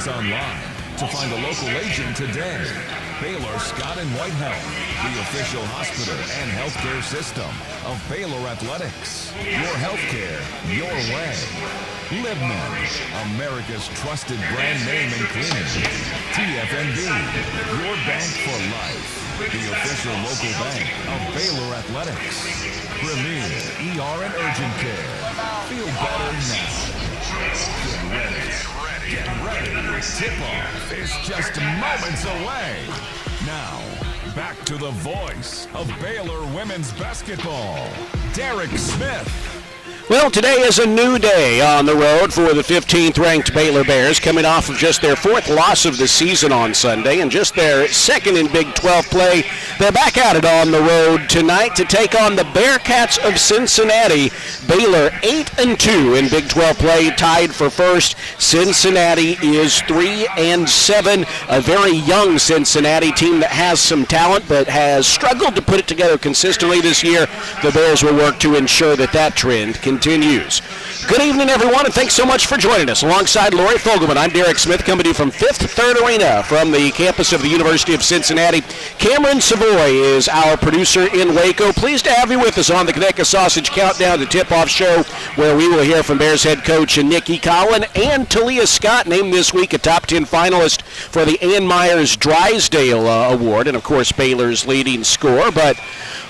insurance online. To find a local agent today. Baylor Scott and White Health, the official hospital and healthcare system of Baylor Athletics. Your healthcare, your way. Libman, America's trusted brand name in cleaning. TFNB, your bank for life. The official local bank of Baylor Athletics. Premier ER and Urgent Care. Feel better now. Get ready. Tip-off is just moments away. Now, back to the voice of Baylor women's basketball, Derek Smith. Well, today is a new day on the road for the 15th-ranked Baylor Bears, coming off of just their fourth loss of the season on Sunday and just their second in Big 12 play. They're back at it on the road tonight to take on the Bearcats of Cincinnati. Baylor 8-2 in Big 12 play, tied for first. Cincinnati is 3-7, a very young Cincinnati team that has some talent but has struggled to put it together consistently this year. The Bears will work to ensure that that trend continues. Good evening, everyone, and thanks so much for joining us. Alongside Lori Fogelman, I'm Derek Smith, coming to you from Fifth Third Arena from the campus of the University of Cincinnati. Cameron Savoy is our producer in Waco. Pleased to have you with us on the Conecuh Sausage Countdown to Tip-Off show, where we will hear from Bears head coach Nikki Collin and Talia Scott, named this week a top 10 finalist for the Ann Myers Drysdale Award, and of course Baylor's leading scorer. But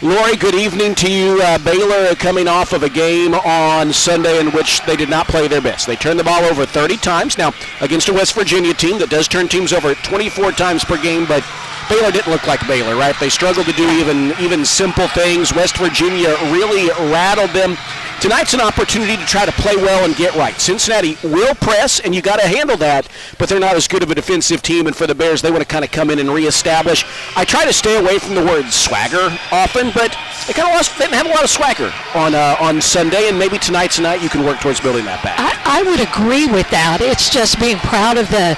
Lori, good evening to you. Baylor coming off of a game on Sunday in which they did not play their best. They turned the ball over 30 times. Now, against a West Virginia team that does turn teams over 24 times per game, but Baylor didn't look like Baylor, right? They struggled to do even simple things. West Virginia really rattled them. Tonight's an opportunity to try to play well and get right. Cincinnati will press, and you got to handle that, but they're not as good of a defensive team, and for the Bears, they want to kind of come in and reestablish. I try to stay away from the word swagger often, but they didn't have a lot of swagger on Sunday, and maybe tonight's a night you can work towards building that back. I would agree with that. It's just being proud of the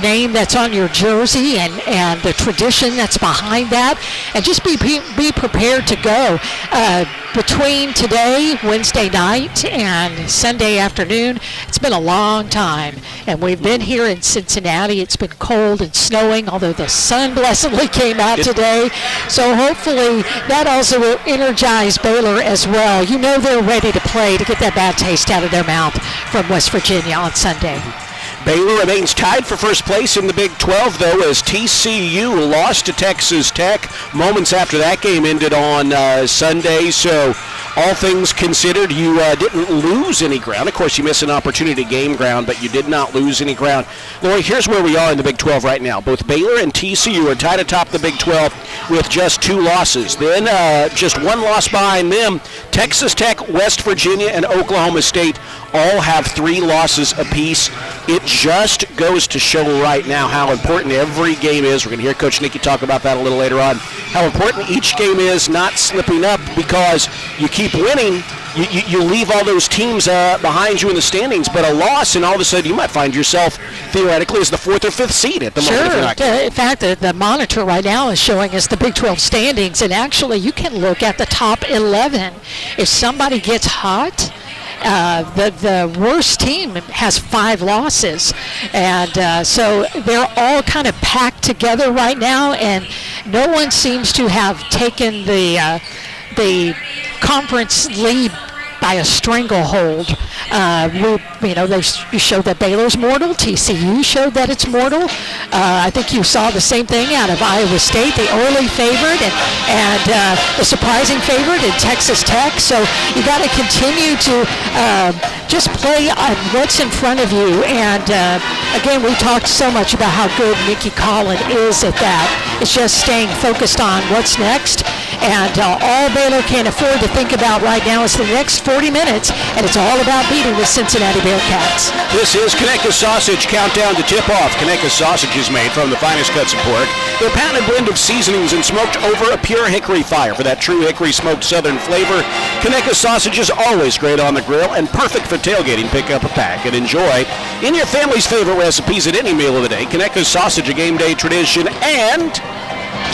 name that's on your jersey and the tradition that's behind that, and just be prepared to go. Between today, Wednesday night, and Sunday afternoon, it's been a long time, and we've been here in Cincinnati. It's been cold and snowing, although the sun blessedly came out today. So hopefully that also will energize Baylor as well. You know they're ready to play to get that bad taste out of their mouth from West Virginia on Sunday. Baylor remains tied for first place in the Big 12, though, as TCU lost to Texas Tech moments after that game ended on Sunday. So all things considered, you didn't lose any ground. Of course, you missed an opportunity to gain ground, but you did not lose any ground. Lori, here's where we are in the Big 12 right now. Both Baylor and TCU are tied atop the Big 12 with just 2 losses. Then just 1 loss behind them. Texas Tech, West Virginia, and Oklahoma State all have 3 losses apiece. It just goes to show right now how important every game is. We're going to hear Coach Nikki talk about that a little later on. How important each game is, not slipping up, because you keep winning, you leave all those teams behind you in the standings, but a loss, and all of a sudden you might find yourself theoretically as the 4th or 5th seed at the moment. Sure. In fact, the monitor right now is showing us the Big 12 standings, and actually you can look at the top 11. If somebody gets hot, the worst team has 5 losses, and so they're all kind of packed together right now, and no one seems to have taken the conference lead by a stranglehold. You showed that Baylor's mortal. TCU showed that it's mortal. I think you saw the same thing out of Iowa State, the early favorite and the surprising favorite in Texas Tech. So you got to continue to just play on what's in front of you. And again, we talked so much about how good Nikki Collin is at that. It's just staying focused on what's next. And all Baylor can afford to think about right now is the next 40 minutes, and it's all about beating the Cincinnati Bearcats. This is Conecuh Sausage Countdown to Tip-Off. Conecuh sausage is made from the finest cuts of pork. Their patented blend of seasonings and smoked over a pure hickory fire for that true hickory smoked southern flavor. Conecuh sausage is always great on the grill and perfect for tailgating. Pick up a pack and enjoy in your family's favorite recipes at any meal of the day. Conecuh sausage, a game day tradition, and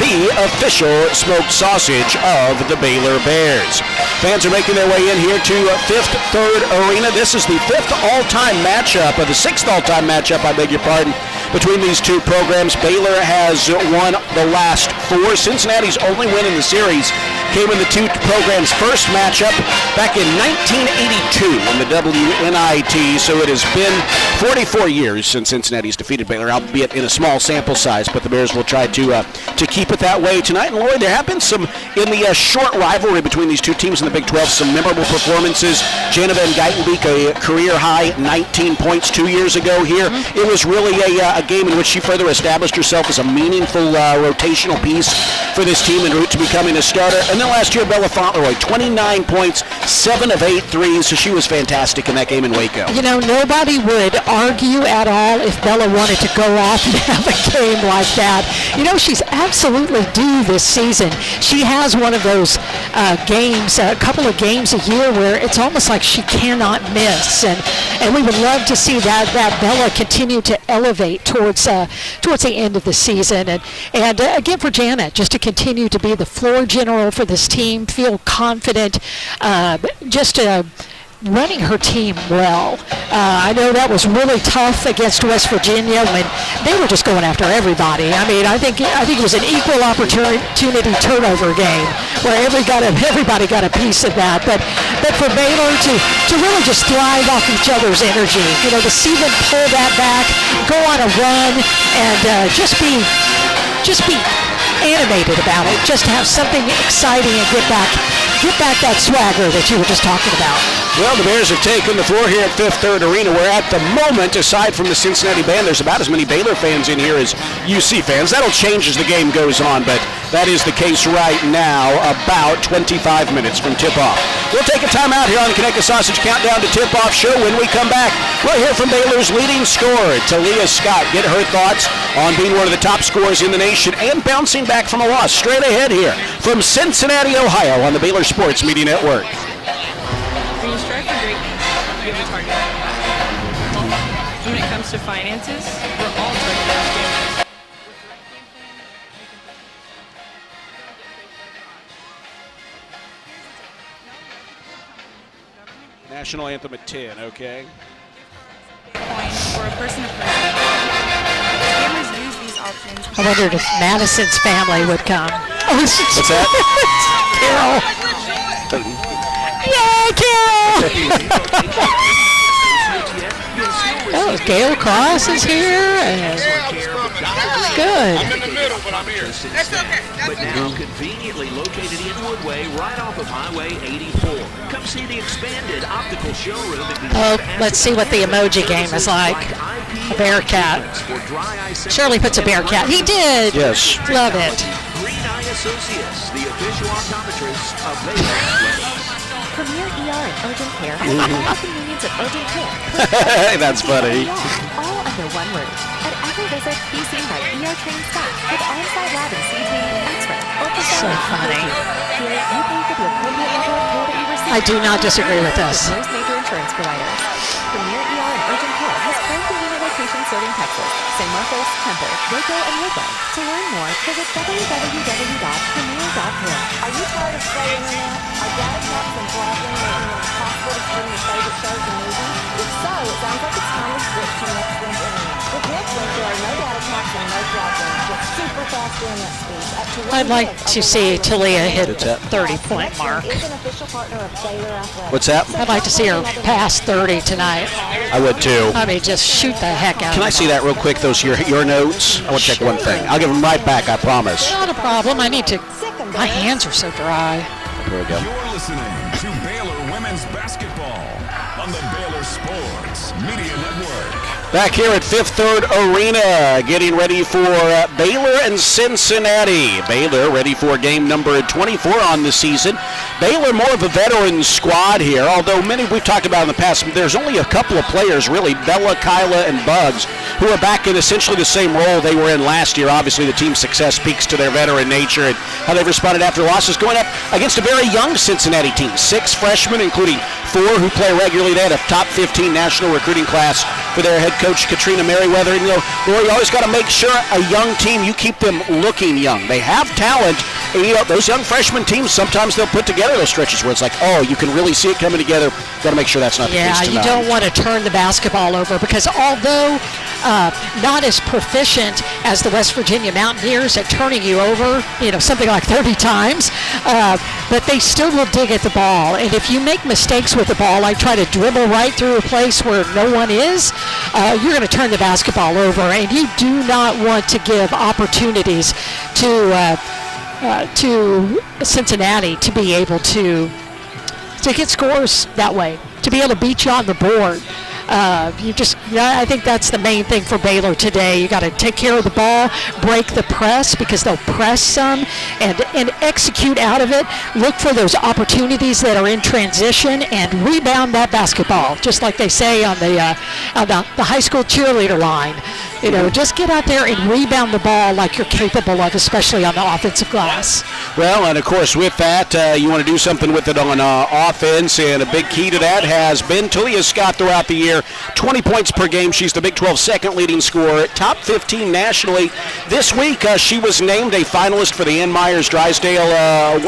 the official smoked sausage of the Baylor Bears. Fans are making their way in here to Fifth Third Arena. This is the 5th all-time matchup, or the 6th all-time matchup, I beg your pardon, between these two programs. Baylor has won the last 4. Cincinnati's only win in the series came in the two programs' first matchup back in 1982 in the WNIT. So it has been 44 years since Cincinnati's defeated Baylor, albeit in a small sample size, but the Bears will try to keep it that way tonight. And Lori, there have been some, in the short rivalry between these two teams in the Big 12, some memorable performances. Jana Van Geitenbeek, a career-high 19 points 2 years ago here. It was really a game in which she further established herself as a meaningful rotational piece for this team en route to becoming a starter. And then last year, Bella Fauntleroy, 29 points, 7 of 8 threes, so she was fantastic in that game in Waco. You know, nobody would argue at all if Bella wanted to go off and have a game like that. You know, she's absolutely due this season. She has one of those games, a couple of games a year where it's almost like she cannot miss, and we would love to see that Bella continue to elevate towards the end of the season, and again for Janet, just to continue to be the floor general for this team, feel confident, running her team well. I know that was really tough against West Virginia when they were just going after everybody. I mean, I think it was an equal opportunity turnover game where everybody got a piece of that. But for Baylor to really just thrive off each other's energy, you know, to see them pull that back, go on a run, and just be animated about it, just to have something exciting and get back that swagger that you were just talking about. Well, the Bears have taken the floor here at Fifth Third Arena, where at the moment, aside from the Cincinnati band, there's about as many Baylor fans in here as UC fans. That'll change as the game goes on, but that is the case right now, about 25 minutes from tip-off. We'll take a time out here on the Connect the Sausage Countdown to Tip-Off show. When we come back, we'll hear from Baylor's leading scorer, Talia Scott, get her thoughts on being one of the top scorers in the nation and bouncing back from a loss. Straight ahead here from Cincinnati, Ohio on the Baylor Sports Media Network. When you strive for greatness, you have a target. When it comes to finances, we're all targeted. National anthem at 10, okay. Bitcoin or a person to person. Gamers use these options. I wondered if Madison's family would come. Oh, What's that? Carol. Yay, Carol! Oh, Gail Cross is here. Good. I'm in the middle, but I'm here. That's okay. But now conveniently located in Woodway, right off of Highway 84. Come see the expanded optical showroom. Oh, let's see what the emoji game is like. A bear cat. Shirley puts a bear cat. He did. Yes. Love it. Green Eye Associates, the official optometrist of Baylor. Premier ER and Urgent Care has all the convenience of urgent care. That's funny. All under one roof. At every visit, be seen by ER-trained staff with on-site lab and CT, X-ray, ultrasound. So funny. Here, you pay for the appropriate level of care that you receive. I do not disagree with this. Most major insurance providers. Premier ER and Urgent Care has 4 convenient locations serving Texas, San Marcos, Temple, Waco, and Woodway. To learn more, visit www.premier.care. Are you tired of slow internet? Are data caps and throttling making it impossible to stream your favorite shows and movies? If so, it sounds like it's time to switch to NextLink internet. With NextLink, there are no data caps and no throttling, just super fast internet speeds up to 1 I'd like gig to over see wireless. Talia hit What's the that? 30-point mark. NextLink is an official partner of Baylor Athletics. What's that? I'd like to see her pass 30 tonight. I would too. I mean, just shoot the heck out Can of I see that real quick, those your notes? I want to check one thing. I'll give them right back, I promise. Not a problem. I need to. My hands are so dry. Here we go. You're listening to Baylor Women's Basketball on the Baylor Sports Media Network. Back here at Fifth Third Arena, getting ready for Baylor and Cincinnati. Baylor ready for game number 24 on the season. Baylor more of a veteran squad here, although many we've talked about in the past. There's only a couple of players, really, Bella, Kyla, and Bugs, who are back in essentially the same role they were in last year. Obviously, the team's success speaks to their veteran nature and how they've responded after losses, going up against a very young Cincinnati team. 6 freshmen, including 4 who play regularly. They had a top 15 national recruiting class for their head coach, Katrina Merriweather. And, Lori, you always got to make sure a young team, you keep them looking young. They have talent. And, those young freshman teams, sometimes they'll put together those stretches where it's like, oh, you can really see it coming together. Got to make sure that's not the case tonight. You don't want to turn the basketball over because although not as proficient as the West Virginia Mountaineers at turning you over, something like 30 times, but they still will dig at the ball. And if you make mistakes with the ball, like try to dribble right through a place where no one is, you're going to turn the basketball over. And you do not want to give opportunities to Cincinnati to be able to get scores that way, to be able to beat you on the board. I think that's the main thing for Baylor today. You got to take care of the ball, break the press, because they'll press some and execute out of it. Look for those opportunities that are in transition and rebound that basketball, just like they say on the high school cheerleader line. Just get out there and rebound the ball like you're capable of, especially on the offensive glass. Well, and of course with that, you want to do something with it on offense, and a big key to that has been Talia Scott throughout the year. 20 points per game. She's the Big 12 second leading scorer, top 15 nationally. This week, she was named a finalist for the Ann Myers Drysdale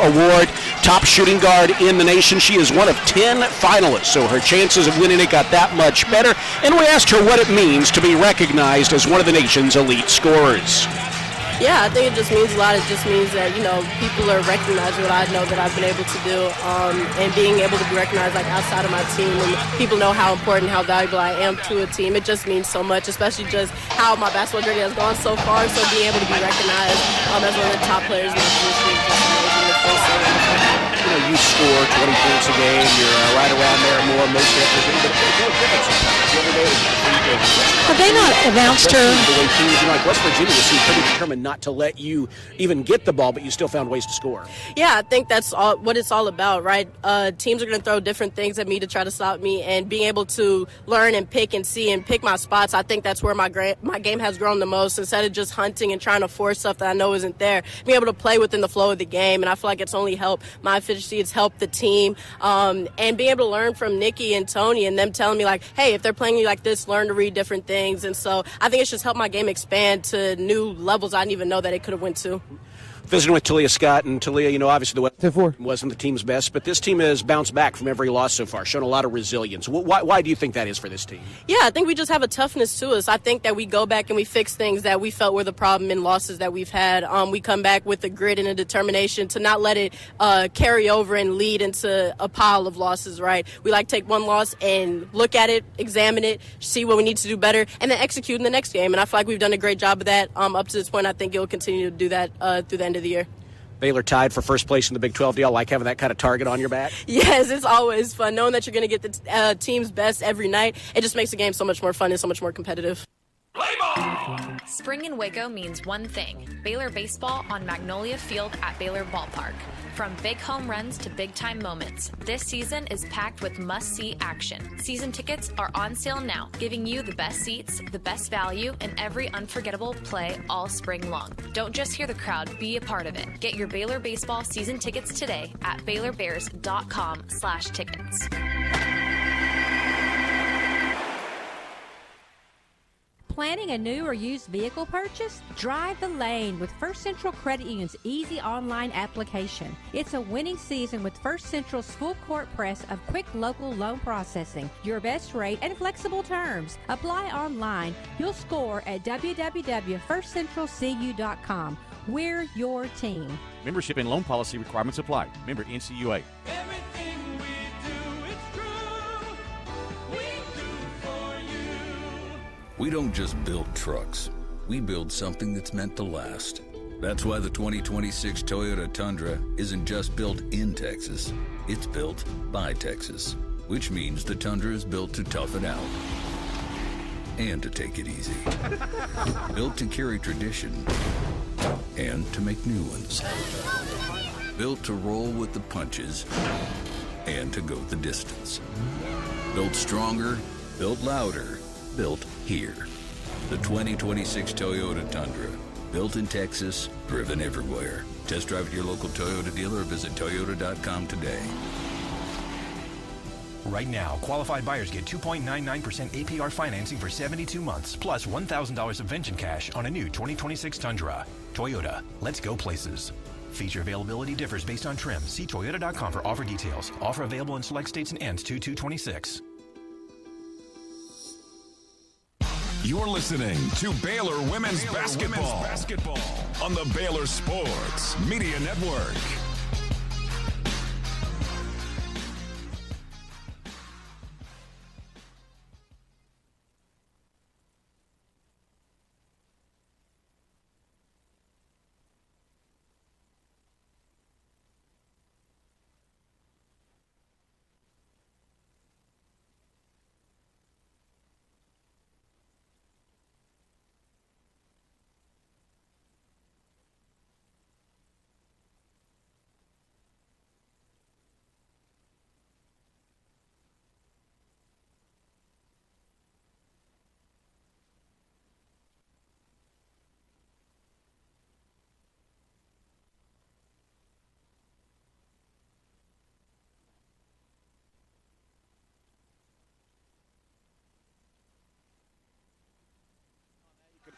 Award, top shooting guard in the nation. She is one of 10 finalists, so her chances of winning it got that much better. And we asked her what it means to be recognized as one of the nation's elite scorers. Yeah, I think it just means a lot. It just means that, people are recognizing what I know that I've been able to do, and being able to be recognized outside of my team, and people know how important, how valuable I am to a team. It just means so much, especially just how my basketball journey has gone so far. So being able to be recognized as one of the top players in the position is just amazing. You score 20 points a game. You're right around there more most everything, but it's a difference sometimes. The other day, have they not announced her? The way teams, like West Virginia, seemed pretty determined not to let you even get the ball, but you still found ways to score. Yeah, I think that's what it's all about, right? Teams are going to throw different things at me to try to stop me, and being able to learn and pick and see and pick my spots, I think that's where my game has grown the most. Instead of just hunting and trying to force stuff that I know isn't there, being able to play within the flow of the game, and I feel like it's only helped my efficiency, it's helped the team, and being able to learn from Nikki and Tony and them telling me, hey, if they're playing you like this, learn to read different things. And so I think it's just helped my game expand to new levels I didn't even know that it could have went to. Visiting with Talia Scott, and Talia, obviously the West wasn't the team's best, but this team has bounced back from every loss so far, shown a lot of resilience. Why do you think that is for this team? Yeah, I think we just have a toughness to us. I think that we go back and we fix things that we felt were the problem in losses that we've had. We come back with a grit and a determination to not let it carry over and lead into a pile of losses, right? We take one loss and look at it, examine it, see what we need to do better, and then execute in the next game. And I feel like we've done a great job of that up to this point. I think you'll continue to do that through the end of the year. Baylor tied for first place in the Big 12. Do y'all like having that kind of target on your back? Yes, it's always fun. Knowing that you're going to get the team's best every night, it just makes the game so much more fun and so much more competitive. Spring in Waco means one thing: Baylor baseball on Magnolia Field at Baylor Ballpark. From big home runs to big-time moments, this season is packed with must-see action. Season tickets are on sale now, giving you the best seats, the best value, and every unforgettable play all spring long. Don't just hear the crowd, be a part of it. Get your Baylor baseball season tickets today at BaylorBears.com/tickets. Planning a new or used vehicle purchase? Drive the lane with First Central Credit Union's easy online application. It's a winning season with First Central's full court press of quick local loan processing, your best rate, and flexible terms. Apply online. You'll score at www.firstcentralcu.com. We're your team. Membership and loan policy requirements apply. Member NCUA. Everything we do, it's true. We do for you. We don't just build trucks. We build something that's meant to last. That's why the 2026 Toyota Tundra isn't just built in Texas. It's built by Texas, which means the Tundra is built to tough it out and to take it easy. Built to carry tradition and to make new ones. Built to roll with the punches and to go the distance. Built stronger, built louder, built here. The 2026 Toyota Tundra. Built in Texas, driven everywhere. Test drive at your local Toyota dealer or visit Toyota.com today. Right now, qualified buyers get 2.99% APR financing for 72 months, plus $1,000 of pension cash on a new 2026 Tundra. Toyota, let's go places. Feature availability differs based on trim. See Toyota.com for offer details. Offer available in select states and ends 2/2/26. You're listening to Baylor Women's Basketball on the Baylor Sports Media Network.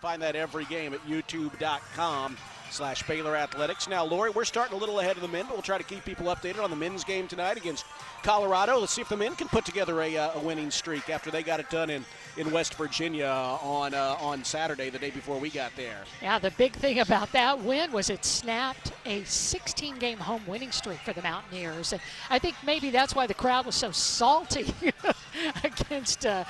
Find that every game at youtube.com/Baylor Athletics. Now, Lori, we're starting a little ahead of the men, but we'll try to keep people updated on the men's game tonight against Colorado. Let's see if the men can put together a winning streak after they got it done in West Virginia on Saturday, the day before we got there. Yeah, the big thing about that win was it snapped a 16-game home winning streak for the Mountaineers. And I think maybe that's why the crowd was so salty against the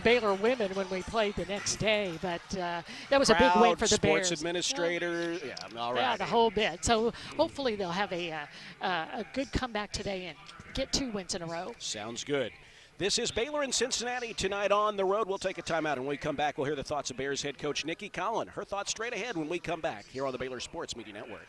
Baylor women when we played the next day. But that was a big win for the Bears. Sports administrator, yeah, all right. Yeah, the whole bit. So hopefully they'll have a good comeback today and get 2 wins in a row. Sounds good. This is Baylor and Cincinnati tonight on the road. We'll take a timeout, and when we come back, we'll hear the thoughts of Bears head coach Nikki Collin. Her thoughts straight ahead when we come back here on the Baylor Sports Media Network.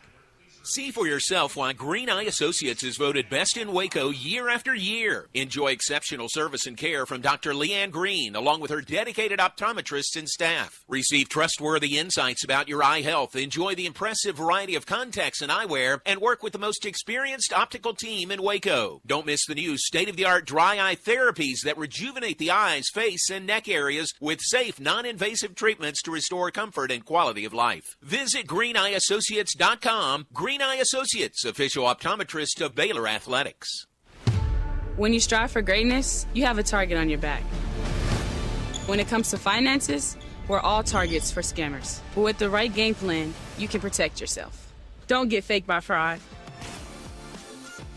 See for yourself why Green Eye Associates is voted best in Waco year after year. Enjoy exceptional service and care from Dr. Leanne Green, along with her dedicated optometrists and staff. Receive trustworthy insights about your eye health, enjoy the impressive variety of contacts and eyewear, and work with the most experienced optical team in Waco. Don't miss the new state-of-the-art dry eye therapies that rejuvenate the eyes, face, and neck areas with safe, non-invasive treatments to restore comfort and quality of life. Visit greeneyeassociates.com. Green Eye Associates, official optometrist of Baylor Athletics. When you strive for greatness, you have a target on your back. When it comes to finances, we're all targets for scammers. But with the right game plan, you can protect yourself. Don't get faked by fraud.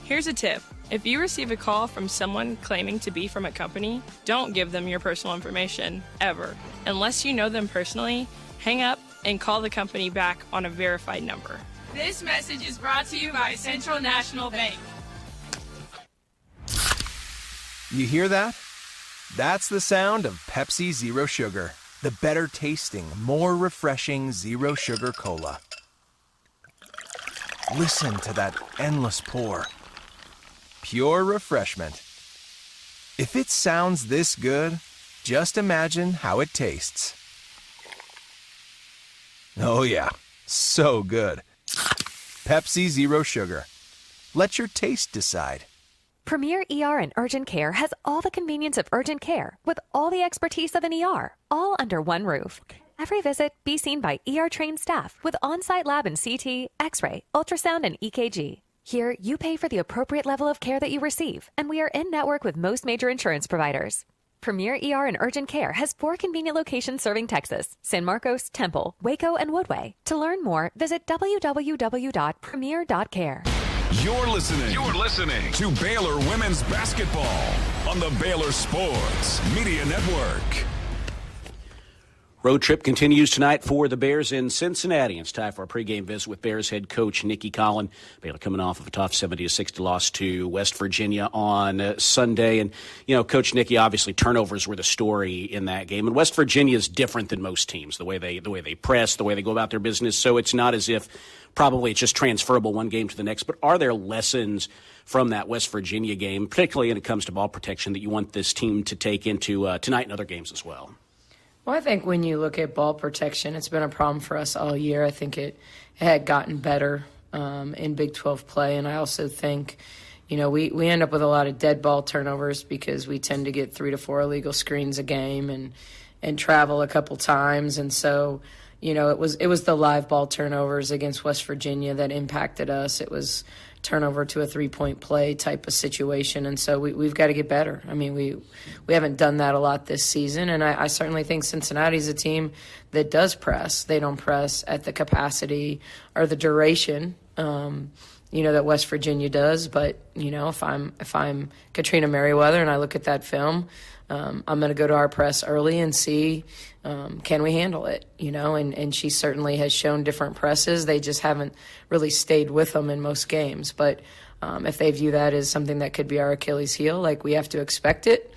Here's a tip. If you receive a call from someone claiming to be from a company, don't give them your personal information, ever. Unless you know them personally, hang up and call the company back on a verified number. This message is brought to you by Central National Bank. You hear that? That's the sound of Pepsi Zero Sugar, the better tasting, more refreshing Zero Sugar Cola. Listen to that endless pour. Pure refreshment. If it sounds this good, just imagine how it tastes. Oh yeah, so good. Pepsi Zero Sugar. Let your taste decide. Premier ER and Urgent Care has all the convenience of urgent care with all the expertise of an ER, all under one roof. Every visit, be seen by ER-trained staff with on-site lab and CT, X-ray, ultrasound, and EKG. Here, you pay for the appropriate level of care that you receive, and we are in-network with most major insurance providers. Premier ER and Urgent Care has 4 convenient locations serving Texas: San Marcos, Temple, Waco, and Woodway. To learn more, visit www.premier.care. You're listening to Baylor Women's Basketball on the Baylor Sports Media Network. Road trip continues tonight for the Bears in Cincinnati. It's time for a pregame visit with Bears head coach Nikki Collin. Baylor coming off of a tough 70-60 loss to West Virginia on Sunday. And, you know, Coach Nikki, obviously turnovers were the story in that game. And West Virginia is different than most teams, the way they press, the way they go about their business. So it's not as if probably it's just transferable one game to the next. But are there lessons from that West Virginia game, particularly when it comes to ball protection, that you want this team to take into tonight and other games as well? Well, I think when you look at ball protection, it's been a problem for us all year. I think it had gotten better in Big 12 play, and I also think, you know, we end up with a lot of dead ball turnovers because we tend to get 3 to 4 illegal screens a game and travel a couple times, and so, you know, it was the live ball turnovers against West Virginia that impacted us. It was turnover to a 3-point play type of situation. And so we've got to get better. I mean, we haven't done that a lot this season, and I certainly think Cincinnati's a team that does press. They don't press at the capacity or the duration that West Virginia does. But, if I'm Katrina Merriweather and I look at that film, I'm going to go to our press early and see, can we handle it, and she certainly has shown different presses. They just haven't really stayed with them in most games. But if they view that as something that could be our Achilles heel, we have to expect it.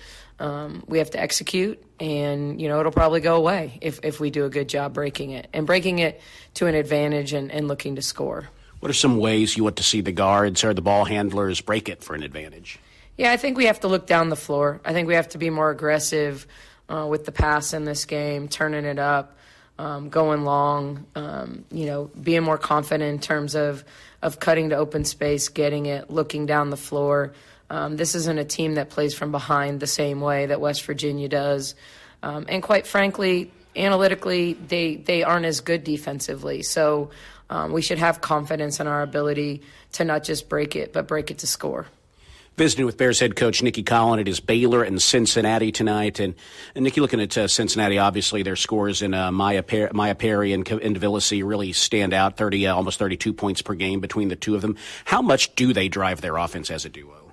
We have to execute, and, it'll probably go away if we do a good job breaking it to an advantage and looking to score. What are some ways you want to see the guards or the ball handlers break it for an advantage? Yeah, I think we have to look down the floor. I think we have to be more aggressive with the pass in this game, turning it up, going long, being more confident in terms of cutting to open space, getting it, looking down the floor. This isn't a team that plays from behind the same way that West Virginia does. And quite frankly, analytically, they aren't as good defensively. So we should have confidence in our ability to not just break it, but break it to score. Visiting with Bears head coach Nikki Collin. It is Baylor and Cincinnati tonight. And Nikki, looking at Cincinnati, obviously their scores in Maya Perry and Davillasi really stand out, almost 32 points per game between the two of them. How much do they drive their offense as a duo?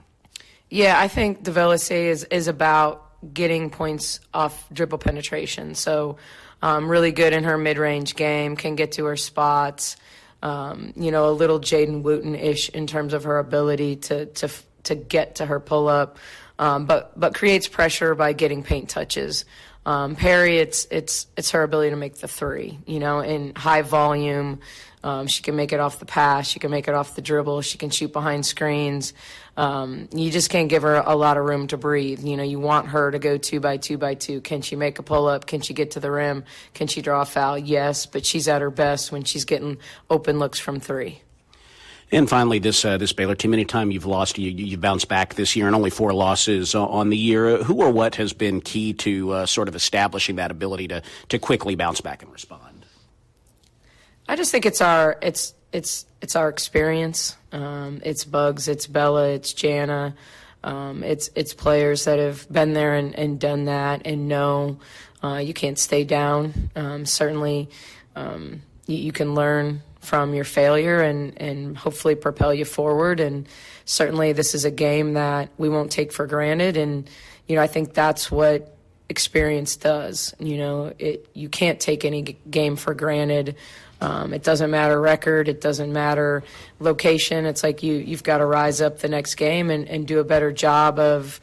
Yeah, I think Davillasi is about getting points off dribble penetration. So really good in her mid-range game, can get to her spots. A little Jaden Wooten-ish in terms of her ability to get to her pull-up, but creates pressure by getting paint touches. Perry, it's her ability to make the three, in high volume. She can make it off the pass. She can make it off the dribble. She can shoot behind screens. You just can't give her a lot of room to breathe. You want her to go 2 by 2 by 2. Can she make a pull-up? Can she get to the rim? Can she draw a foul? Yes, but she's at her best when she's getting open looks from three. And finally, this Baylor team, anytime you've lost, you've bounced back this year, and only 4 losses on the year. Who or what has been key to sort of establishing that ability to quickly bounce back and respond? I just think it's our experience. It's Bugs, it's Bella, it's Jana. It's players that have been there and done that and know you can't stay down. Certainly, you can learn from your failure and hopefully propel you forward. And certainly this is a game that we won't take for granted. And, I think that's what experience does. You can't take any game for granted. It doesn't matter record. It doesn't matter location. It's like you've got to rise up the next game and do a better job of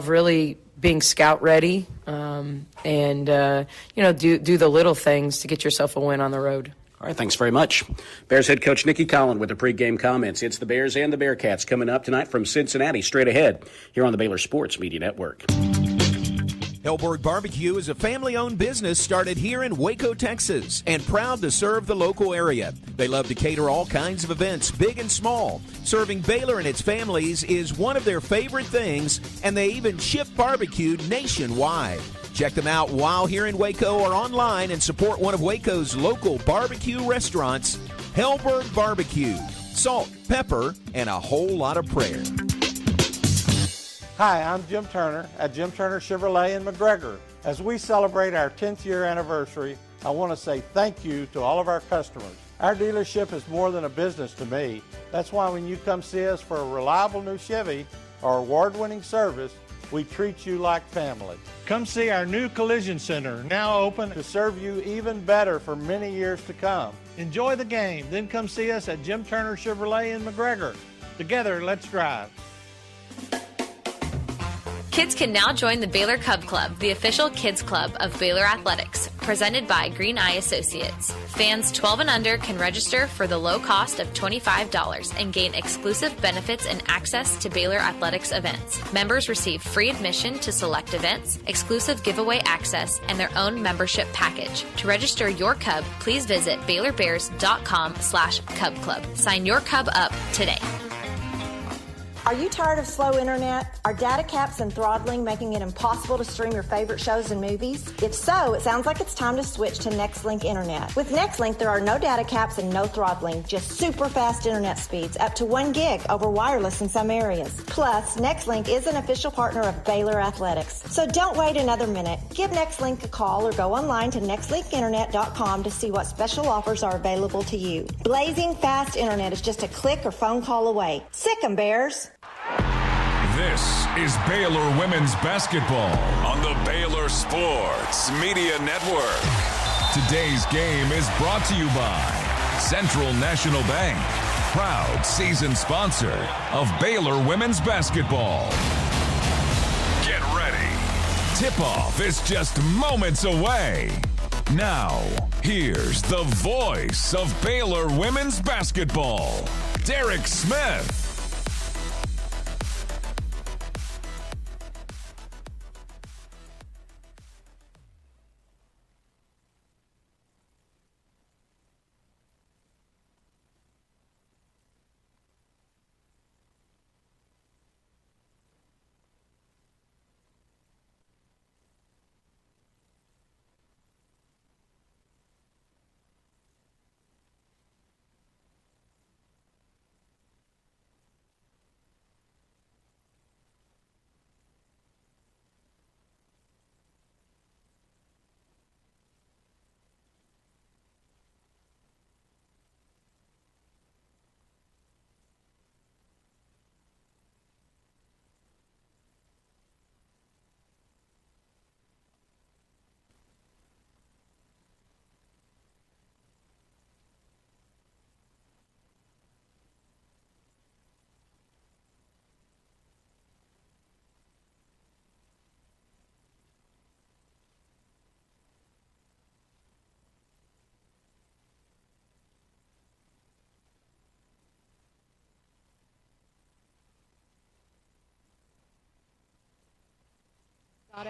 really being scout ready and do the little things to get yourself a win on the road. All right, thanks very much. Bears head coach Nikki Collin with the pregame comments. It's the Bears and the Bearcats coming up tonight from Cincinnati, straight ahead here on the Baylor Sports Media Network. Hellberg Barbecue is a family-owned business started here in Waco, Texas, and proud to serve the local area. They love to cater all kinds of events, big and small. Serving Baylor and its families is one of their favorite things, and they even ship barbecue nationwide. Check them out while here in Waco or online and support one of Waco's local barbecue restaurants, Hellberg Barbecue. Salt, pepper, and a whole lot of prayer. Hi, I'm Jim Turner at Jim Turner Chevrolet in McGregor. As we celebrate our 10th year anniversary, I want to say thank you to all of our customers. Our dealership is more than a business to me. That's why when you come see us for a reliable new Chevy or award-winning service, we treat you like family. Come see our new collision center, now open to serve you even better for many years to come. Enjoy the game, then come see us at Jim Turner Chevrolet in McGregor. Together, let's drive. Kids can now join the Baylor Cub Club, the official kids club of Baylor Athletics, presented by Green Eye Associates. Fans 12 and under can register for the low cost of $25 and gain exclusive benefits and access to Baylor Athletics events. Members receive free admission to select events, exclusive giveaway access, and their own membership package. To register your Cub, please visit BaylorBears.com/Cub Club. Sign your Cub up today. Are you tired of slow internet? Are data caps and throttling making it impossible to stream your favorite shows and movies? If so, it sounds like it's time to switch to Nextlink Internet. With Nextlink, there are no data caps and no throttling, just super fast internet speeds, up to 1 gig over wireless in some areas. Plus, Nextlink is an official partner of Baylor Athletics. So don't wait another minute. Give Nextlink a call or go online to nextlinkinternet.com to see what special offers are available to you. Blazing fast internet is just a click or phone call away. Sick 'em, Bears. This is Baylor women's basketball on the Baylor Sports Media Network. Today's game is brought to you by Central National Bank, proud season sponsor of Baylor women's basketball. Get ready. Tip-off is just moments away. Now, here's the voice of Baylor women's basketball, Derek Smith.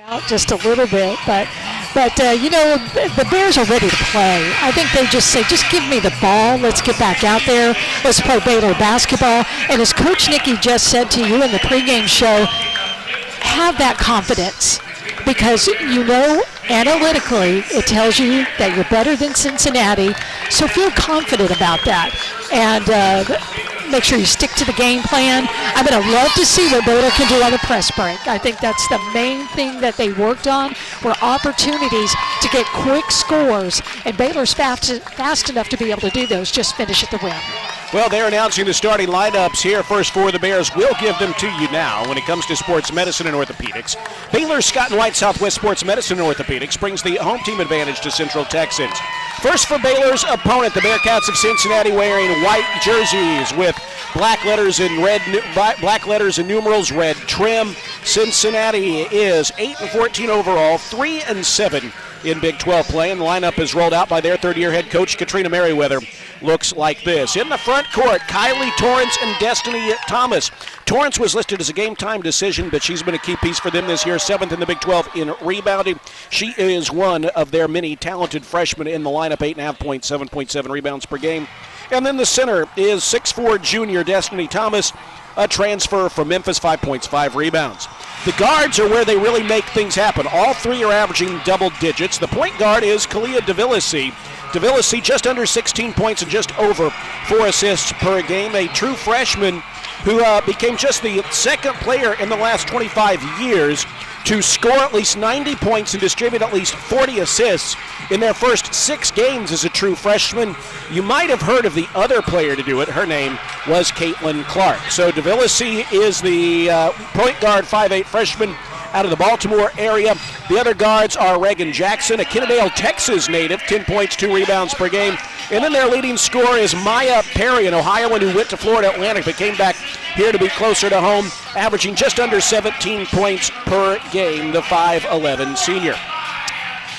Out just a little bit, but you know, the Bears are ready to play. I think they just say, just give me the ball. Let's get back out there. Let's play Baylor basketball. And as Coach Nikki just said to you in the pregame show, have that confidence, because you know analytically it tells you that you're better than Cincinnati. So feel confident about that, and make sure you stick to the game plan. I'm going to love to see what Baylor can do on the press break. I think that's the main thing that they worked on, were opportunities to get quick scores, and Baylor's fast enough to be able to do those. Just finish at the rim. Well, they're announcing the starting lineups here. First for the Bears. We'll give them to you now. When it comes to sports medicine and orthopedics, Baylor Scott and White Southwest Sports Medicine and Orthopedics brings the home team advantage to Central Texans. First for Baylor's opponent, the Bearcats of Cincinnati, wearing white jerseys with black letters and numerals, red trim. Cincinnati is 8-14 overall, 3-7 in Big 12 play, and the lineup is rolled out by their third-year head coach, Katrina Merriweather. Looks like this. In the front court, Kylie Torrance and Destiny Thomas. Torrance was listed as a game-time decision, but she's been a key piece for them this year, 7th in the Big 12 in rebounding. She is one of their many talented freshmen in the lineup, 8.5 points, 7.7 rebounds per game. And then the center is 6'4" junior Destiny Thomas, a transfer from Memphis, 5 points, 5 rebounds. The guards are where they really make things happen. All three are averaging double digits. The point guard is Kalia DeVillisi. DeVillisi just under 16 points and just over 4 assists per game. A true freshman who became just the second player in the last 25 years to score at least 90 points and distribute at least 40 assists in their first 6 games as a true freshman. You might have heard of the other player to do it. Her name was Caitlin Clark. So DeVillisi is the point guard, 5'8" freshman out of the Baltimore area. The other guards are Reagan Jackson, a Kennedale, Texas native, 10 points, 2 rebounds per game. And then their leading scorer is Maya Perry, an Ohioan who went to Florida Atlantic but came back here to be closer to home, averaging just under 17 points per game, the 5'11" senior.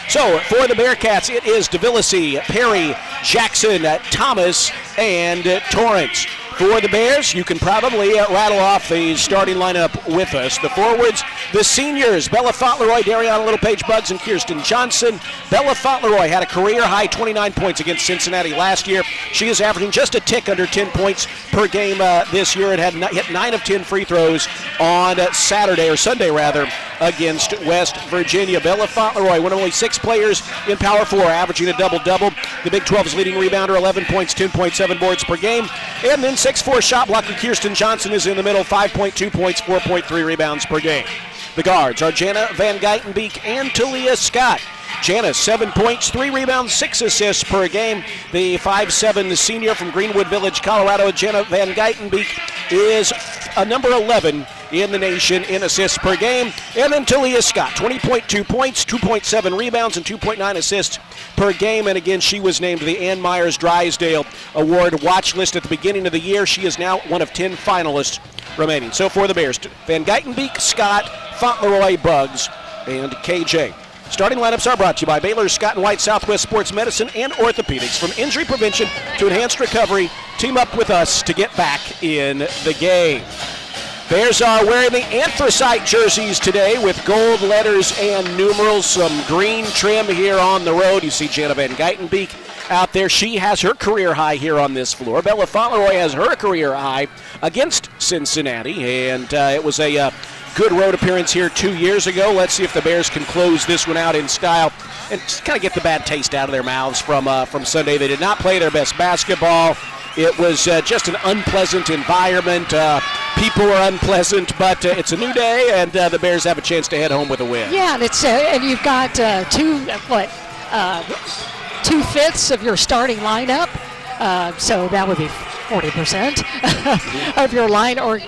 So for the Bearcats, it is DeVillisi, Perry, Jackson, Thomas, and Torrance. For the Bears, you can probably rattle off the starting lineup with us. The forwards, The seniors, Bella Fauntleroy, Dariana Littlepage Buggs, and Kirsten Johnson. Bella Fauntleroy had a career-high 29 points against Cincinnati last year. She is averaging just a tick under 10 points per game this year. It had hit 9 of 10 free throws on Sunday against West Virginia. Bella Fauntleroy, one of only 6 players in Power 4, averaging a double-double. The Big 12's leading rebounder, 11 points, 10.7 boards per game. And then 6'4" shot blocker Kirsten Johnson is in the middle, 5.2 points, 4.3 rebounds per game. The guards are Jana Van Geitenbeek and Talia Scott. Jana, 7 points, 3 rebounds, 6 assists per game. The 5'7" senior from Greenwood Village, Colorado, Jana Van Geitenbeek, is number 11 in the nation in assists per game. And then Talia Scott, 20.2 points, 2.7 rebounds, and 2.9 assists per game. And again, she was named the Ann Myers Drysdale Award watch list at the beginning of the year. She is now one of 10 finalists remaining. So for the Bears, Van Geitenbeek, Scott, Fauntleroy, Buggs, and KJ. Starting lineups are brought to you by Baylor, Scott and White, Southwest Sports Medicine, and Orthopedics. From injury prevention to enhanced recovery, team up with us to get back in the game. Bears are wearing the anthracite jerseys today with gold letters and numerals, some green trim here on the road. You see Jana Van Geitenbeek out there. She has her career high here on this floor. Bella Fauntleroy has her career high against Cincinnati, and it was a good road appearance here 2 years ago. Let's see if the Bears can close this one out in style and just kind of get the bad taste out of their mouths from Sunday. They did not play their best basketball. It was just an unpleasant environment. People were unpleasant, but it's a new day, and the Bears have a chance to head home with a win. Yeah, and it's and you've got 2/5 of your starting lineup, so that would be 40% of your line or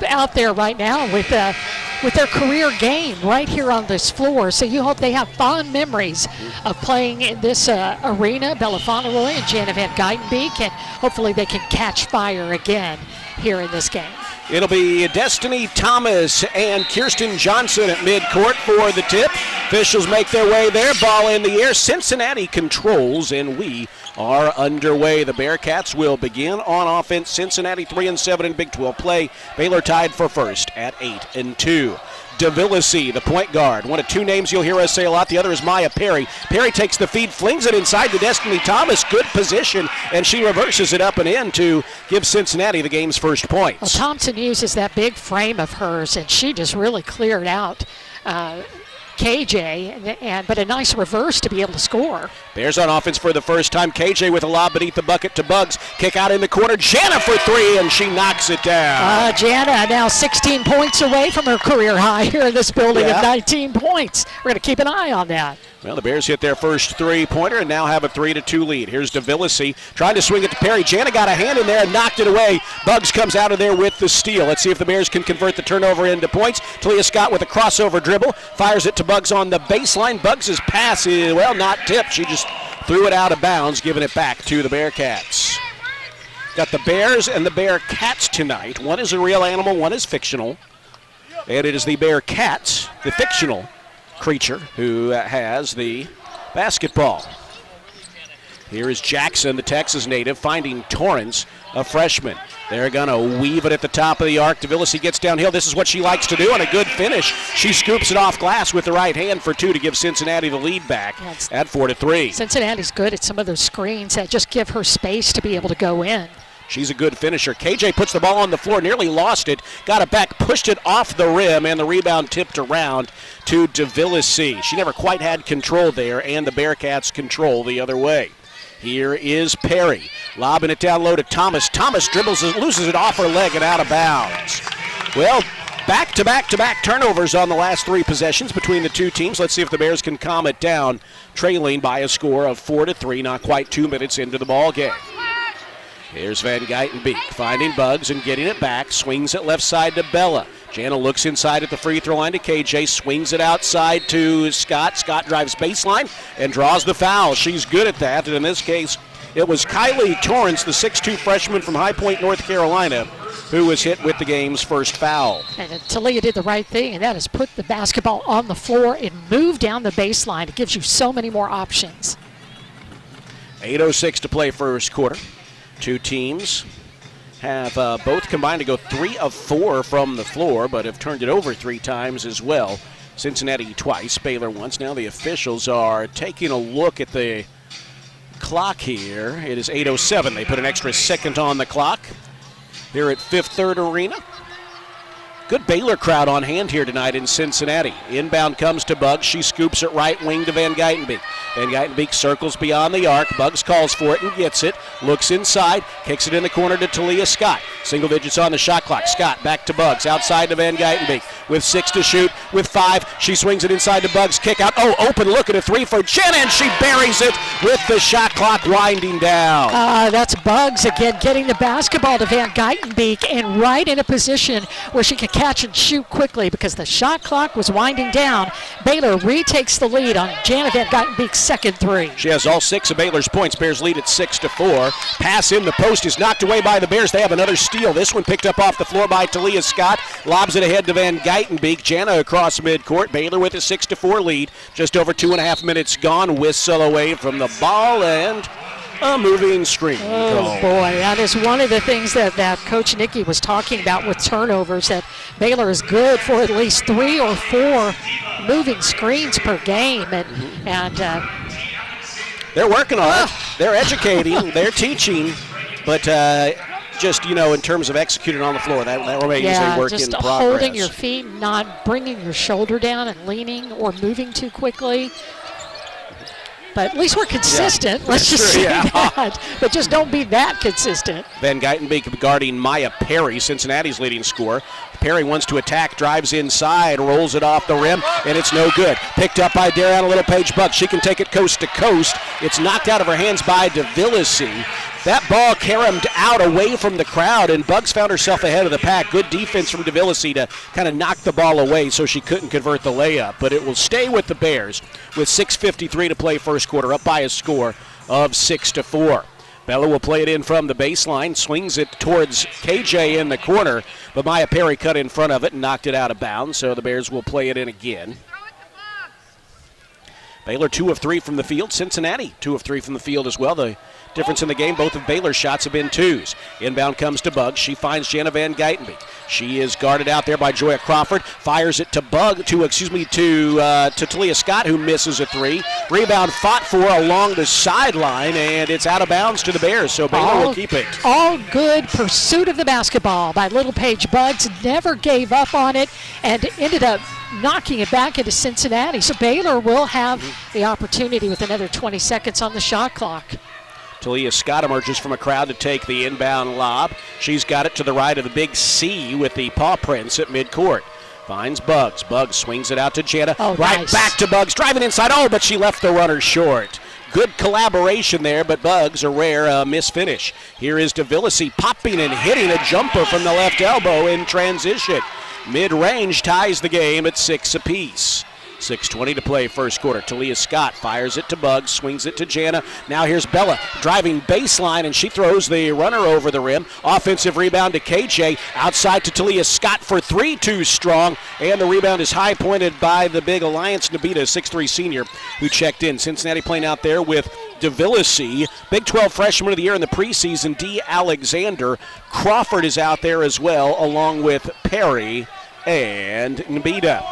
out there right now with their career game right here on this floor. So you hope they have fond memories of playing in this arena, Bella Fauntleroy and Jana Van Geitenbeek, and hopefully they can catch fire again here in this game. It'll be Destiny Thomas and Kirsten Johnson at midcourt for the tip. Officials make their way there. Ball in the air. Cincinnati controls, and we are underway. The Bearcats will begin on offense. Cincinnati 3-7 in Big 12 play. Baylor tied for first at 8-2. DeVillisi, the point guard. One of 2 names you'll hear us say a lot. The other is Maya Perry. Perry takes the feed, flings it inside to Destiny Thomas. Good position, and she reverses it up and in to give Cincinnati the game's first points. Well, Thompson uses that big frame of hers, and she just really cleared out KJ, but a nice reverse to be able to score. Bears on offense for the first time. KJ with a lob beneath the bucket to Buggs. Kick out in the corner. Jana for 3, and she knocks it down. Jana now 16 points away from her career high here in this building of 19 points. We're going to keep an eye on that. Well, the Bears hit their first three-pointer and now have a 3-2 lead. Here's DeVillisi trying to swing it to Perry. Jana got a hand in there and knocked it away. Buggs comes out of there with the steal. Let's see if the Bears can convert the turnover into points. Talia Scott with a crossover dribble. Fires it to Buggs on the baseline. Buggs' pass is, not tipped. She just threw it out of bounds, giving it back to the Bearcats. Got the Bears and the Bearcats tonight. One is a real animal, one is fictional. And it is the Bearcats, the fictional creature, who has the basketball. Here is Jackson, the Texas native, finding Torrance, a freshman. They're going to weave it at the top of the arc. DeVillisi gets downhill. This is what she likes to do, and a good finish. She scoops it off glass with the right hand for 2 to give Cincinnati the lead back at 4-3. Cincinnati's good at some of those screens that just give her space to be able to go in. She's a good finisher. KJ puts the ball on the floor, nearly lost it, got it back, pushed it off the rim, and the rebound tipped around to DeVillisi. She never quite had control there, and the Bearcats control the other way. Here is Perry, lobbing it down low to Thomas. Thomas dribbles, loses it off her leg and out of bounds. Well, back-to-back turnovers on the last 3 possessions between the two teams. Let's see if the Bears can calm it down, trailing by a score of 4-3, not quite 2 minutes into the ball game. Here's Van Geitenbeek finding Buggs and getting it back. Swings it left side to Bella. Jana looks inside at the free throw line to KJ. Swings it outside to Scott. Scott drives baseline and draws the foul. She's good at that. And in this case, it was Kylie Torrance, the 6'2 freshman from High Point, North Carolina, who was hit with the game's first foul. And Talia did the right thing, and that is put the basketball on the floor and move down the baseline. It gives you so many more options. 8:06 to play first quarter. Two teams have both combined to go 3 of 4 from the floor, but have turned it over 3 times as well. Cincinnati twice, Baylor once. Now the officials are taking a look at the clock here. It is 8:07. They put an extra second on the clock here at Fifth Third Arena. Good Baylor crowd on hand here tonight in Cincinnati. Inbound comes to Buggs. She scoops it right wing to Van Geitenbeek. Van Geitenbeek circles beyond the arc. Buggs calls for it and gets it. Looks inside. Kicks it in the corner to Talia Scott. Single digits on the shot clock. Scott back to Buggs. Outside to Van Geitenbeek. With 6 to shoot. With 5. She swings it inside to Buggs. Kick out. Oh, open look at a 3 for Jenna, and she buries it with the shot clock winding down. That's Buggs again getting the basketball to Van Geitenbeek and right in a position where she could catch and shoot quickly because the shot clock was winding down. Baylor retakes the lead on Jana Van Geitenbeek's second 3. She has all 6 of Baylor's points. Bears lead at 6-4. Pass in the post is knocked away by the Bears. They have another steal. This one picked up off the floor by Talia Scott. Lobs it ahead to Van Geitenbeek. Jana across midcourt. Baylor with a 6-4 lead. Just over 2.5 minutes gone. Whistle away from the ball and a moving screen. Oh, boy. That is one of the things that Coach Nicky was talking about with turnovers, that Baylor is good for at least 3 or 4 moving screens per game. And they're working on it. They're educating. They're teaching. But just, in terms of executing on the floor, that remains a work in progress. Just holding your feet, not bringing your shoulder down and leaning or moving too quickly. But at least we're consistent. Yeah, let's just say that. But just don't be that consistent. Van Geitenbeek guarding Maya Perry, Cincinnati's leading scorer. Perry wants to attack, drives inside, rolls it off the rim, and it's no good. Picked up by Dariana Littlepage Buggs. She can take it coast to coast. It's knocked out of her hands by DeVillesi. That ball caromed out away from the crowd, and Buggs found herself ahead of the pack. Good defense from DeVillesi to kind of knock the ball away so she couldn't convert the layup. But it will stay with the Bears with 6:53 to play first quarter, up by a score of 6-4. Bella will play it in from the baseline, swings it towards KJ in the corner, but Maya Perry cut in front of it and knocked it out of bounds, so the Bears will play it in again. Baylor 2 of 3 from the field. Cincinnati 2 of 3 from the field as well. The difference in the game, both of Baylor's shots have been 2s. Inbound comes to Buggs. She finds Jana Van Geitenbeek. She is guarded out there by Joya Crawford. Fires it to Talia Scott, who misses a 3. Rebound fought for along the sideline, and it's out of bounds to the Bears, so Baylor will keep it. All good pursuit of the basketball by Littlepage Buggs. Never gave up on it and ended up knocking it back into Cincinnati. So Baylor will have the opportunity with another 20 seconds on the shot clock. Talia Scott emerges from a crowd to take the inbound lob. She's got it to the right of the big C with the paw prints at midcourt. Finds Buggs. Buggs swings it out to Jana. Right back to Buggs. Driving inside. Oh, but she left the runner short. Good collaboration there, but Buggs, a rare misfinish. Here is DeVillesi popping and hitting a jumper from the left elbow in transition. Mid-range ties the game at 6 apiece. 6:20 to play first quarter. Talia Scott fires it to Buggs, swings it to Jana. Now here's Bella driving baseline, and she throws the runner over the rim. Offensive rebound to KJ. Outside to Talia Scott for 3, too strong. And the rebound is high pointed by the big Alliance Nabita, 6'3 senior, who checked in. Cincinnati playing out there with DeVillesi, Big 12 Freshman of the Year in the preseason, D. Alexander. Crawford is out there as well, along with Perry and Nabita.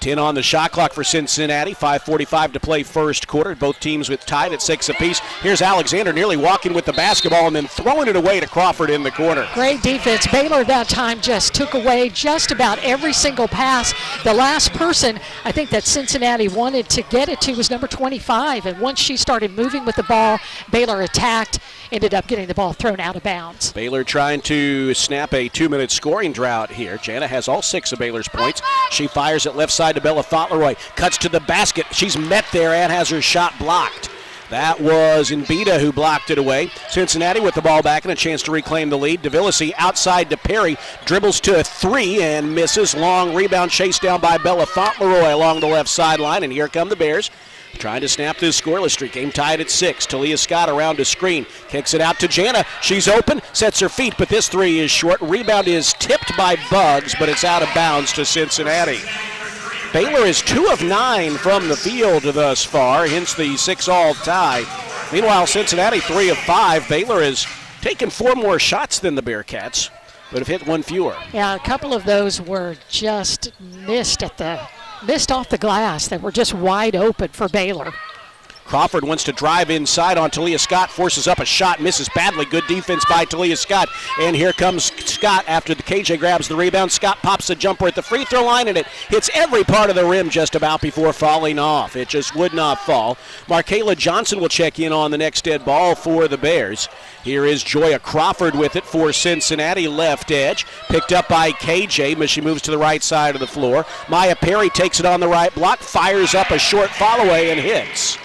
10 on the shot clock for Cincinnati. 5:45 to play first quarter. Both teams with tied at 6 apiece. Here's Alexander nearly walking with the basketball and then throwing it away to Crawford in the corner. Great defense. Baylor that time just took away just about every single pass. The last person I think that Cincinnati wanted to get it to was number 25. And once she started moving with the ball, Baylor attacked, ended up getting the ball thrown out of bounds. Baylor trying to snap a 2-minute scoring drought here. Jana has all 6 of Baylor's points. She fires it left side to Bella Fauntleroy. Cuts to the basket. She's met there and has her shot blocked. That was Nbita who blocked it away. Cincinnati with the ball back and a chance to reclaim the lead. DeVillesi outside to Perry. Dribbles to a 3 and misses. Long rebound chased down by Bella Fauntleroy along the left sideline. And here come the Bears, trying to snap this scoreless streak. Game tied at 6. Talia Scott around a screen. Kicks it out to Jana. She's open. Sets her feet, but this 3 is short. Rebound is tipped by Buggs, but it's out of bounds to Cincinnati. Baylor is 2 of 9 from the field thus far, hence the 6-all tie. Meanwhile, Cincinnati 3 of 5. Baylor has taken 4 more shots than the Bearcats, but have hit 1 fewer. Yeah, a couple of those were just missed off the glass. They were just wide open for Baylor. Crawford wants to drive inside on Talia Scott, forces up a shot, misses badly. Good defense by Talia Scott. And here comes Scott after the KJ grabs the rebound. Scott pops a jumper at the free throw line, and it hits every part of the rim just about before falling off. It just would not fall. Markayla Johnson will check in on the next dead ball for the Bears. Here is Joya Crawford with it for Cincinnati, left edge. Picked up by KJ, but she moves to the right side of the floor. Maya Perry takes it on the right block, fires up a short follow-away and hits.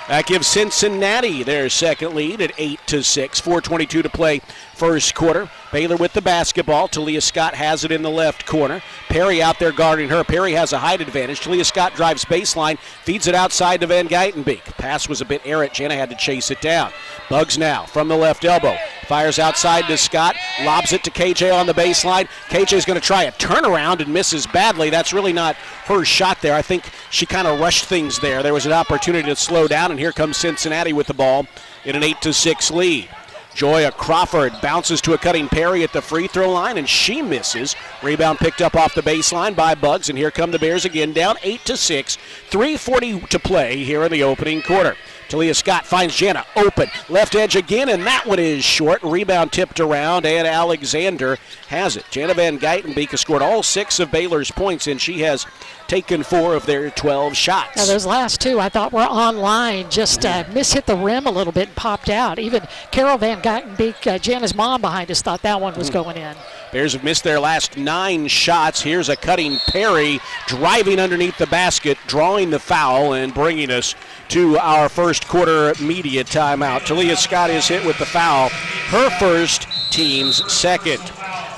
That gives Cincinnati their second lead at 8-6. 4:22 to play first quarter. Baylor with the basketball. Talia Scott has it in the left corner. Perry out there guarding her. Perry has a height advantage. Talia Scott drives baseline, feeds it outside to Van Geitenbeek. Pass was a bit errant. Jana had to chase it down. Bugs now from the left elbow. Fires outside to Scott. Lobs it to KJ on the baseline. KJ's going to try a turnaround and misses badly. That's really not her shot there. I think she kind of rushed things there. There was an opportunity to slow down, and here comes Cincinnati with the ball in an 8-6 lead. Joya Crawford bounces to a cutting Perry at the free throw line, and she misses. Rebound picked up off the baseline by Bugs, and here come the Bears again, down 8-6. 3:40 to play here in the opening quarter. Talia Scott finds Jana open. Left edge again, and that one is short. Rebound tipped around, and Alexander has it. Jana Van Geitenbeek has scored all 6 of Baylor's points, and she has taken 4 of their 12 shots. Now those last 2 I thought were online, just mishit the rim a little bit and popped out. Even Carol Van Geitenbeek, Jana's mom behind us, thought that one was going in. Bears have missed their last 9 shots. Here's a cutting Perry driving underneath the basket, drawing the foul, and bringing us to our first quarter media timeout. Talia Scott is hit with the foul, her first, team's second.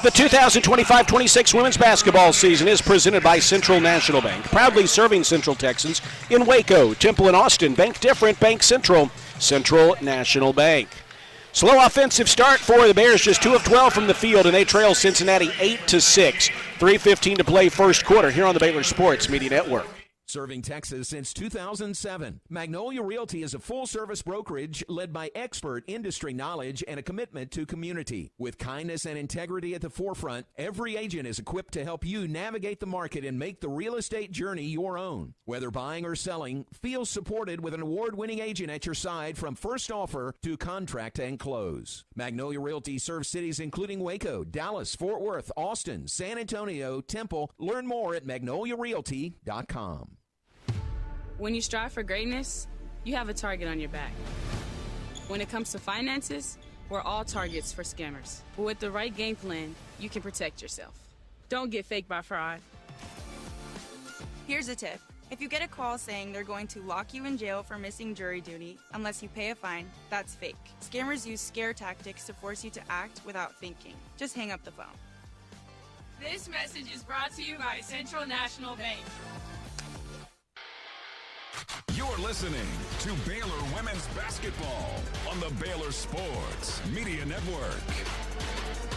The 2025-26 women's basketball season is presented by Central National Bank, proudly serving Central Texans in Waco, Temple, and Austin. Bank different, Bank Central, Central National Bank. Slow offensive start for the Bears, just 2 of 12 from the field, and they trail Cincinnati 8-6. 3:15 to play first quarter here on the Baylor Sports Media Network. Serving Texas since 2007, Magnolia Realty is a full-service brokerage led by expert industry knowledge and a commitment to community. With kindness and integrity at the forefront, every agent is equipped to help you navigate the market and make the real estate journey your own. Whether buying or selling, feel supported with an award-winning agent at your side from first offer to contract and close. Magnolia Realty serves cities including Waco, Dallas, Fort Worth, Austin, San Antonio, Temple. Learn more at magnoliarealty.com. When you strive for greatness, you have a target on your back. When it comes to finances, we're all targets for scammers. But with the right game plan, you can protect yourself. Don't get faked by fraud. Here's a tip. If you get a call saying they're going to lock you in jail for missing jury duty unless you pay a fine, that's fake. Scammers use scare tactics to force you to act without thinking. Just hang up the phone. This message is brought to you by Central National Bank. You're listening to Baylor Women's Basketball on the Baylor Sports Media Network.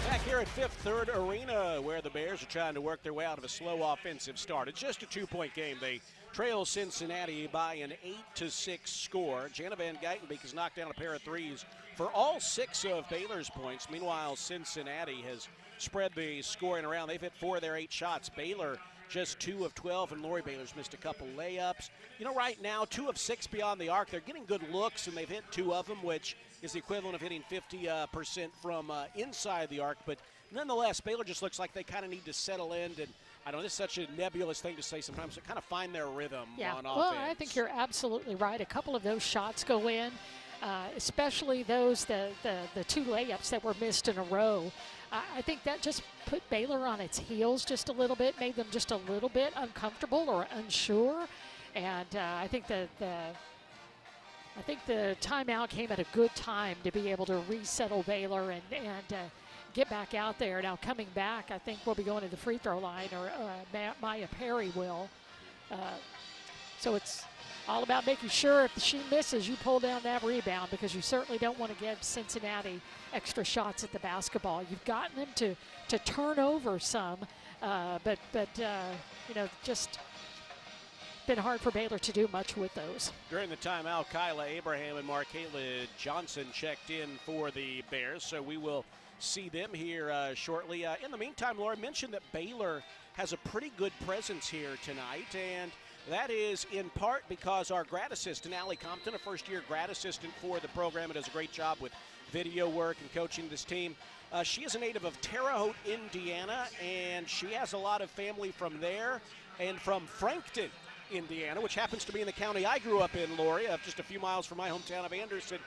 Back here at Fifth Third Arena, where the Bears are trying to work their way out of a slow offensive start. It's just a 2-point game. They trail Cincinnati by an 8-6 score. Jana Van Geitenbeek has knocked down a pair of threes for all 6 of Baylor's points. Meanwhile, Cincinnati has spread the scoring around. They've hit 4 of their 8 shots. Baylor just 2 of 12, and Lori Baylor's missed a couple layups. You know, right now, 2 of 6 beyond the arc. They're getting good looks, and they've hit 2 of them, which is the equivalent of hitting 50% from inside the arc. But nonetheless, Baylor just looks like they kind of need to settle in. And I know this is such a nebulous thing to say sometimes, but kind of find their rhythm on offense. Well, I think you're absolutely right. A couple of those shots go in, especially those, the 2 layups that were missed in a row. I think that just put Baylor on its heels just a little bit, made them just a little bit uncomfortable or unsure. And I think the timeout came at a good time to be able to resettle Baylor and get back out there. Now coming back, I think we'll be going to the free throw line, or Maya Perry will. So it's all about making sure if she misses, you pull down that rebound, because you certainly don't want to give Cincinnati extra shots at the basketball. You've gotten them to turn over some, but you know, just been hard for Baylor to do much with those. During the timeout, Kyla Abraham and Markayla Johnson checked in for the Bears, so we will see them here shortly. In the meantime, Laura mentioned that Baylor has a pretty good presence here tonight, and that is in part because our grad assistant, Allie Compton, a first-year grad assistant for the program, and does a great job with video work and coaching this team. She is a native of Terre Haute, Indiana, and she has a lot of family from there and from Frankton, Indiana, which happens to be in the county I grew up in, Lori, just a few miles from my hometown of Anderson.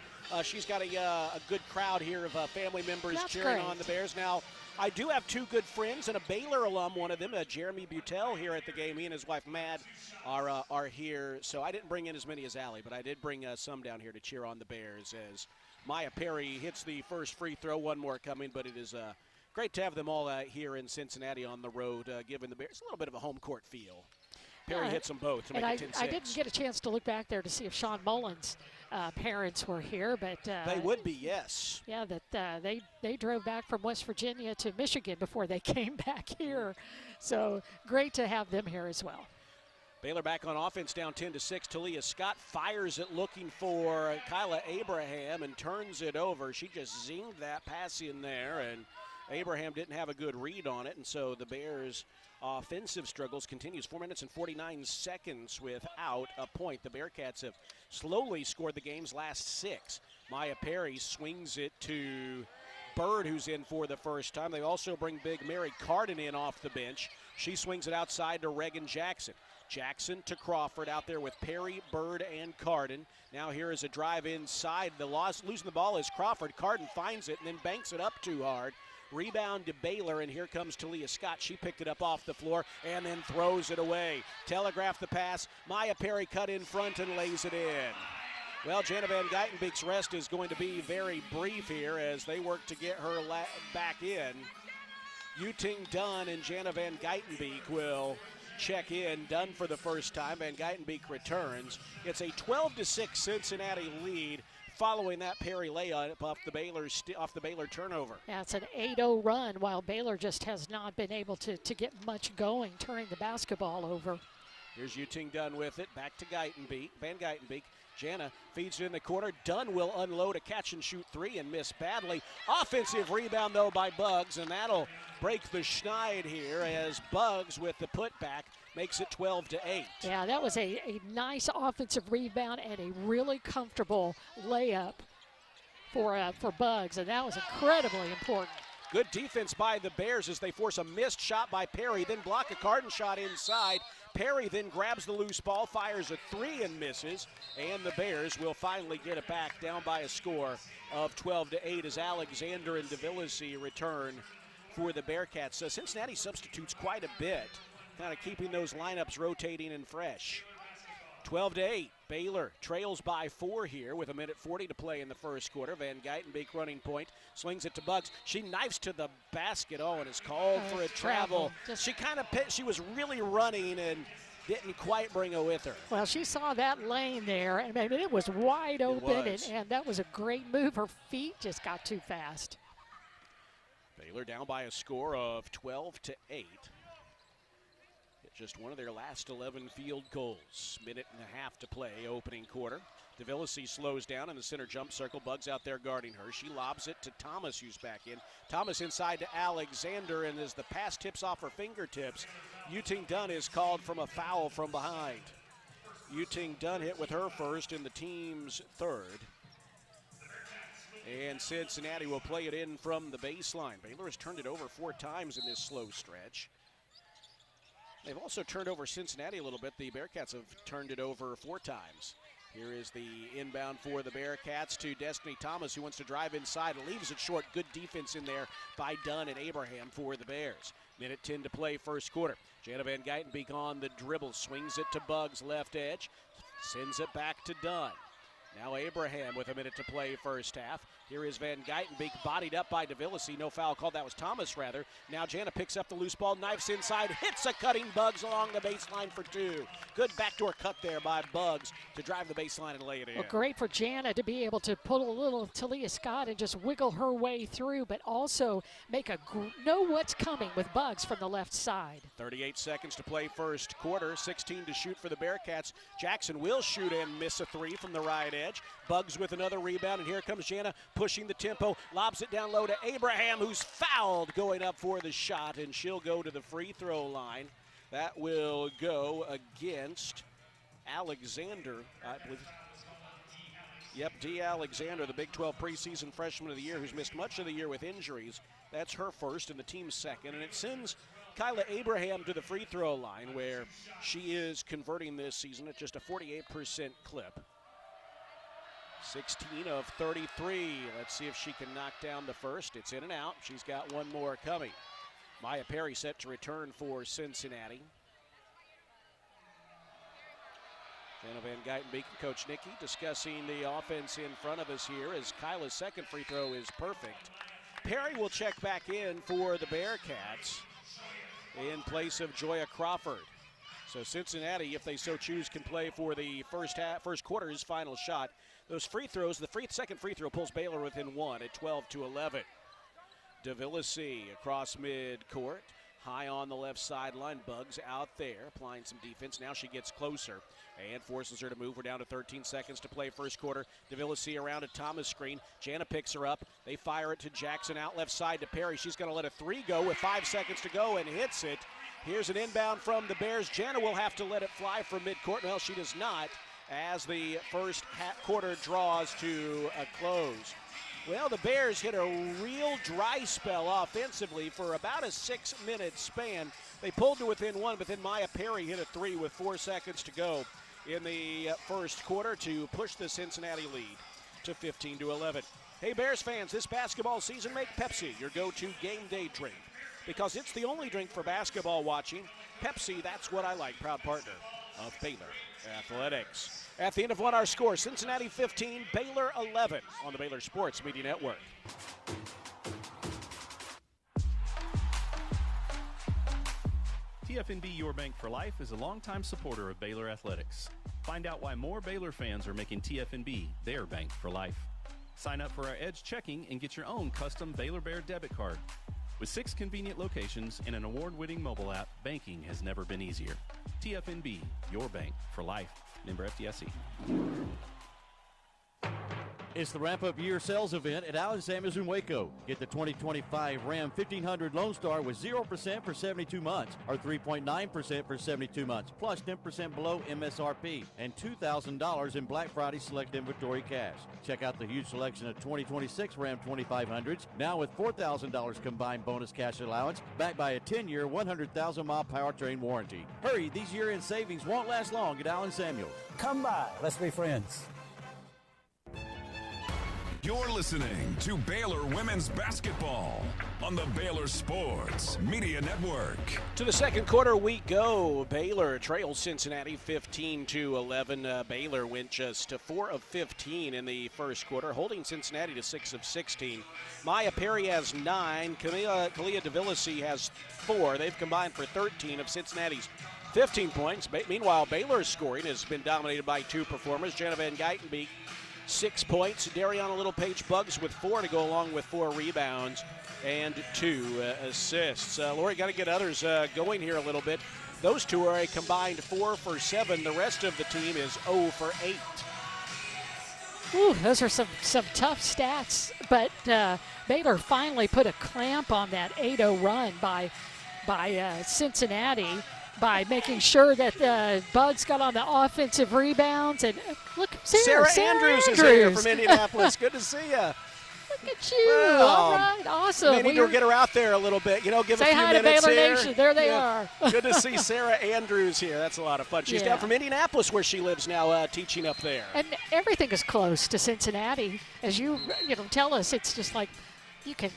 She's got a good crowd here of family members cheering on the Bears. Now, I do have two good friends and a Baylor alum, one of them, Jeremy Butel, here at the game. He and his wife, Mad, are here. So I didn't bring in as many as Allie, but I did bring some down here to cheer on the Bears as Maya Perry hits the first free throw. One more coming, but it is great to have them all here in Cincinnati on the road, giving the Bears a little bit of a home court feel. Perry hits them both to make it 10-6. I didn't get a chance to look back there to see if Sean Mullins' parents were here, but they would be, yes. Yeah, that they drove back from West Virginia to Michigan before they came back here. So great to have them here as well. Baylor back on offense, down 10-6. Talia Scott fires it looking for Kyla Abraham and turns it over. She just zinged that pass in there, and Abraham didn't have a good read on it, and so the Bears' offensive struggles continues. 4 minutes and 49 seconds without a point. The Bearcats have slowly scored the game's last 6. Maya Perry swings it to Bird, who's in for the first time. They also bring big Mary Carden in off the bench. She swings it outside to Reagan Jackson. Jackson to Crawford out there with Perry, Bird, and Carden. Now here is a drive inside. Losing the ball is Crawford. Carden finds it and then banks it up too hard. Rebound to Baylor, and here comes Talia Scott. She picked it up off the floor and then throws it away. Telegraph the pass. Maya Perry cut in front and lays it in. Well, Jana Van Geitenbeek's rest is going to be very brief here as they work to get her back in. Yuting Dunn and Jana Van Geitenbeek will check in. Dunn for the first time. Van Geitenbeek returns. It's a 12-6 Cincinnati lead following that Perry layup off the Baylor turnover. Yeah, it's an 8-0 run while Baylor just has not been able to get much going, turning the basketball over. Here's Yuting Dunn with it. Back to Van Geitenbeek. Jana feeds it in the corner. Dunn will unload a catch-and-shoot three and miss badly. Offensive rebound, though, by Buggs, and that'll break the schneid here as Buggs with the putback makes it 12-8. Yeah, that was a nice offensive rebound and a really comfortable layup for Buggs, and that was incredibly important. Good defense by the Bears as they force a missed shot by Perry, then block a Carden shot inside. Perry then grabs the loose ball, fires a three and misses, and the Bears will finally get it back down by a score of 12-8 as Alexander and DeVillesi return for the Bearcats. So Cincinnati substitutes quite a bit, kind of keeping those lineups rotating and fresh. 12-8. Baylor trails by 4 here with 1:40 to play in the first quarter. Van Geitenbeek running point, slings it to Buggs. She knifes to the basket, and is called for a travel. She was really running and didn't quite bring it with her. Well, she saw that lane there, and it was wide open, and that was a great move. Her feet just got too fast. Baylor down by a score of 12-8. Just one of their last 11 field goals. 1.5 to play, opening quarter. DeVillesi slows down in the center jump circle. Buggs out there guarding her. She lobs it to Thomas, who's back in. Thomas inside to Alexander, and as the pass tips off her fingertips, Yuting Dunn is called from a foul from behind. Yuting Dunn hit with her first in the team's third. And Cincinnati will play it in from the baseline. Baylor has turned it over 4 times in this slow stretch. They've also turned over Cincinnati a little bit. The Bearcats have turned it over 4 times. Here is the inbound for the Bearcats to Destiny Thomas, who wants to drive inside and leaves it short. Good defense in there by Dunn and Abraham for the Bears. 1:10 to play, first quarter. Jana Van Geitenbeek on the dribble, swings it to Buggs, left edge, sends it back to Dunn. Now Abraham with a minute to play first half. Here is Van Geitenbeek bodied up by DeVillisi. No foul called. That was Thomas, rather. Now Jana picks up the loose ball, knifes inside, hits a cutting Buggs along the baseline for two. Good backdoor cut there by Buggs to drive the baseline and lay it in. Well, great for Jana to be able to pull a little Talia Scott and just wiggle her way through, but also make know what's coming with Buggs from the left side. 38 seconds to play first quarter. 16 to shoot for the Bearcats. Jackson will shoot and miss a three from the right edge. Buggs with another rebound, and here comes Jana pushing the tempo, lobs it down low to Abraham, who's fouled going up for the shot, and she'll go to the free throw line. That will go against Alexander, I believe. Yep, D. Alexander, the Big 12 preseason freshman of the year, who's missed much of the year with injuries. That's her first and the team's second, and it sends Kyla Abraham to the free throw line, where she is converting this season at just a 48% clip. 16 of 33. Let's see if she can knock down the first. It's in and out. She's got one more coming. Maya Perry set to return for Cincinnati. Jana Van Geitenbeek and Coach Nicky discussing the offense in front of us here as Kyla's second free throw is perfect. Perry will check back in for the Bearcats in place of Joya Crawford. So Cincinnati, if they so choose, can play for the first quarter's final shot. Those free throws, the second free throw pulls Baylor within one at 12-11. DeVillisi across midcourt, high on the left sideline. Buggs out there, applying some defense. Now she gets closer and forces her to move. We're down to 13 seconds to play first quarter. DeVillisi around a Thomas screen. Jana picks her up. They fire it to Jackson out left side to Perry. She's going to let a three go with 5 seconds to go and hits it. Here's an inbound from the Bears. Jana will have to let it fly from midcourt. Well, she does not, as the first quarter draws to a close. Well, the Bears hit a real dry spell offensively for about a 6-minute span. They pulled to within one, but then Maya Perry hit a three with 4 seconds to go in the first quarter to push the Cincinnati lead to 15-11. Hey, Bears fans, this basketball season, make Pepsi your go-to game day drink, because it's the only drink for basketball watching. Pepsi, that's what I like, proud partner of Baylor Athletics. At the end of one, our score, Cincinnati 15, Baylor 11 on the Baylor Sports Media Network. TFNB Your Bank for Life is a longtime supporter of Baylor Athletics. Find out why more Baylor fans are making TFNB their bank for life. Sign up for our Edge checking and get your own custom Baylor Bear debit card. With 6 convenient locations and an award-winning mobile app, banking has never been easier. TFNB, your bank for life. Member FDIC. It's the wrap-up year sales event at Allen Samuels in Waco. Get the 2025 Ram 1500 Lone Star with 0% for 72 months or 3.9% for 72 months, plus 10% below MSRP and $2,000 in Black Friday select inventory cash. Check out the huge selection of 2026 Ram 2500s, now with $4,000 combined bonus cash allowance, backed by a 10-year, 100,000-mile powertrain warranty. Hurry, these year-end savings won't last long at Allen Samuels. Come by, let's be friends. You're listening to Baylor Women's Basketball on the Baylor Sports Media Network. To the second quarter we go. Baylor trails Cincinnati 15-11. Baylor went just 4 of 15 in the first quarter, holding Cincinnati to 6 of 16. Maya Perry has 9. Kalia DeVillisi has 4. They've combined for 13 of Cincinnati's 15 points. Meanwhile, Baylor's scoring has been dominated by 2 performers. Jana Van Geitenbeek, 6 points. Dariana Little-Page Buggs with 4 to go along with 4 rebounds and 2 assists. Lori, got to get others going here a little bit. Those 2 are a combined 4 for 7. The rest of the team is 0 for 8. Ooh, those are some tough stats, but Baylor finally put a clamp on that 8-0 run by Cincinnati, by making sure that Buggs got on the offensive rebounds. And look, Sarah Andrews is here from Indianapolis. Good to see you. Look at you. Well, all right, awesome. We need to get her out there a little bit. Give a few minutes here. Say hi to Baylor Nation. There they are. Good to see Sarah Andrews here. That's a lot of fun. She's down from Indianapolis, where she lives now, teaching up there. And everything is close to Cincinnati. As you tell us, it's just like you can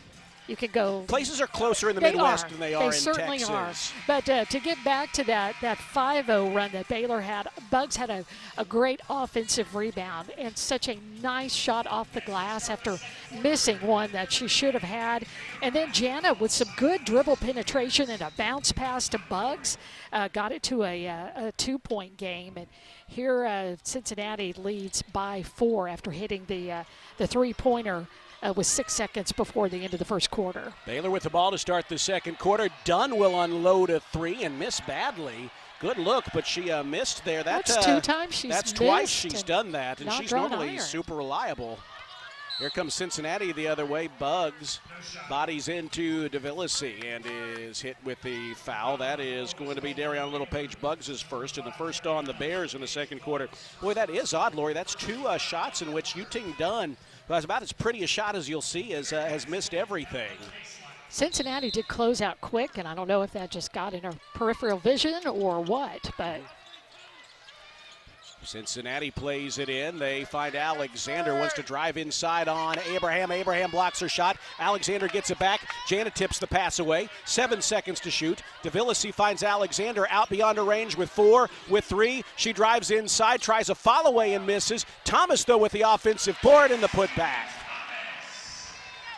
You could go. Places are closer in the They Midwest are. than they are They in certainly Texas. are. But to get back to that 5-0 run that Baylor had, Bugs had a great offensive rebound and such a nice shot off the glass after missing one that she should have had. And then Jana with some good dribble penetration and a bounce pass to Bugs got it to a 2-point game. And here Cincinnati leads by 4 after hitting the 3-pointer with 6 seconds before the end of the first quarter. Baylor with the ball to start the second quarter. Dunn will unload a 3 and miss badly. Good look, but she missed there. That's 2 times she's That's missed twice she's done that, and not she's drawn normally iron. super reliable. Here comes Cincinnati the other way. Bugs bodies into DeVillisi and is hit with the foul. That is going to be Darion Littlepage. Bugs is first, and the first on the Bears in the second quarter. Boy, that is odd, Lori. That's 2 shots in which Yuting Dunn, who has about as pretty a shot as you'll see, has missed everything. Cincinnati did close out quick, and I don't know if that just got in her peripheral vision or what, but Cincinnati plays it in. They find Alexander wants to drive inside on Abraham. Abraham blocks her shot. Alexander gets it back. Jana tips the pass away. 7 seconds to shoot. DeVillisi finds Alexander out beyond her range with 4, with 3. She drives inside, tries a follow away and misses. Thomas, though, with the offensive board and the putback.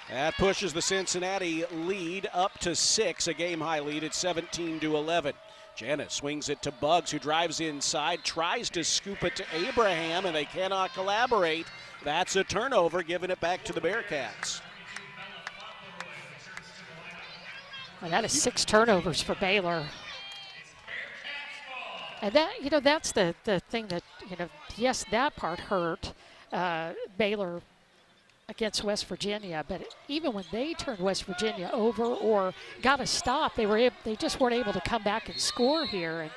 That pushes the Cincinnati lead up to 6, a game-high lead at 17-11. Jana swings it to Bugs, who drives inside, tries to scoop it to Abraham, and they cannot collaborate. That's a turnover, giving it back to the Bearcats. And that is 6 turnovers for Baylor. And that, that's the thing that, yes, that part hurt Baylor against West Virginia, but even when they turned West Virginia over or got a stop, they just weren't able to come back and score here. And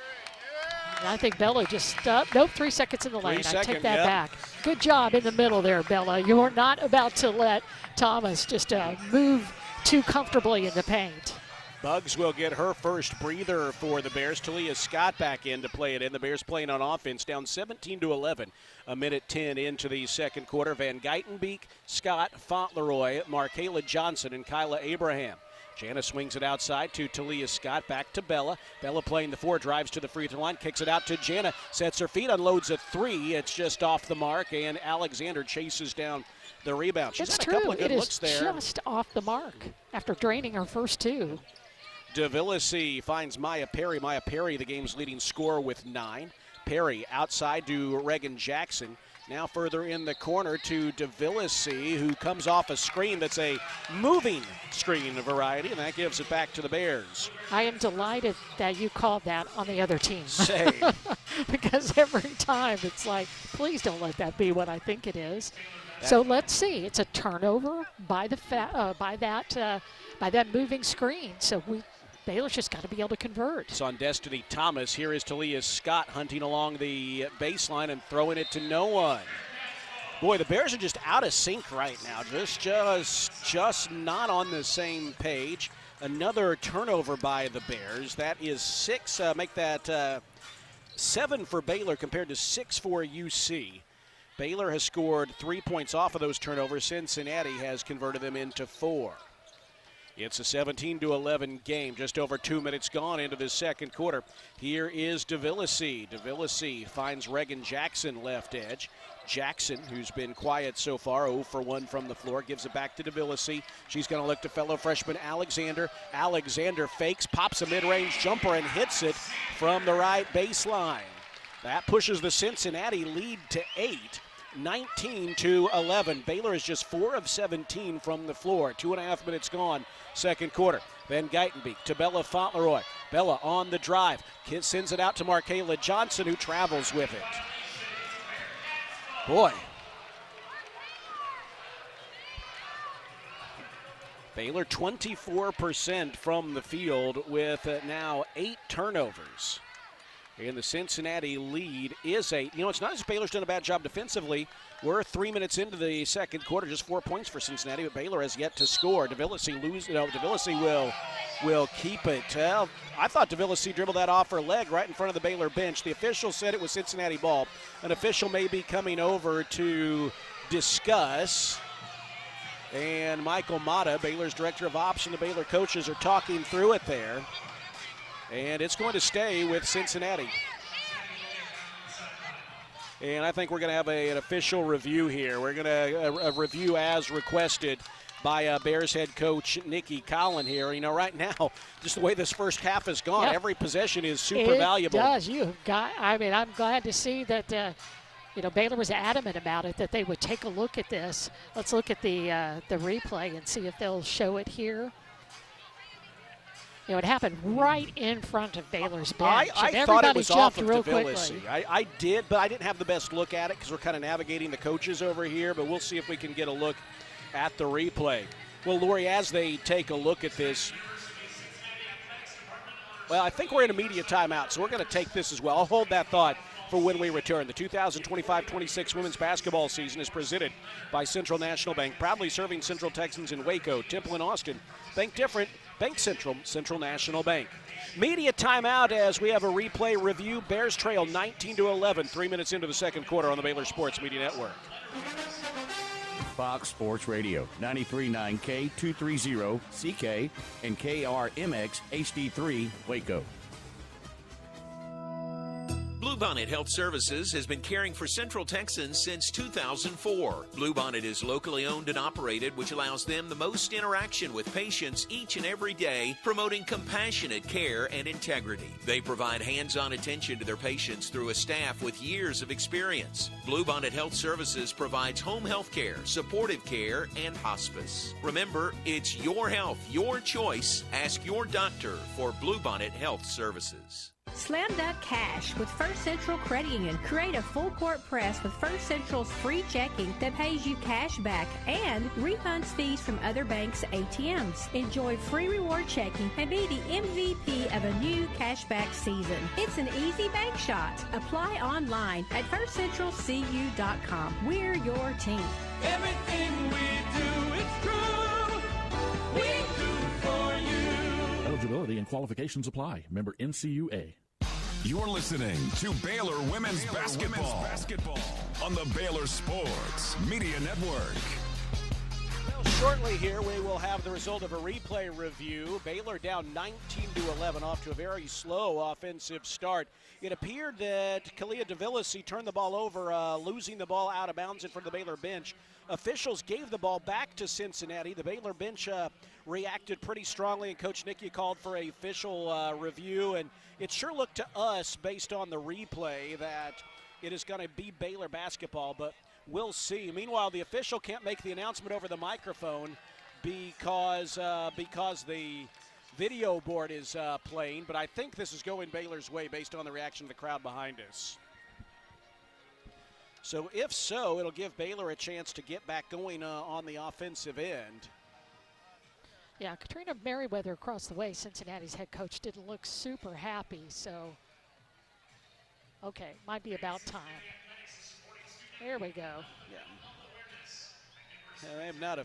I think Bella just nope, 3 seconds in the lane. I take that back. Good job in the middle there, Bella. You're not about to let Thomas just move too comfortably in the paint. Bugs will get her first breather for the Bears. Talia Scott back in to play it in. The Bears playing on offense, down 17-11. A minute 10 into the second quarter. Van Geitenbeek, Scott, Fauntleroy, Markayla Johnson, and Kyla Abraham. Jana swings it outside to Talia Scott, back to Bella. Bella playing the 4, drives to the free throw line, kicks it out to Jana, sets her feet, unloads a 3. It's just off the mark, and Alexander chases down the rebound. She's had a couple of good looks there. It is just off the mark after draining her first 2. DeVillisi finds Maya Perry. Maya Perry, the game's leading scorer, with 9. Perry outside to Reagan Jackson. Now further in the corner to DeVillisi, who comes off a screen that's a moving screen variety, and that gives it back to the Bears. I am delighted that you called that on the other team. Same. Because every time it's like, please don't let that be what I think it is. So let's see. It's a turnover by that moving screen. So Baylor's just got to be able to convert. It's on Destiny Thomas. Here is Talia Scott hunting along the baseline and throwing it to no one. Boy, the Bears are just out of sync right now. Just not on the same page. Another turnover by the Bears. That is 6. Make that 7 for Baylor compared to 6 for UC. Baylor has scored 3 points off of those turnovers. Cincinnati has converted them into 4. It's a 17-11 game. Just over 2 minutes gone into the second quarter. Here is DeVillisi. DeVillisi finds Reagan Jackson left edge. Jackson, who's been quiet so far, 0 for 1 from the floor, gives it back to DeVillisi. She's going to look to fellow freshman Alexander. Alexander fakes, pops a mid-range jumper, and hits it from the right baseline. That pushes the Cincinnati lead to 8. 19-11. Baylor is just 4 of 17 from the floor. 2.5 minutes gone, second quarter. Van Geitenbeek to Bella Fauntleroy. Bella on the drive. Kid sends it out to Markayla Johnson, who travels with it. Boy. Baylor 24% from the field with now 8 turnovers. And the Cincinnati lead is 8. It's not as Baylor's done a bad job defensively. We're 3 minutes into the second quarter, just 4 points for Cincinnati, but Baylor has yet to score. DeVillisi will keep it. Well, I thought DeVillisi dribbled that off her leg right in front of the Baylor bench. The official said it was Cincinnati ball. An official may be coming over to discuss. And Michael Mata, Baylor's director of ops, and the Baylor coaches are talking through it there. And it's going to stay with Cincinnati. And I think we're going to have an official review here. We're going to review as requested by Bears head coach Nikki Collin here. You know, right now, just the way this first half has gone, every possession is super valuable. It does. I'm glad to see that, Baylor was adamant about it, that they would take a look at this. Let's look at the replay and see if they'll show it here. It happened right in front of Baylor's bench. I thought it was off of DeVillisi. I did, but I didn't have the best look at it because we're kind of navigating the coaches over here, but we'll see if we can get a look at the replay. Well, Lori, as they take a look at this, well, I think we're in a media timeout, so we're going to take this as well. I'll hold that thought for when we return. The 2025-26 women's basketball season is presented by Central National Bank, proudly serving Central Texans in Waco, Temple, and Austin. Think different. Bank Central, Central National Bank. Media timeout as we have a replay review. Bears trail 19-11, 3 minutes into the second quarter on the Baylor Sports Media Network. Fox Sports Radio, 93.9 K230CK and KRMX HD3 Waco. Bluebonnet Health Services has been caring for Central Texans since 2004. Bluebonnet is locally owned and operated, which allows them the most interaction with patients each and every day, promoting compassionate care and integrity. They provide hands-on attention to their patients through a staff with years of experience. Bluebonnet Health Services provides home health care, supportive care, and hospice. Remember, it's your health, your choice. Ask your doctor for Bluebonnet Health Services. Slam dunk cash with First Central Credit Union. Create a full court press with First Central's free checking that pays you cash back and refunds fees from other banks' ATMs. Enjoy free reward checking and be the MVP of a new cashback season. It's an easy bank shot. Apply online at firstcentralcu.com. We're your team. Everything we do, it's true. We do for you. Eligibility and qualifications apply. Member NCUA. You're listening to Baylor Women's Basketball on the Baylor Sports Media Network. Well, shortly here we will have the result of a replay review. Baylor down 19-11 off to a very slow offensive start. It appeared that Kalia DeVillisi turned the ball over, losing the ball out of bounds in front of the Baylor bench. Officials gave the ball back to Cincinnati. The Baylor bench reacted pretty strongly, and Coach Nicky called for an official review. And it sure looked to us, based on the replay, that it is going to be Baylor basketball, but we'll see. Meanwhile, the official can't make the announcement over the microphone because the video board is playing, but I think this is going Baylor's way based on the reaction of the crowd behind us. So if so, it'll give Baylor a chance to get back going on the offensive end. Yeah, Katrina Merriweather across the way, Cincinnati's head coach, didn't look super happy, so okay, might be about time. There we go. Yeah. They have not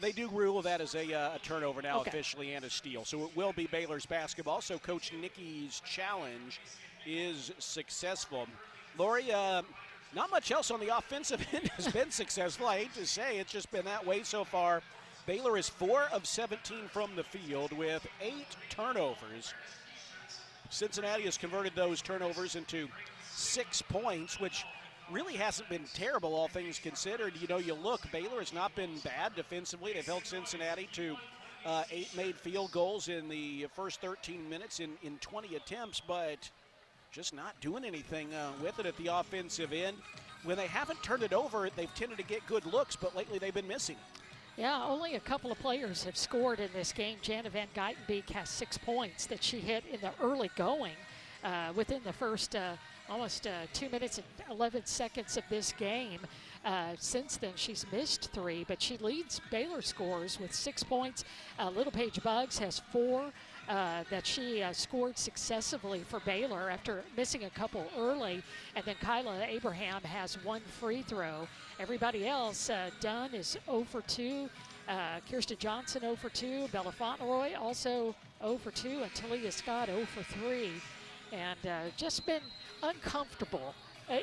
they do rule that as a turnover now officially and a steal. So it will be Baylor's basketball. So Coach Nicky's challenge is successful. Lori, not much else on the offensive end has been successful. I hate to say it's just been that way so far. Baylor is 4 of 17 from the field with 8 turnovers. Cincinnati has converted those turnovers into 6 points, which really hasn't been terrible, all things considered. You know, you look, Baylor has not been bad defensively. They've held Cincinnati to 8 made field goals in the first 13 minutes in 20 attempts, but just not doing anything with it at the offensive end. When they haven't turned it over, they've tended to get good looks, but lately they've been missing. Yeah, only a couple of players have scored in this game. Jana Van Geitenbeek has 6 points that she hit in the early going within the first almost 2 minutes and 11 seconds of this game. Since then, she's missed 3, but she leads Baylor scores with 6 points. Little Paige Buggs has 4 that she scored successively for Baylor after missing a couple early. And then Kyla Abraham has 1 free throw. Everybody else, Dunn is 0 for 2. Kirsten Johnson 0 for 2. Bella Fauntleroy also 0 for 2. And Talia Scott 0 for 3. And just been uncomfortable.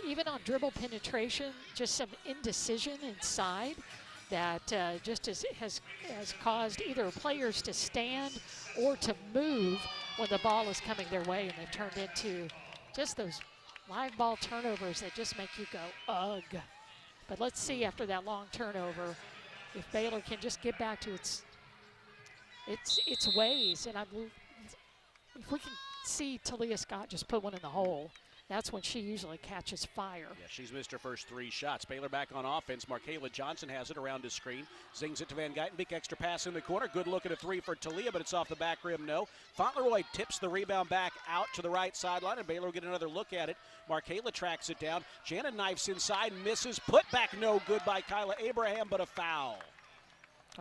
Even on dribble penetration, just some indecision inside. that just has caused either players to stand or to move when the ball is coming their way, and they've turned into just those live ball turnovers that just make you go, ugh. But let's see after that long turnover if Baylor can just get back to its ways. And if we can see Talia Scott just put one in the hole, that's when she usually catches fire. Yeah, she's missed her first 3 shots. Baylor back on offense. Markayla Johnson has it around his screen. Zings it to Van Geitenbeek. Extra pass in the corner. Good look at a 3 for Talia, but it's off the back rim. No. Fauntleroy tips the rebound back out to the right sideline, and Baylor will get another look at it. Markayla tracks it down. Jana knifes inside, misses. Put back no good by Kyla Abraham, but a foul.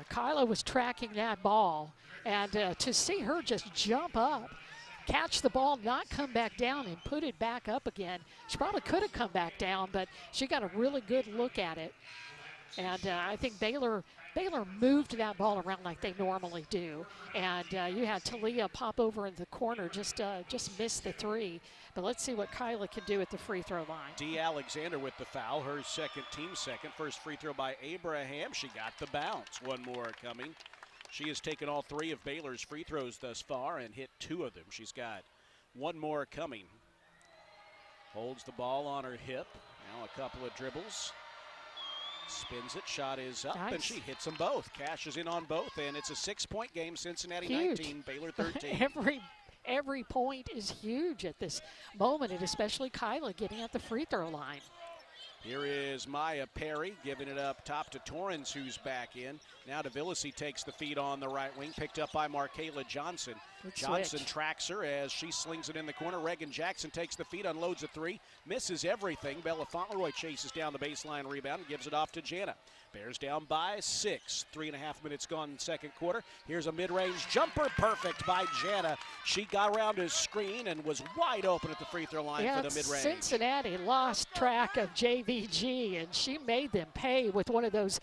Kyla was tracking that ball, and to see her just jump up, catch the ball, not come back down, and put it back up again. She probably could have come back down, but she got a really good look at it. And I think Baylor moved that ball around like they normally do. And you had Talia pop over in the corner, just missed the 3. But let's see what Kyla can do at the free throw line. D. Alexander with the foul, her second, team second. First free throw by Abraham. She got the bounce. One more coming. She has taken all 3 of Baylor's free throws thus far and hit 2 of them. She's got one more coming. Holds the ball on her hip. Now a couple of dribbles. Spins it, shot is up, nice. And she hits them both. Cashes in on both, and it's a 6-point game. Cincinnati Huge. 19, Baylor 13. Every point is huge at this moment, and especially Kyla getting at the free throw line. Here is Maya Perry giving it up top to Torrens, who's back in. Now DeVillisi takes the feed on the right wing, picked up by Markayla Johnson. Good Johnson switch. tracks her as she slings it in the corner. Reagan Jackson takes the feed, unloads a 3, misses everything. Bella Fauntleroy chases down the baseline rebound and gives it off to Jana. Bears down by 6. 3.5 minutes gone in the second quarter. Here's a mid-range jumper, perfect by Jana. She got around his screen and was wide open at the free throw line for the mid-range. Cincinnati lost track of JVG, and she made them pay with one of those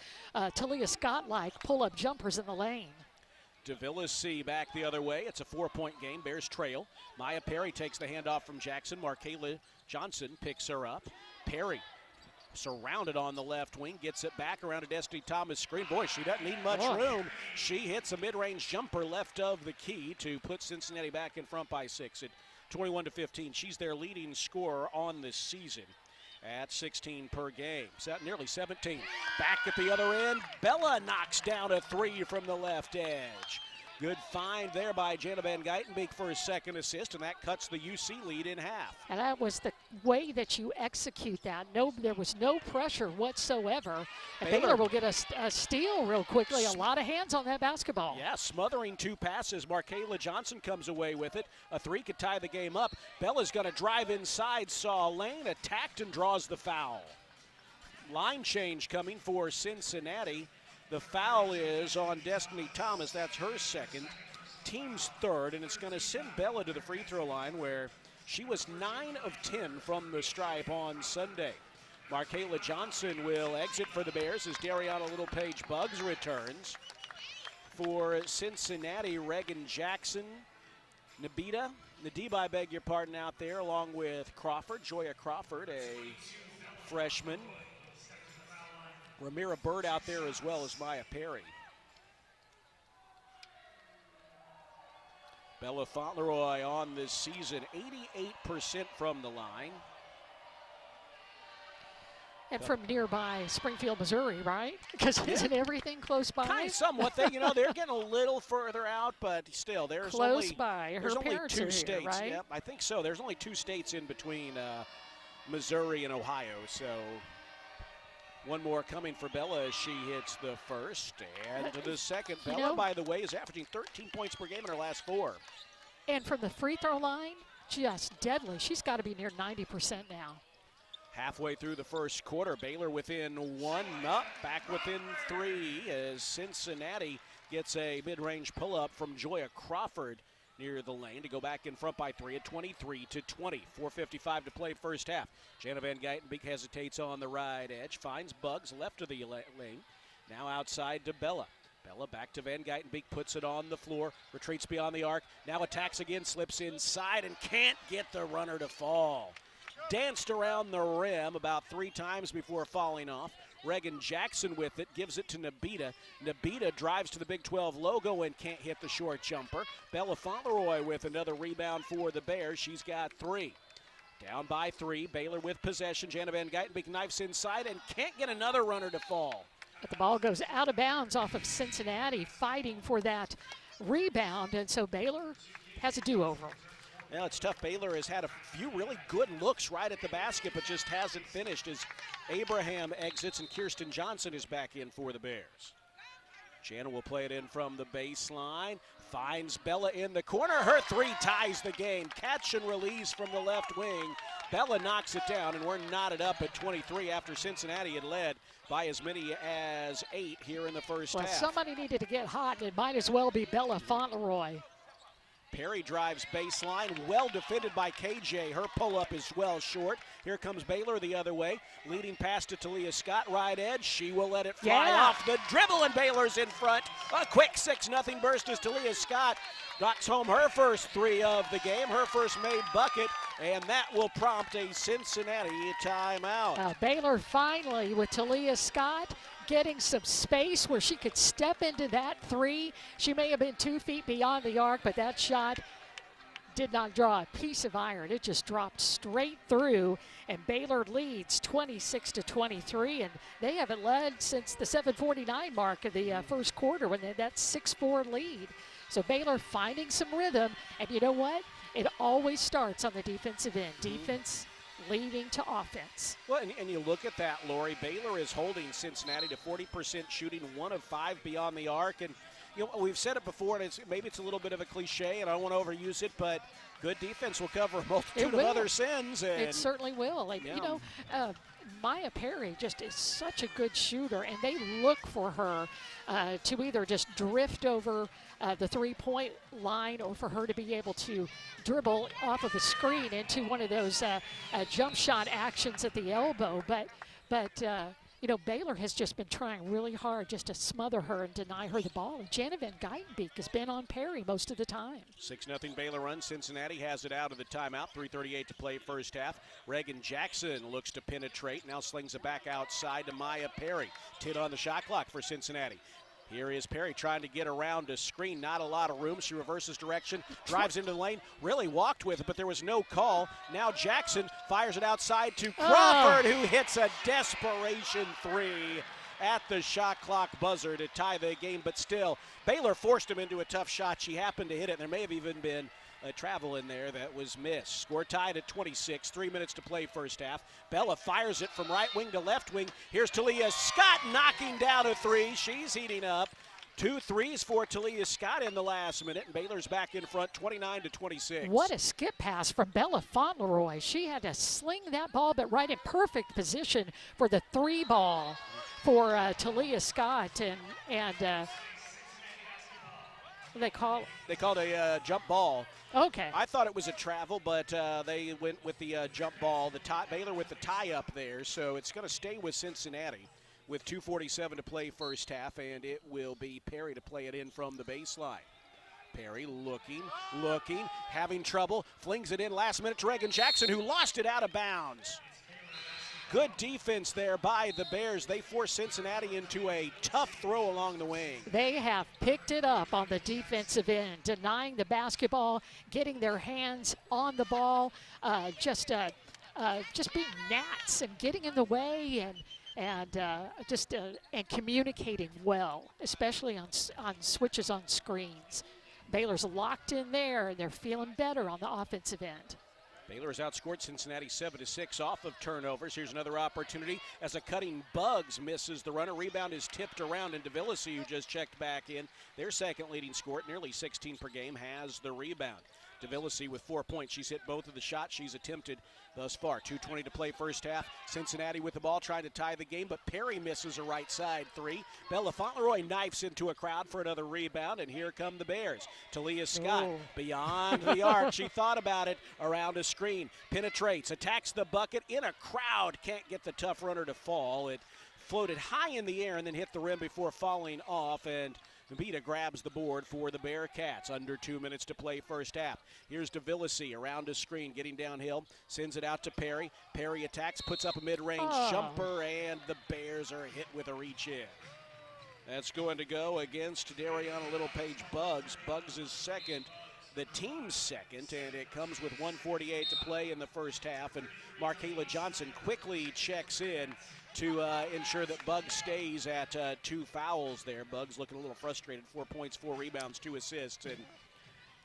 Talia Scott-like pull-up jumpers in the lane. DeVillisi back the other way. It's a 4-point game. Bears trail. Maya Perry takes the handoff from Jackson. Markayla Johnson picks her up. Perry surrounded on the left wing, gets it back around a Destiny Thomas screen. Boy, she doesn't need much room. She hits a mid-range jumper left of the key to put Cincinnati back in front by 6 at 21-15. She's their leading scorer on this season at 16 per game. So nearly 17. Back at the other end, Bella knocks down a 3 from the left edge. Good find there by Jana Van Geitenbeek for his second assist, and that cuts the UC lead in half. And that was the way that you execute that. No, there was no pressure whatsoever. And Baylor will get a steal real quickly. A lot of hands on that basketball. Yeah, smothering 2 passes. Markayla Johnson comes away with it. A 3 could tie the game up. Bella's going to drive inside, saw a lane, attacked, and draws the foul. Line change coming for Cincinnati. The foul is on Destiny Thomas. That's her second. Team's third, and it's going to send Bella to the free throw line where she was 9 of 10 from the stripe on Sunday. Markayla Johnson will exit for the Bears as Dariana Little-Page Buggs returns. For Cincinnati, Reagan Jackson, Nadiba, I beg your pardon, out there, along with Crawford, Joya Crawford, a freshman. Ramira Bird out there as well as Maya Perry. Bella Fauntleroy on this season, 88% from the line. And from nearby Springfield, Missouri, right? Because isn't everything close by? Kind of somewhat. They're getting a little further out, but still, there's close by. There's Her only parents 2 are states. here, right? Yep, I think so. There's only 2 states in between Missouri and Ohio, so one more coming for Bella as she hits the first and to the second. Bella, by the way, is averaging 13 points per game in her last 4. And from the free throw line, just deadly. She's got to be near 90% now. Halfway through the first quarter, Baylor within 1, up, back within 3 as Cincinnati gets a mid-range pull-up from Joya Crawford near the lane to go back in front by 3 at 23-20. 4:55 to play first half. Jana Van Geitenbeek hesitates on the right edge, finds Buggs left of the lane. Now outside to Bella. Bella back to Van Geitenbeek, puts it on the floor, retreats beyond the arc, now attacks again, slips inside and can't get the runner to fall. Danced around the rim about 3 times before falling off. Reagan Jackson with it, gives it to Nabita. Nabita drives to the Big 12 logo and can't hit the short jumper. Bella Fauntleroy with another rebound for the Bears. She's got 3. Down by 3, Baylor with possession. Jana Van Geitenbeek knifes inside and can't get another runner to fall. But the ball goes out of bounds off of Cincinnati, fighting for that rebound, and so Baylor has a do-over. Well, it's tough. Baylor has had a few really good looks right at the basket, but just hasn't finished as Abraham exits and Kirsten Johnson is back in for the Bears. Jana will play it in from the baseline. Finds Bella in the corner. Her 3 ties the game. Catch and release from the left wing. Bella knocks it down, and we're knotted up at 23 after Cincinnati had led by as many as 8 here in the first half. Somebody needed to get hot, and it might as well be Bella Fauntleroy. Perry drives baseline, well defended by KJ. Her pull-up is well short. Here comes Baylor the other way. Leading pass to Talia Scott, right edge. She will let it fly off the dribble, and Baylor's in front. A quick 6-0 burst as Talia Scott knocks home her first 3 of the game, her first made bucket, and that will prompt a Cincinnati timeout. Baylor finally, with Talia Scott, getting some space where she could step into that 3. She may have been 2 feet beyond the arc, but that shot did not draw a piece of iron. It just dropped straight through, and Baylor leads 26-23, and they haven't led since the 7:49 mark of the first quarter when they had that 6-4 lead. So Baylor finding some rhythm, and you know what? It always starts on the defensive end. Defense leading to offense. Well, and you look at that, Lori. Baylor is holding Cincinnati to 40% shooting, 1 of 5 beyond the arc. And, you know, we've said it before, and maybe it's a little bit of a cliche, and I don't want to overuse it, but good defense will cover a multitude of other sins. And it certainly will. You know, Maya Perry just is such a good shooter, and they look for her to either just drift over the three-point line or for her to be able to dribble off of the screen into one of those jump shot actions at the elbow. But you know, Baylor has just been trying really hard just to smother her and deny her the ball. And Jana Van Geitenbeek has been on Perry most of the time. 6-0 Baylor run. Cincinnati has it out of the timeout. 3:38 to play first half. Reagan Jackson looks to penetrate. Now slings it back outside to Maya Perry. 10 on the shot clock for Cincinnati. Here is Perry trying to get around a screen. Not a lot of room. She reverses direction, drives into the lane, really walked with it, but there was no call. Now Jackson fires it outside to Crawford, who hits a desperation 3 at the shot clock buzzer to tie the game. But still, Baylor forced him into a tough shot. She happened to hit it. There may have even been a travel in there that was missed. Score tied at 26, 3 minutes to play first half. Bella fires it from right wing to left wing. Here's Talia Scott knocking down a 3. She's heating up. 2 threes for Talia Scott in the last minute, and Baylor's back in front 29-26. What a skip pass from Bella Fauntleroy. She had to sling that ball, but right in perfect position for the 3 ball for Talia Scott. And they called a jump ball. Okay. I thought it was a travel, but they went with the jump ball. Baylor with the tie up there, so it's going to stay with Cincinnati with 2:47 to play first half, and it will be Perry to play it in from the baseline. Perry looking, having trouble, flings it in last minute to Reagan Jackson, who lost it out of bounds. Good defense there by the Bears. They force Cincinnati into a tough throw along the wing. They have picked it up on the defensive end, denying the basketball, getting their hands on the ball, just being gnats and getting in the way and communicating well, especially on switches on screens. Baylor's locked in there, and they're feeling better on the offensive end. Baylor has outscored Cincinnati 7-6 off of turnovers. Here's another opportunity as a cutting Bugs misses the runner. Rebound is tipped around, and DeVillisi, who just checked back in, their second leading scorer, nearly 16 per game, has the rebound. DeVillisi with 4 points. She's hit both of the shots she's attempted thus far. 2:20 to play first half. Cincinnati with the ball trying to tie the game, but Perry misses a right side 3. Bella Fauntleroy knifes into a crowd for another rebound, and here come the Bears. Talia Scott beyond the arc. She thought about it around a screen. Penetrates, attacks the bucket in a crowd. Can't get the tough runner to fall. It floated high in the air and then hit the rim before falling off, and Nabita grabs the board for the Bearcats. Under 2 minutes to play first half. Here's DeVillisi around a screen, getting downhill, sends it out to Perry. Perry attacks, puts up a mid-range jumper, and the Bears are hit with a reach-in. That's going to go against Dariana Littlepage Buggs. Buggs is second, the team's second, and it comes with 1:48 to play in the first half. And Markayla Johnson quickly checks in to ensure that Buggs stays at 2 fouls there. Buggs looking a little frustrated. 4 points, 4 rebounds, 2 assists, and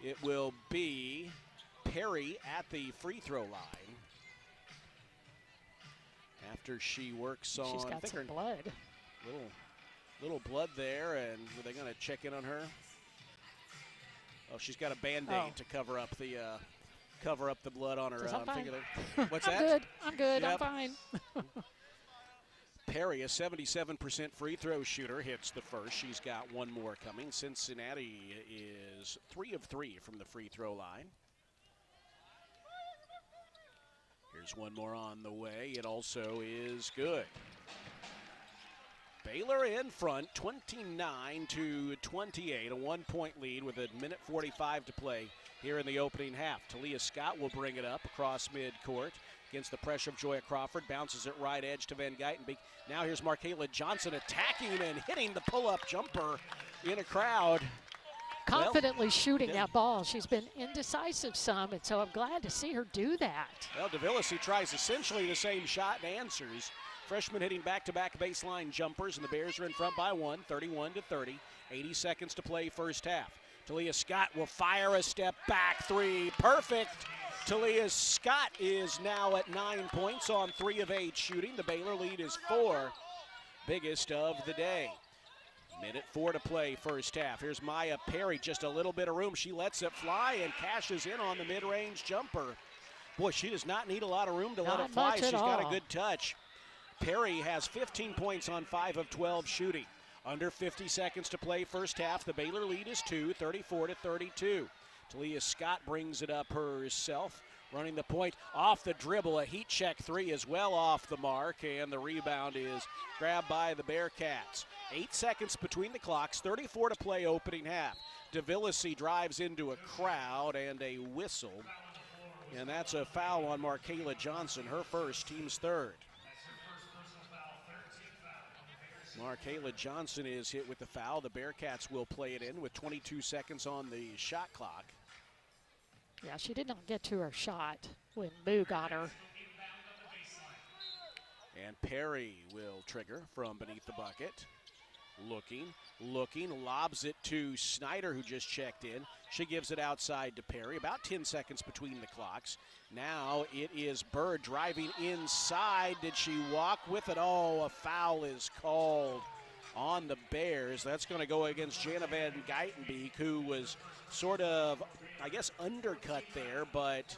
it will be Perry at the free throw line after she works on. She's got some blood. Little blood there, and are they going to check in on her? Oh, she's got a Band-Aid to cover up the blood on her finger there. What's that? I'm good. Yep. I'm fine. Perry, a 77% free throw shooter, hits the first. She's got one more coming. Cincinnati is 3 of 3 from the free throw line. Here's one more on the way. It also is good. Baylor in front, 29-28, a 1-point lead with a minute 45 to play here in the opening half. Talia Scott will bring it up across midcourt against the pressure of Joya Crawford. Bounces it right edge to Van Geitenbeek. Now here's Markayla Johnson attacking and hitting the pull-up jumper in a crowd. Confidently shooting that ball. She's been indecisive some, and so I'm glad to see her do that. Well, DeVillisi tries essentially the same shot and answers. Freshman hitting back-to-back baseline jumpers, and the Bears are in front by 1, 31-30. 80 seconds to play first half. Talia Scott will fire a step-back 3. Perfect. Talia Scott is now at 9 points on 3 of 8 shooting. The Baylor lead is 4, biggest of the day. Minute 4 to play first half. Here's Maya Perry, just a little bit of room. She lets it fly and cashes in on the mid-range jumper. Boy, she does not need a lot of room to let it fly. She's got a good touch. Perry has 15 points on 5 of 12 shooting. Under 50 seconds to play first half. The Baylor lead is 2, 34-32. Talia Scott brings it up herself, running the point off the dribble. A heat check 3 is well off the mark, and the rebound is grabbed by the Bearcats. 8 seconds between the clocks, 34 to play opening half. DeVillisi drives into a crowd and a whistle, and that's a foul on Markayla Johnson, her first, team's third. Markayla Johnson is hit with the foul. The Bearcats will play it in with 22 seconds on the shot clock. Yeah, she did not get to her shot when Boo got her. And Perry will trigger from beneath the bucket. Looking, lobs it to Snyder, who just checked in. She gives it outside to Perry, about 10 seconds between the clocks. Now it is Bird driving inside. Did she walk with it? Oh, a foul is called on the Bears. That's going to go against Jana Van Geitenbeek, who was sort of, I guess, undercut there, but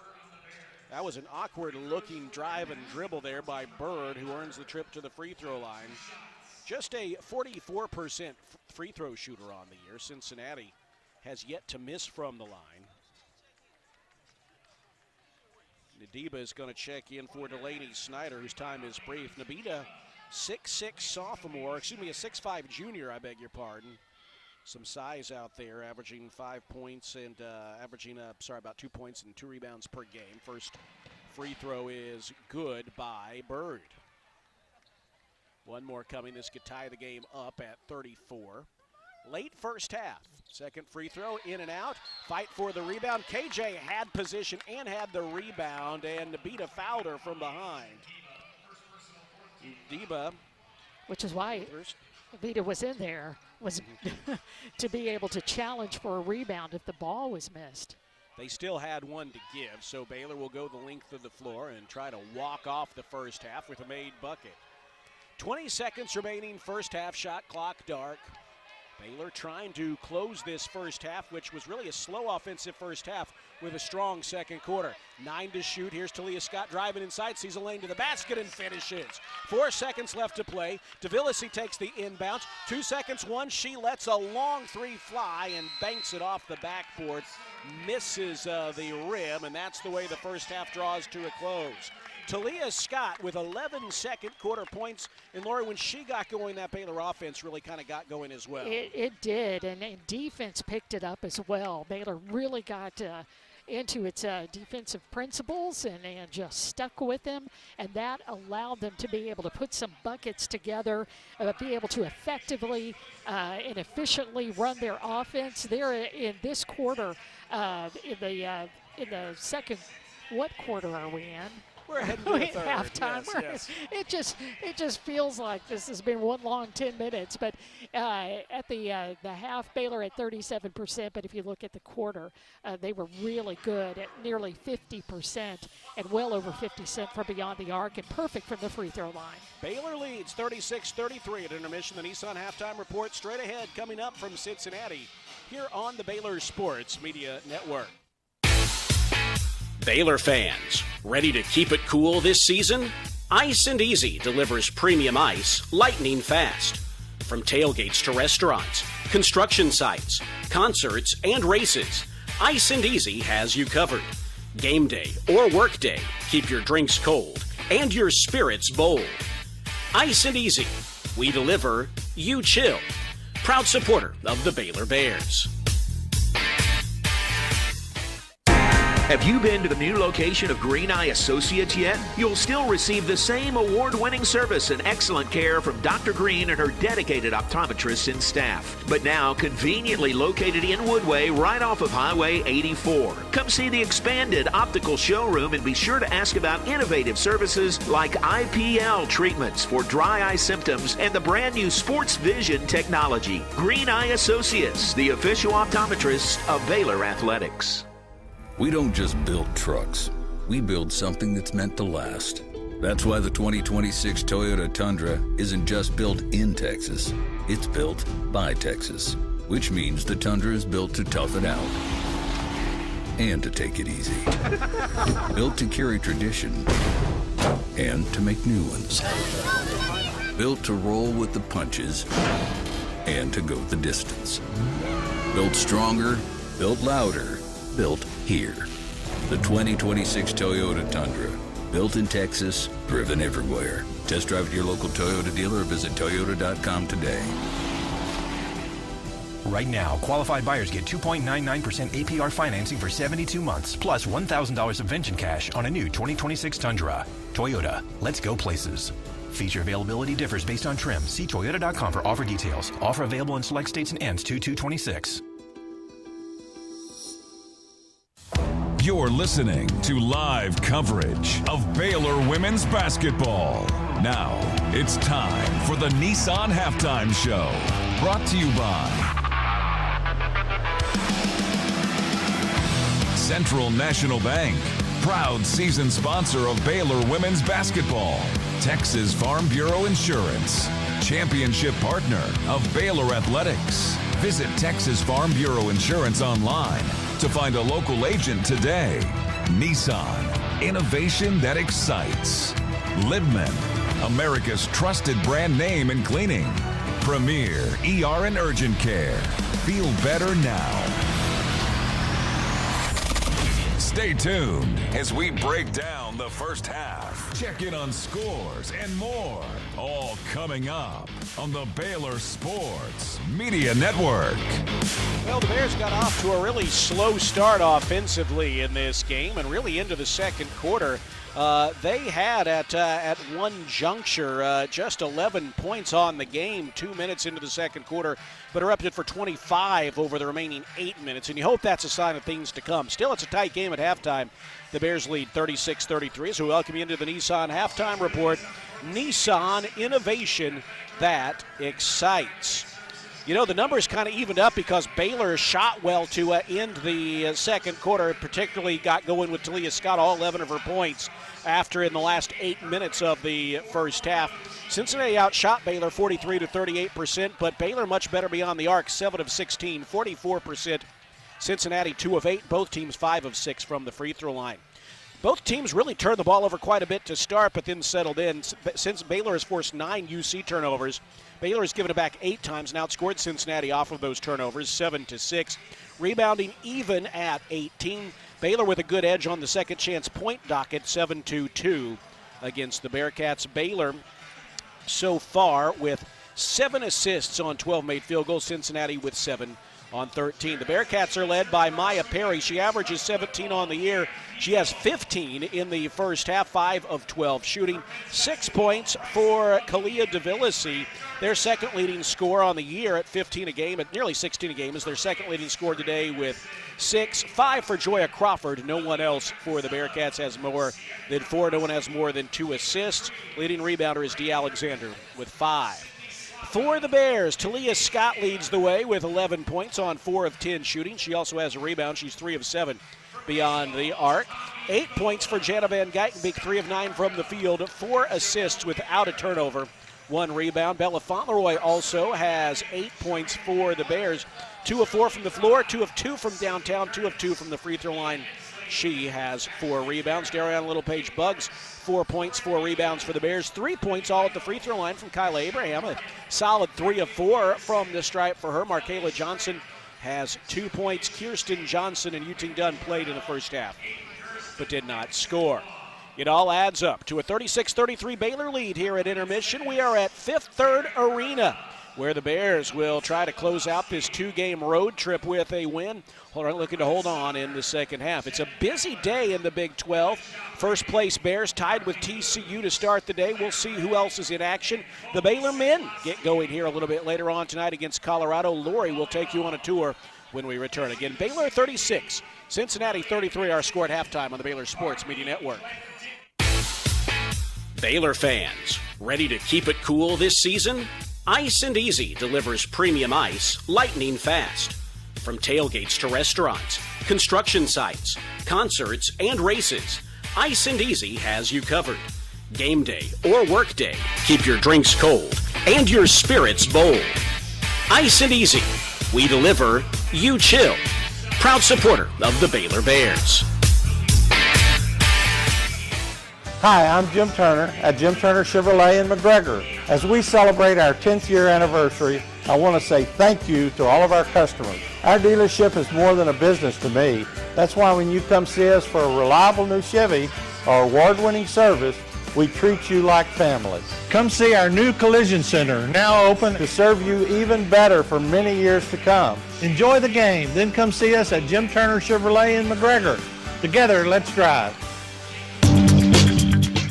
that was an awkward-looking drive and dribble there by Bird, who earns the trip to the free throw line. Just a 44% free throw shooter on the year. Cincinnati has yet to miss from the line. Nadiba is going to check in for Delaney Snyder, whose time is brief. Nabita, 6'6 sophomore, excuse me, a 6'5 junior, I beg your pardon. Some size out there, averaging 5 points and about 2 points and 2 rebounds per game. First free throw is good by Bird. One more coming. This could tie the game up at 34. Late first half. Second free throw, in and out. Fight for the rebound. KJ had position and had the rebound, and Nabita fouled her from behind. Deba. Which is why Nabita was in there, was to be able to challenge for a rebound if the ball was missed. They still had one to give, so Baylor will go the length of the floor and try to walk off the first half with a made bucket. 20 seconds remaining, first half, shot clock dark. Baylor trying to close this first half, which was really a slow offensive first half with a strong second quarter. 9 to shoot. Here's Talia Scott driving inside, sees a lane to the basket and finishes. 4 seconds left to play. DeVillisi takes the inbounds. 2 seconds, one. She lets a long 3 fly and banks it off the backboard. Misses the rim, and that's the way the first half draws to a close. Talia Scott with 11 second quarter points. And, Lori, when she got going, that Baylor offense really kind of got going as well. It did, and defense picked it up as well. Baylor really got into its defensive principles and just stuck with them, and that allowed them to be able to put some buckets together, be able to effectively and efficiently run their offense. There in this quarter, in the second, what quarter are we in? We're heading to the third. Halftime. Yes. It just feels like this has been one long 10 minutes. But at the half, Baylor at 37%. But if you look at the quarter, they were really good at nearly 50% and well over 50% from beyond the arc and perfect from the free throw line. Baylor leads 36-33 at intermission. The Nissan halftime report straight ahead coming up from Cincinnati here on the Baylor Sports Media Network. Baylor fans, ready to keep it cool this season? Ice and Easy delivers premium ice lightning fast. From tailgates to restaurants, construction sites, concerts, and races, Ice and Easy has you covered. Game day or work day, keep your drinks cold and your spirits bold. Ice and Easy, we deliver, you chill. Proud supporter of the Baylor Bears. Have you been to the new location of Green Eye Associates yet? You'll still receive the same award-winning service and excellent care from Dr. Green and her dedicated optometrists and staff. But now conveniently located in Woodway right off of Highway 84. Come see the expanded optical showroom and be sure to ask about innovative services like IPL treatments for dry eye symptoms and the brand new sports vision technology. Green Eye Associates, the official optometrists of Baylor Athletics. We don't just build trucks. We build something that's meant to last. That's why the 2026 Toyota Tundra isn't just built in Texas. It's built by Texas, which means the Tundra is built to tough it out and to take it easy. Built to carry tradition and to make new ones. Built to roll with the punches and to go the distance. Built stronger, built louder, built here. The 2026 Toyota Tundra. Built in Texas, driven everywhere. Test drive at your local Toyota dealer or visit Toyota.com today. Right now, qualified buyers get 2.99% APR financing for 72 months, plus $1,000 subvention cash on a new 2026 Tundra. Toyota, let's go places. Feature availability differs based on trim. See Toyota.com for offer details. Offer available in select states and ends 2/2/26. You're listening to live coverage of Baylor women's basketball. Now, it's time for the Nissan Halftime Show. Brought to you by Central National Bank, proud season sponsor of Baylor women's basketball. Texas Farm Bureau Insurance, championship partner of Baylor Athletics. Visit Texas Farm Bureau Insurance online to find a local agent today. Nissan, innovation that excites. Libman, America's trusted brand name in cleaning. Premier ER and Urgent Care. Feel better now. Stay tuned as we break down the first half. Check in on scores and more. All coming up on the Baylor Sports Media Network. Well, the Bears got off to a really slow start offensively in this game and really into the second quarter. They had at one juncture just 11 points on the game 2 minutes into the second quarter, but erupted for 25 over the remaining 8 minutes, and you hope that's a sign of things to come. Still, it's a tight game at halftime. The Bears lead 36-33, so we welcome you into the Nissan Halftime Report. Nissan, innovation that excites. You know, the numbers kind of evened up because Baylor shot well to end the second quarter, particularly got going with Talia Scott, all 11 of her points after in the last 8 minutes of the first half. Cincinnati outshot Baylor 43-38%, but Baylor much better beyond the arc, 7 of 16, 44%. Cincinnati 2 of 8, both teams 5 of 6 from the free throw line. Both teams really turned the ball over quite a bit to start, but then settled in. Since Baylor has forced 9 UC turnovers, Baylor has given it back 8 times and outscored Cincinnati off of those turnovers, 7-6. Rebounding even at 18. Baylor with a good edge on the second chance point docket, 7-2. against the Bearcats. Baylor so far with 7 assists on 12 made field goals. Cincinnati with 7 on 13. The Bearcats are led by Maya Perry. She averages 17 on the year. She has 15 in the first half, 5 of 12 shooting. 6 points for Kalia DeVillasi, their second leading scorer on the year at 15 a game, at nearly 16 a game, is their second leading scorer today with 6. 5 for Joya Crawford. No one else for the Bearcats has more than 4. No one has more than 2 assists. Leading rebounder is D. Alexander with 5. For the Bears, Talia Scott leads the way with 11 points on 4 of 10 shooting. She also has a rebound. She's 3 of 7 beyond the arc. 8 points for Jana Van Geitenbeek, 3 of 9 from the field, 4 assists without a turnover, 1 rebound. Bella Fauntleroy also has 8 points for the Bears, 2 of 4 from the floor, 2 of 2 from downtown, 2 of 2 from the free throw line. She has 4 rebounds. Dariana Littlepage Buggs, 4 points, 4 rebounds for the Bears. 3 points all at the free throw line from Kyla Abraham. A solid 3 of 4 from the stripe for her. Markayla Johnson has 2 points. Kirsten Johnson and Yuting Dunn played in the first half, but did not score. It all adds up to a 36-33 Baylor lead here at intermission. We are at Fifth Third Arena, where the Bears will try to close out this 2-game road trip with a win. Looking to hold on in the second half. It's a busy day in the Big 12. First place Bears tied with TCU to start the day. We'll see who else is in action. The Baylor men get going here a little bit later on tonight against Colorado. Lori will take you on a tour when we return. Again, Baylor 36, Cincinnati 33, our score at halftime on the Baylor Sports Media Network. Baylor fans, ready to keep it cool this season? Ice and Easy delivers premium ice lightning fast. From tailgates to restaurants, construction sites, concerts, and races, Ice and Easy has you covered. Game day or work day, keep your drinks cold and your spirits bold. Ice and Easy, we deliver, you chill. Proud supporter of the Baylor Bears. Hi, I'm Jim Turner at Jim Turner Chevrolet in McGregor. As we celebrate our 10th year anniversary, I want to say thank you to all of our customers. Our dealership is more than a business to me. That's why when you come see us for a reliable new Chevy or award-winning service, we treat you like family. Come see our new collision center, now open to serve you even better for many years to come. Enjoy the game, then come see us at Jim Turner Chevrolet in McGregor. Together, let's drive.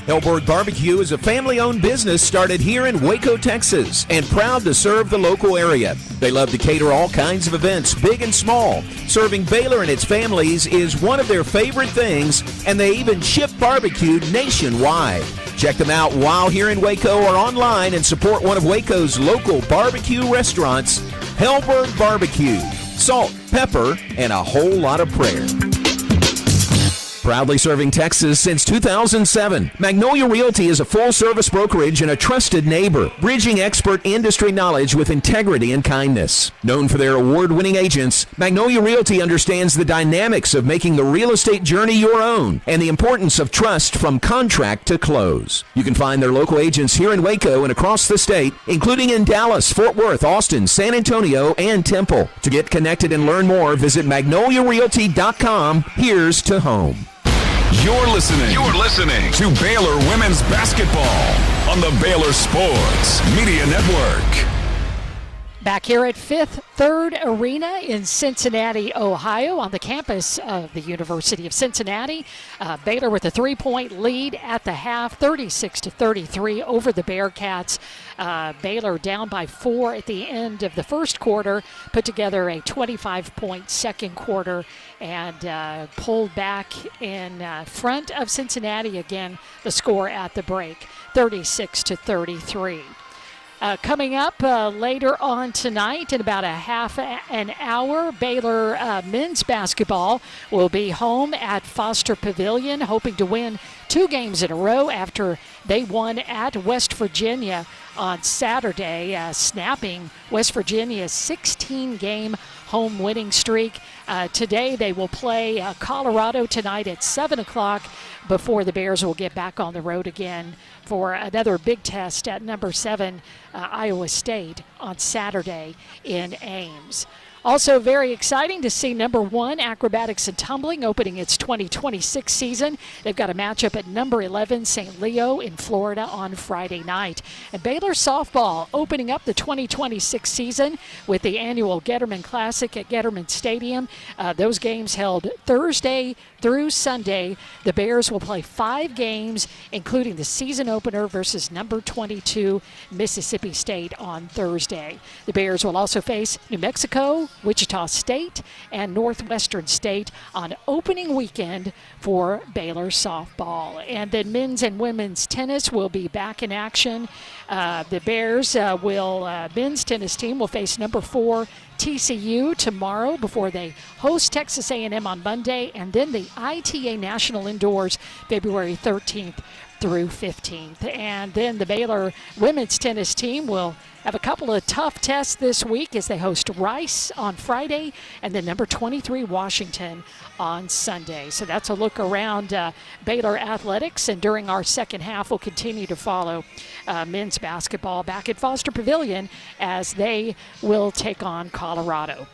Hellberg Barbecue is a family-owned business started here in Waco, Texas, and proud to serve the local area. They love to cater all kinds of events, big and small. Serving Baylor and its families is one of their favorite things, and they even ship barbecue nationwide. Check them out while here in Waco or online and support one of Waco's local barbecue restaurants, Hellberg Barbecue. Salt, pepper, and a whole lot of prayer. Proudly serving Texas since 2007, Magnolia Realty is a full-service brokerage and a trusted neighbor, bridging expert industry knowledge with integrity and kindness. Known for their award-winning agents, Magnolia Realty understands the dynamics of making the real estate journey your own and the importance of trust from contract to close. You can find their local agents here in Waco and across the state, including in Dallas, Fort Worth, Austin, San Antonio, and Temple. To get connected and learn more, visit magnoliarealty.com. Here's to home. You're listening to Baylor Women's Basketball on the Baylor Sports Media Network. Back here at Fifth Third Arena in Cincinnati, Ohio, on the campus of the University of Cincinnati. Baylor with a 3-point lead at the half, 36-33 over the Bearcats. Baylor down by 4 at the end of the first quarter, put together a 25-point second quarter, and pulled back in front of Cincinnati again, the score at the break, 36-33. Coming up later on tonight, in about a half an hour, Baylor men's basketball will be home at Foster Pavilion, hoping to win 2 games in a row after they won at West Virginia on Saturday, snapping West Virginia's 16-game home winning streak. Today they will play Colorado tonight at 7 o'clock before the Bears will get back on the road again for another big test at number 7 Iowa State on Saturday in Ames. Also very exciting to see number 1 Acrobatics and Tumbling opening its 2026 season. They've got a matchup at number 11 St. Leo in Florida on Friday night. And Baylor softball opening up the 2026 season with the annual Getterman Classic at Getterman Stadium. Those games held Thursday through Sunday. The Bears will play 5 games, including the season opener versus number 22 Mississippi State on Thursday. The Bears will also face New Mexico, Wichita State, and Northwestern State on opening weekend for Baylor softball. And then men's and women's tennis will be back in action. The Bears men's tennis team will face number 4 TCU tomorrow before they host Texas A&M on Monday, and then the ITA National Indoors February 13th through 15th. And then the Baylor women's tennis team will have a couple of tough tests this week as they host Rice on Friday and then number 23 Washington on Sunday. So that's a look around Baylor athletics, and during our second half we'll continue to follow men's basketball back at Foster Pavilion as they will take on Colorado.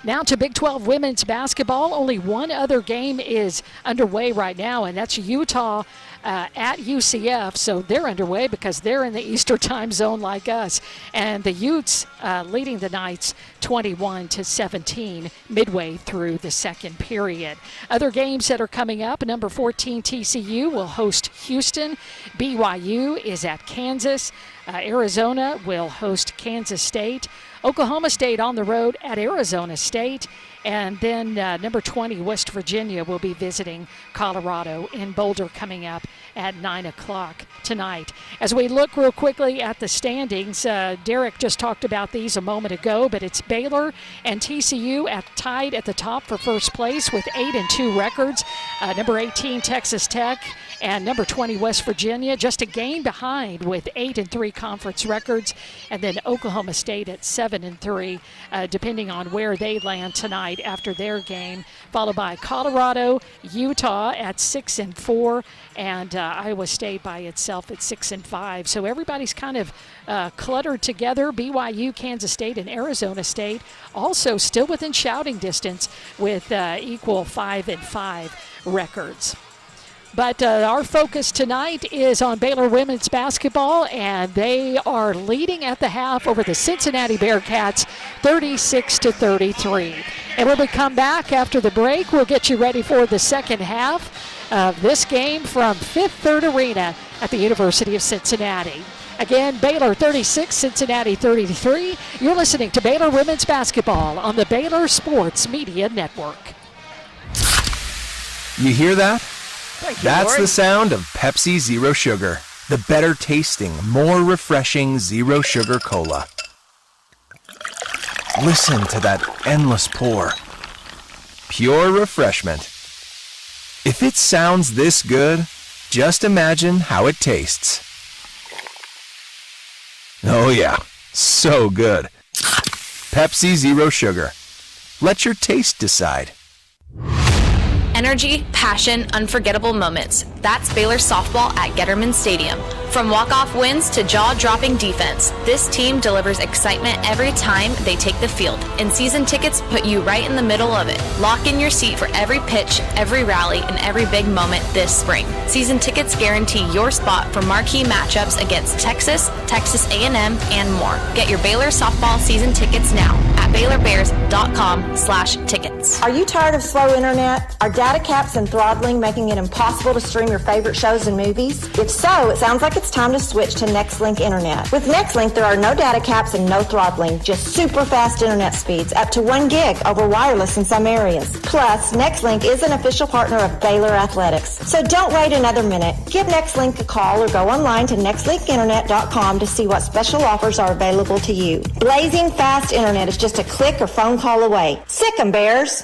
Now to Big 12 women's basketball. Only one other game is underway right now, and that's Utah at UCF. So they're underway because they're in the Eastern time zone like us. And the Utes leading the Knights 21-17 midway through the second period. Other games that are coming up, number 14 TCU will host Houston. BYU is at Kansas. Arizona will host Kansas State. Oklahoma State on the road at Arizona State. And then number 20, West Virginia, will be visiting Colorado in Boulder coming up at 9 o'clock tonight. As we look real quickly at the standings, Derek just talked about these a moment ago, but it's Baylor and TCU tied at the top for first place with 8-2 records. Number 18, Texas Tech, and number 20, West Virginia, just a game behind with 8-3 conference records. And then Oklahoma State at 7-3, depending on where they land tonight after their game, followed by Colorado, Utah at 6-4, and Iowa State by itself at 6-5. So everybody's kind of cluttered together. BYU, Kansas State, and Arizona State also still within shouting distance with equal 5-5 records. But our focus tonight is on Baylor women's basketball, and they are leading at the half over the Cincinnati Bearcats 36-33. And when we come back after the break, we'll get you ready for the second half of this game from Fifth Third Arena at the University of Cincinnati. Again, Baylor 36, Cincinnati 33. You're listening to Baylor women's basketball on the Baylor Sports Media Network. You hear that? That's Lori. the sound of Pepsi Zero Sugar, the better tasting, more refreshing Zero Sugar Cola. Listen to that endless pour. Pure refreshment. If it sounds this good, just imagine how it tastes. Oh yeah, so good. Pepsi Zero Sugar. Let your taste decide. Energy, passion, unforgettable moments. That's Baylor softball at Getterman Stadium. From walk-off wins to jaw-dropping defense, this team delivers excitement every time they take the field. And season tickets put you right in the middle of it. Lock in your seat for every pitch, every rally, and every big moment this spring. Season tickets guarantee your spot for marquee matchups against Texas, Texas A&M, and more. Get your Baylor softball season tickets now at BaylorBears.com/tickets. Are you tired of slow internet? Are data caps and throttling making it impossible to stream your favorite shows and movies? If so, it sounds like it's time to switch to NextLink Internet. With NextLink, there are no data caps and no throttling, just super fast internet speeds, up to 1 gig over wireless in some areas. Plus, NextLink is an official partner of Baylor Athletics. So don't wait another minute. Give NextLink a call or go online to nextlinkinternet.com to see what special offers are available to you. Blazing fast internet is just a click or phone call away. Sick 'em, Bears!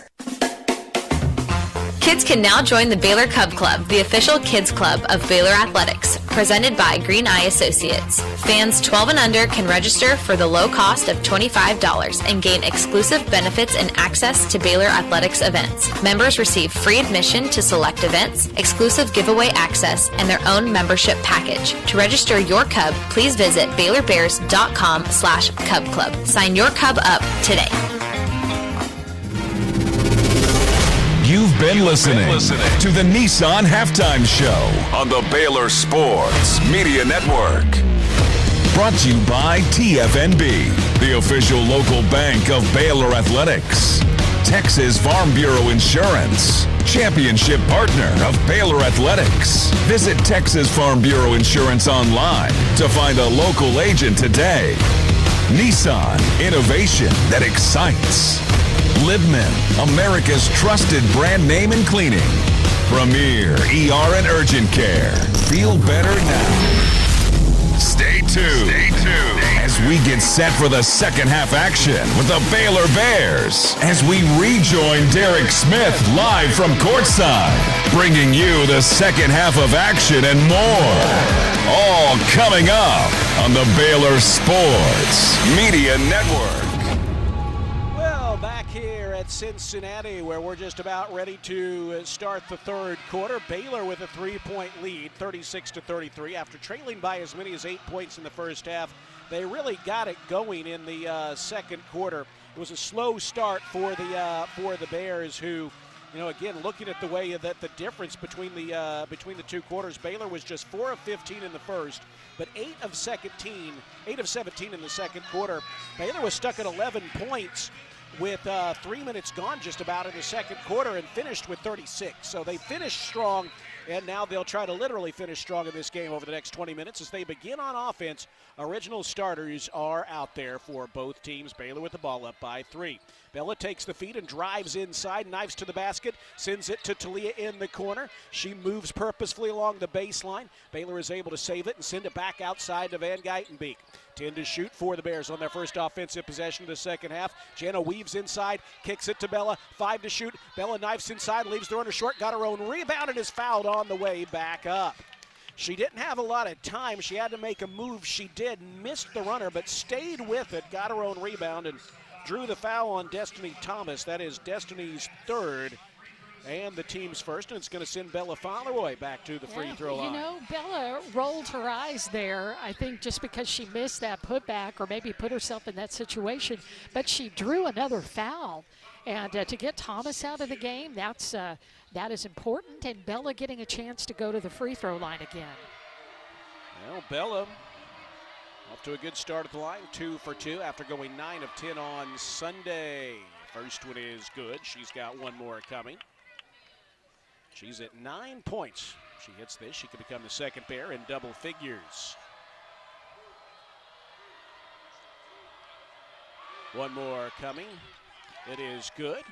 Kids can now join the Baylor Cub Club, the official kids club of Baylor Athletics, presented by Green Eye Associates. Fans 12 and under can register for the low cost of $25 and gain exclusive benefits and access to Baylor Athletics events. Members receive free admission to select events, exclusive giveaway access, and their own membership package. To register your Cub, please visit BaylorBears.com/Cub Club. Sign your Cub up today. You've been listening to the Nissan Halftime Show on the Baylor Sports Media Network. Brought to you by TFNB, the official local bank of Baylor Athletics. Texas Farm Bureau Insurance, championship partner of Baylor Athletics. Visit Texas Farm Bureau Insurance online to find a local agent today. Nissan, innovation that excites. Libman, America's trusted brand name in cleaning. Premier ER and Urgent Care. Feel better now. Stay tuned as we get set for the second half action with the Baylor Bears as we rejoin Derek Smith live from Courtside, bringing you the second half of action and more. All coming up on the Baylor Sports Media Network. Back here at Cincinnati, where we're just about ready to start the third quarter. Baylor with a 3-point lead, 36-33. After trailing by as many as 8 points in the first half, they really got it going in the second quarter. It was a slow start for the Bears, who, you know, again, looking at the way that the difference between the two quarters, Baylor was just 4 of 15 in the first, but 8 of 17 in the second quarter. Baylor was stuck at 11 points with 3 minutes gone just about in the second quarter and finished with 36. So they finished strong, and now they'll try to literally finish strong in this game over the next 20 minutes as they begin on offense. Original starters are out there for both teams. Baylor with the ball up by 3. Bella takes the feed and drives inside, knives to the basket, sends it to Talia in the corner. She moves purposefully along the baseline. Baylor is able to save it and send it back outside to Van Geitenbeek. 10 to shoot for the Bears on their first offensive possession of the second half. Jana weaves inside, kicks it to Bella. 5 to shoot. Bella knifes inside, leaves the runner short, got her own rebound, and is fouled on the way back up. She didn't have a lot of time. She had to make a move. She did, missed the runner, but stayed with it, got her own rebound, and drew the foul on Destiny Thomas. That is Destiny's third and the team's first, and it's going to send Bella Fauntleroy back to the free throw line. You know, Bella rolled her eyes there, I think, just because she missed that putback or maybe put herself in that situation, but she drew another foul. And to get Thomas out of the game, that is important, and Bella getting a chance to go to the free throw line again. Well, Bella off to a good start at the line, 2 for 2 after going 9 of 10 on Sunday. First one is good. She's got one more coming. She's at 9 points. She hits this, she could become the second Bear in double figures. One more coming. It is good.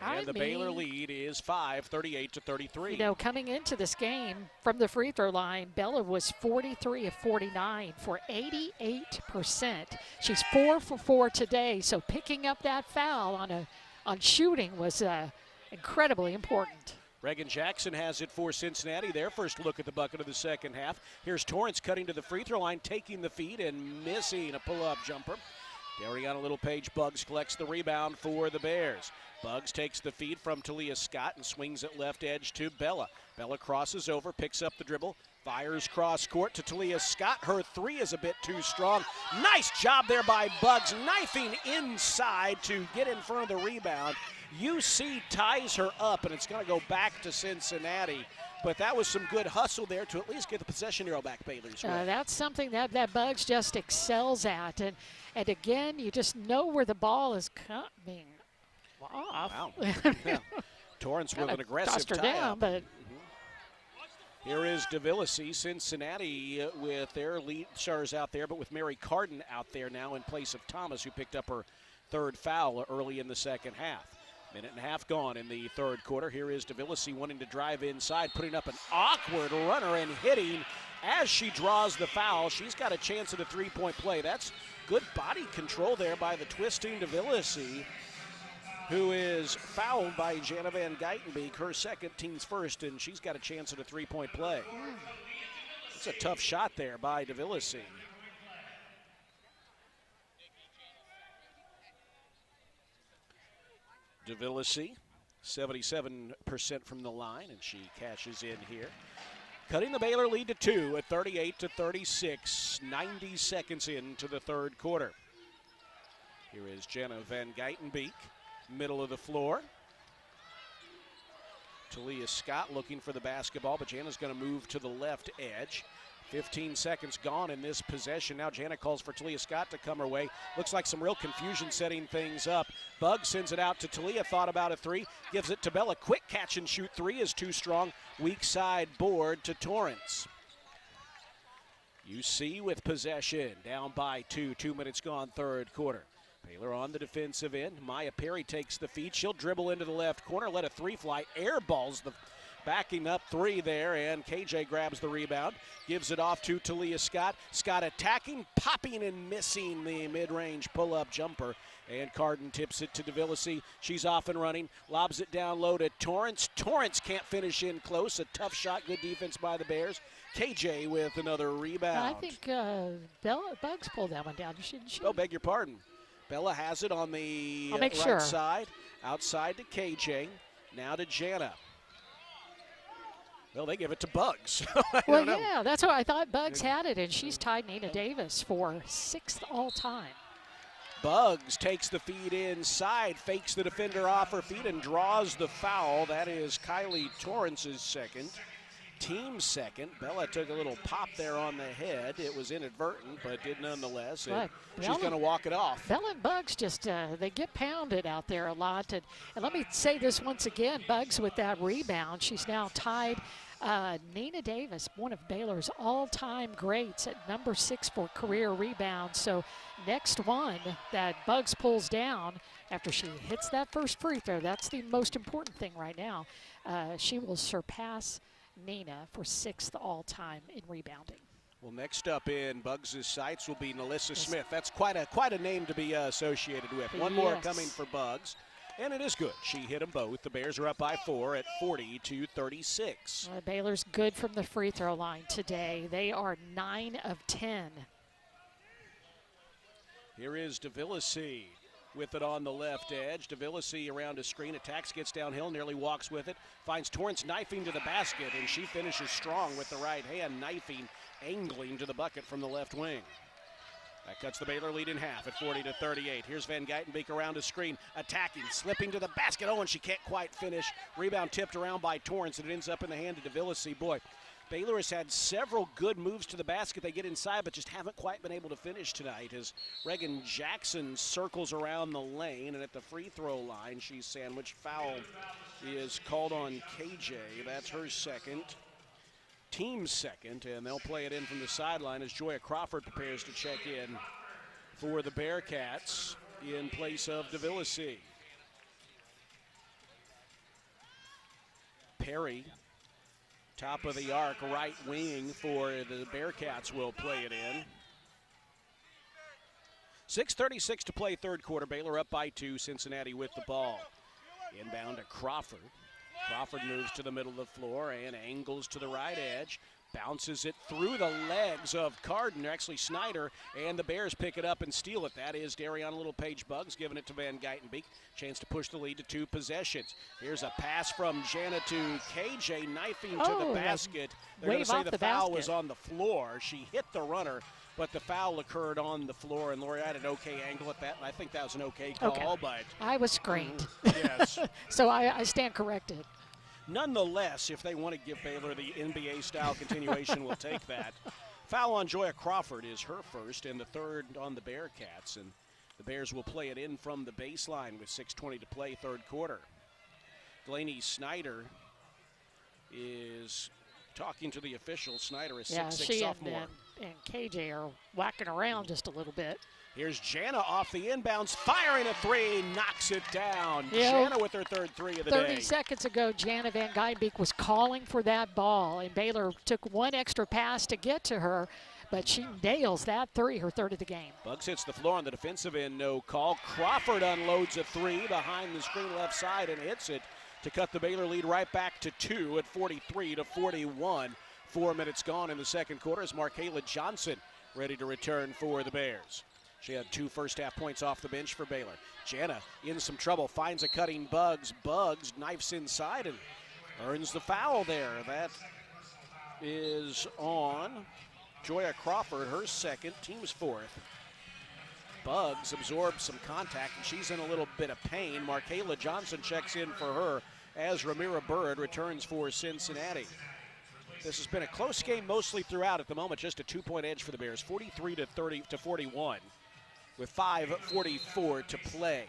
And the Baylor lead is 5, 38-33. You know, coming into this game from the free throw line, Bella was 43 of 49 for 88%. She's 4 for 4 today, so picking up that foul on shooting was incredibly important. Reagan Jackson has it for Cincinnati. Their first look at the bucket of the second half. Here's Torrance cutting to the free throw line, taking the feed and missing a pull-up jumper. Dariana Little-Page Buggs collects the rebound for the Bears. Buggs takes the feed from Talia Scott and swings it left edge to Bella. Bella crosses over, picks up the dribble, fires cross court to Talia Scott. Her three is a bit too strong. Nice job there by Buggs, knifing inside to get in front of the rebound. UC ties her up, and it's going to go back to Cincinnati. But that was some good hustle there to at least get the possession arrow back Baylor's way. That's something that Buggs just excels at. And again, you just know where the ball is coming off. Wow. Yeah. Torrance with an aggressive tie-up. But here is DeVillisi, Cincinnati with their lead stars out there, but with Mary Carden out there now in place of Thomas, who picked up her third foul early in the second half. Minute and a half gone in the third quarter. Here is DeVillisi wanting to drive inside, putting up an awkward runner and hitting as she draws the foul. She's got a chance at a three-point play. That's good body control there by the twisting DeVillisi. who is fouled by Jana Van Geitenbeek, her second, team's first, and she's got a chance at a three-point play. It's a tough shot there by DeVillesi. DeVillesi, 77% from the line, and she cashes in here. Cutting the Baylor lead to 2 at 38-36, 90 seconds into the third quarter. Here is Jana Van Geitenbeek, middle of the floor. Talia Scott looking for the basketball, but Jana's going to move to the left edge. 15 seconds gone in this possession. Now Jana calls for Talia Scott to come her way. Looks like some real confusion setting things up. Bug sends it out to Talia, thought about a three, gives it to Bella. Quick catch and shoot three is too strong. Weak side board to Torrance. UC with possession, down by 2. 2 minutes gone, third quarter. Baylor on the defensive end. Maya Perry takes the feed. She'll dribble into the left corner, let a three fly, airballs the backing up three there, and KJ grabs the rebound, gives it off to Talia Scott. Scott attacking, popping and missing the mid-range pull-up jumper, and Carden tips it to DeVillesi. She's off and running, lobs it down low to Torrance. Torrance can't finish in close. A tough shot, good defense by the Bears. KJ with another rebound. I think Bella Bugs pulled that one down, shouldn't she? Oh, beg your pardon. Bella has it on the I'll make right sure. side, outside to KJ, now to Jana. Well, they give it to Bugs. Well, yeah, that's what I thought. Bugs had it, and she's tied Nina Davis for 6th all-time. Bugs takes the feed inside, fakes the defender off her feet, and draws the foul. That is Kylie Torrance's second, team second. Bella took a little pop there on the head. It was inadvertent, but did nonetheless. And she's going to walk it off. Bella and Bugs just, they get pounded out there a lot. And let me say this once again, Bugs with that rebound. She's now tied Nina Davis, one of Baylor's all-time greats, at number 6 for career rebounds. So next one that Bugs pulls down after she hits that first free throw, that's the most important thing right now. She will surpass Nina for 6th all-time in rebounding. Well, next up in Bugs' sights will be Nalissa Smith. That's quite a name to be associated with. One more coming for Bugs, and it is good. She hit them both. The Bears are up by 4 at 40-36. Baylor's good from the free throw line today. They are 9 of 10. Here is DeVillesi with it on the left edge. DeVillesi around a screen, attacks, gets downhill, nearly walks with it, finds Torrance knifing to the basket, and she finishes strong with the right hand, knifing, angling to the bucket from the left wing. That cuts the Baylor lead in half at 40-38. Here's Van Geitenbeek around a screen, attacking, slipping to the basket. Oh, and she can't quite finish. Rebound tipped around by Torrance, and it ends up in the hand of DeVillesi. Boy, Baylor has had several good moves to the basket. They get inside, but just haven't quite been able to finish tonight as Reagan Jackson circles around the lane, and at the free throw line, she's sandwiched. Foul is called on KJ. That's her second, team's second, and they'll play it in from the sideline as Joya Crawford prepares to check in for the Bearcats in place of DeVillesi. Perry, top of the arc, right wing for the Bearcats, will play it in. 6:36 to play, third quarter. Baylor up by 2. Cincinnati with the ball. Inbound to Crawford. Crawford moves to the middle of the floor and angles to the right edge. Bounces it through the legs of Carden, actually Snyder, and the Bears pick it up and steal it. That is Dariana Littlepage Bugs giving it to Van Geitenbeek. Chance to push the lead to 2 possessions. Here's a pass from Jana to KJ, knifing to the basket. They're going to say the foul was on the floor. She hit the runner, but the foul occurred on the floor, and Lori had an okay angle at that, and I think that was an okay call. But I was screened. Yes. So I stand corrected. Nonetheless, if they want to give Baylor the NBA-style continuation, we'll take that. Foul on Joya Crawford is her first, and the third on the Bearcats. And the Bears will play it in from the baseline with 6:20 to play, third quarter. Delaney Snyder is talking to the official. Snyder is 6'6" sophomore. And KJ are whacking around just a little bit. Here's Jana off the inbounds, firing a three, knocks it down. Yeah. Jana with her third three of the day. 30 seconds ago, Jana Van Geitenbeek was calling for that ball, and Baylor took one extra pass to get to her, but she nails that three, her third of the game. Bugs hits the floor on the defensive end, no call. Crawford unloads a three behind the screen left side and hits it to cut the Baylor lead right back to 2 at 43-41. 4 minutes gone in the second quarter as Markayla Johnson ready to return for the Bears. She had 2 first-half points off the bench for Baylor. Jana in some trouble, finds a cutting Bugs. Bugs knifes inside and earns the foul there. That is on Joya Crawford, her second, team's fourth. Bugs absorbs some contact, and she's in a little bit of pain. Markayla Johnson checks in for her as Ramira Bird returns for Cincinnati. This has been a close game mostly throughout at the moment, just a 2-point edge for the Bears, 43-41 with 5:44 to play.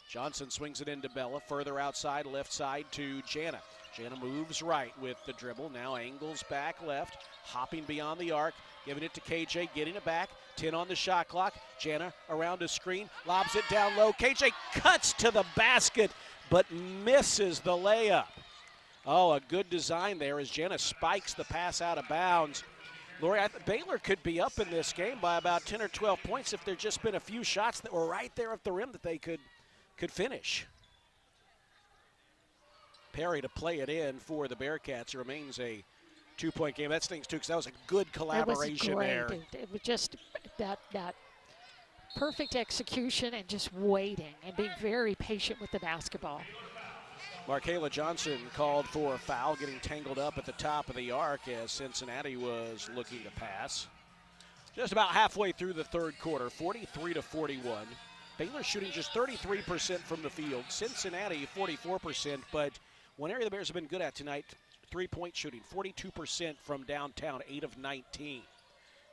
Johnson swings it into Bella, further outside, left side to Jana. Jana moves right with the dribble, now angles back left, hopping beyond the arc, giving it to KJ, getting it back, 10 on the shot clock. Jana around a screen, lobs it down low. KJ cuts to the basket, but misses the layup. Oh, a good design there as Jana spikes the pass out of bounds. Lori, Baylor could be up in this game by about 10 or 12 points if there'd just been a few shots that were right there at the rim that they could finish. Perry to play it in for the Bearcats. It remains a 2-point game. That stings too because that was a good collaboration there. It was just that perfect execution and just waiting and being very patient with the basketball. Markayla Johnson called for a foul, getting tangled up at the top of the arc as Cincinnati was looking to pass. Just about halfway through the third quarter, 43-41. Baylor shooting just 33% from the field. Cincinnati 44%, but one area the Bears have been good at tonight, three-point shooting, 42% from downtown, 8 of 19.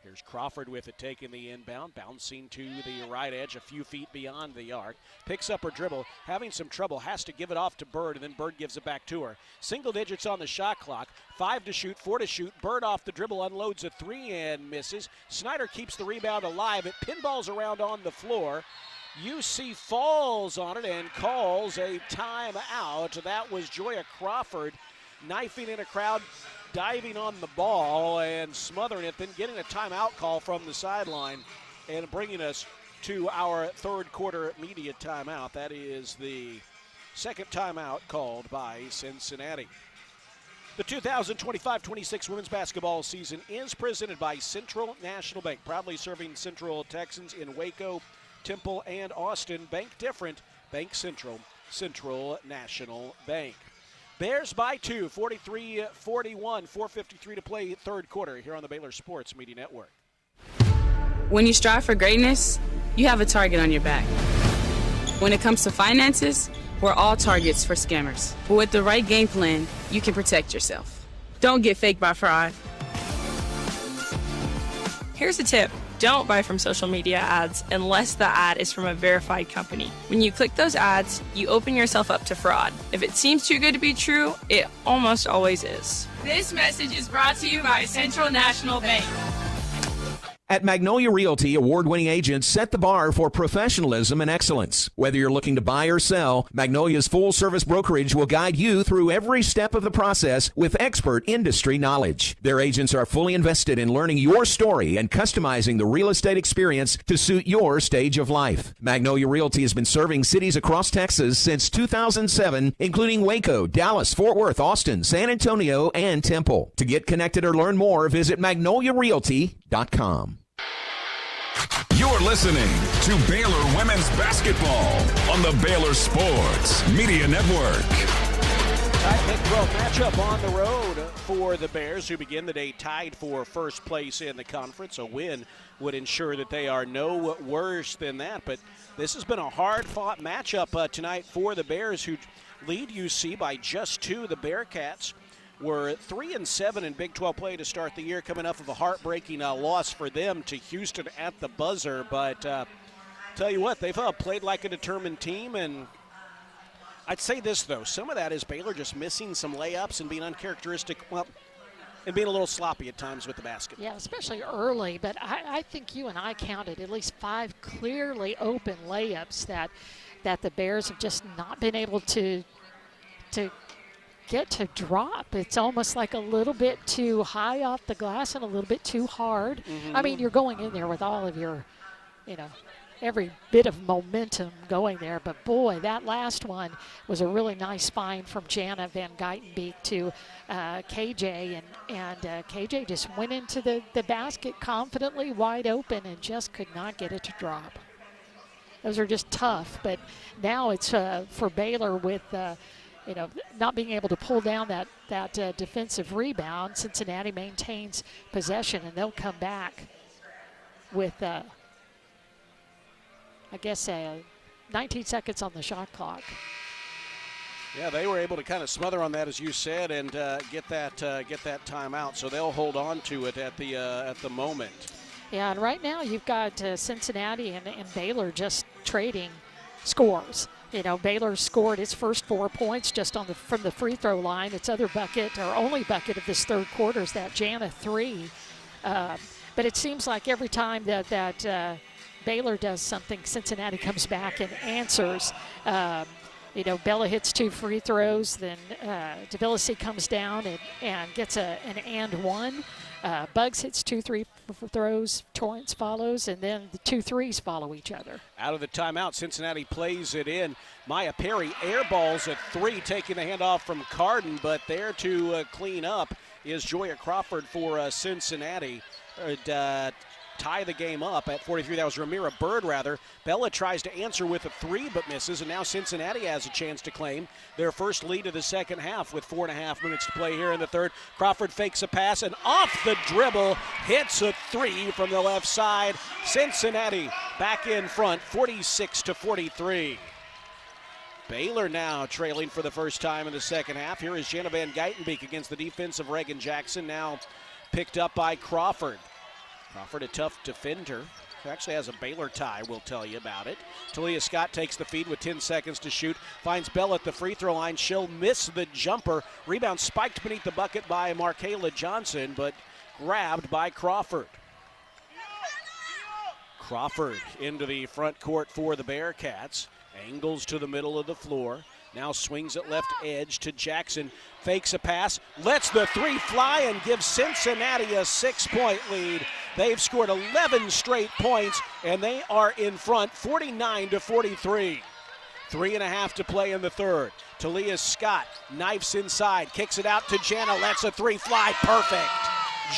Here's Crawford with it, taking the inbound, bouncing to the right edge, a few feet beyond the arc. Picks up her dribble, having some trouble, has to give it off to Bird, and then Bird gives it back to her. Single digits on the shot clock, 5 to shoot, 4 to shoot. Bird off the dribble, unloads a 3 and misses. Snyder keeps the rebound alive. It pinballs around on the floor. UC falls on it and calls a timeout. That was Joya Crawford knifing in a crowd, diving on the ball and smothering it, then getting a timeout call from the sideline and bringing us to our third quarter media timeout. That is the second timeout called by Cincinnati. The 2025-26 women's basketball season is presented by Central National Bank, proudly serving Central Texans in Waco, Temple, and Austin. Bank different, Bank Central, Central National Bank. Bears by 2, 43-41, 4:53 to play third quarter here on the Baylor Sports Media Network. When you strive for greatness, you have a target on your back. When it comes to finances, we're all targets for scammers. But with the right game plan, you can protect yourself. Don't get faked by fraud. Here's a tip. Don't buy from social media ads unless the ad is from a verified company. When you click those ads, you open yourself up to fraud. If it seems too good to be true, it almost always is. This message is brought to you by Central National Bank. At Magnolia Realty, award-winning agents set the bar for professionalism and excellence. Whether you're looking to buy or sell, Magnolia's full-service brokerage will guide you through every step of the process with expert industry knowledge. Their agents are fully invested in learning your story and customizing the real estate experience to suit your stage of life. Magnolia Realty has been serving cities across Texas since 2007, including Waco, Dallas, Fort Worth, Austin, San Antonio, and Temple. To get connected or learn more, visit magnoliarealty.com. You're listening to Baylor Women's Basketball on the Baylor Sports Media Network. Big 12 matchup on the road for the Bears, who begin the day tied for first place in the conference. A win would ensure that they are no worse than that. But this has been a hard-fought matchup tonight for the Bears, who lead UC by just 2. The Bearcats were 3-7 in Big 12 play to start the year, coming off of a heartbreaking loss for them to Houston at the buzzer. But tell you what, they've played like a determined team, and I'd say this, though. Some of that is Baylor just missing some layups and being uncharacteristic, and being a little sloppy at times with the basket. Yeah, especially early, but I think you and I counted at least 5 clearly open layups that the Bears have just not been able to get to drop. It's almost like a little bit too high off the glass and a little bit too hard. I mean, you're going in there with all of your, every bit of momentum going there. But, boy, that last one was a really nice find from Jana Van Geitenbeek to KJ. And KJ just went into the basket confidently, wide open, and just could not get it to drop. Those are just tough. But now it's for Baylor with not being able to pull down that defensive rebound. Cincinnati maintains possession, and they'll come back with, 19 seconds on the shot clock. Yeah, they were able to kind of smother on that, as you said, and get that timeout. So they'll hold on to it at the moment. Yeah, and right now you've got Cincinnati and Baylor just trading scores. Baylor scored its first 4 points just from the free throw line. Its other bucket, or only bucket of this third quarter, is that Jana 3. But it seems like every time that Baylor does something, Cincinnati comes back and answers. Bella hits 2 free throws, then Tbilisi comes down and gets an and one. Bugs hits 2 free throws, Torrance follows, and then the 2 threes follow each other. Out of the timeout, Cincinnati plays it in. Maya Perry airballs at 3, taking the handoff from Carden, but there to clean up is Joya Crawford for Cincinnati. Tie the game up at 43. That was Ramira Bird, rather. Bella tries to answer with a 3 but misses, and now Cincinnati has a chance to claim their first lead of the second half with 4.5 minutes to play here in the third. Crawford fakes a pass and off the dribble hits a 3 from the left side. Cincinnati back in front, 46-43. Baylor now trailing for the first time in the second half. Here is Jana Van Geitenbeek against the defense of Reagan Jackson, now picked up by Crawford. Crawford, a tough defender, who actually has a Baylor tie, we'll tell you about it. Talia Scott takes the feed with 10 seconds to shoot, finds Bell at the free throw line. She'll miss the jumper. Rebound spiked beneath the bucket by Markayla Johnson, but grabbed by Crawford. Crawford into the front court for the Bearcats. Angles to the middle of the floor. Now swings at left edge to Jackson. Fakes a pass, lets the 3 fly, and gives Cincinnati a 6-point lead. They've scored 11 straight points, and they are in front, 49-43. 3.5 to play in the third. Talia Scott knifes inside, kicks it out to Jana, lets a 3 fly, perfect.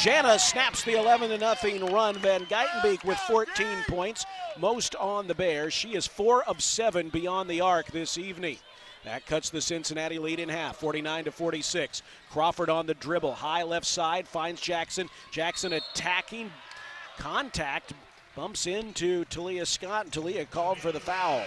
Jana snaps the 11-0 run. Van Geitenbeek with 14 points, most on the Bears. She is 4 of 7 beyond the arc this evening. That cuts the Cincinnati lead in half, 49-46. Crawford on the dribble, high left side, finds Jackson. Jackson attacking, contact, bumps into Talia Scott, and Talia called for the foul.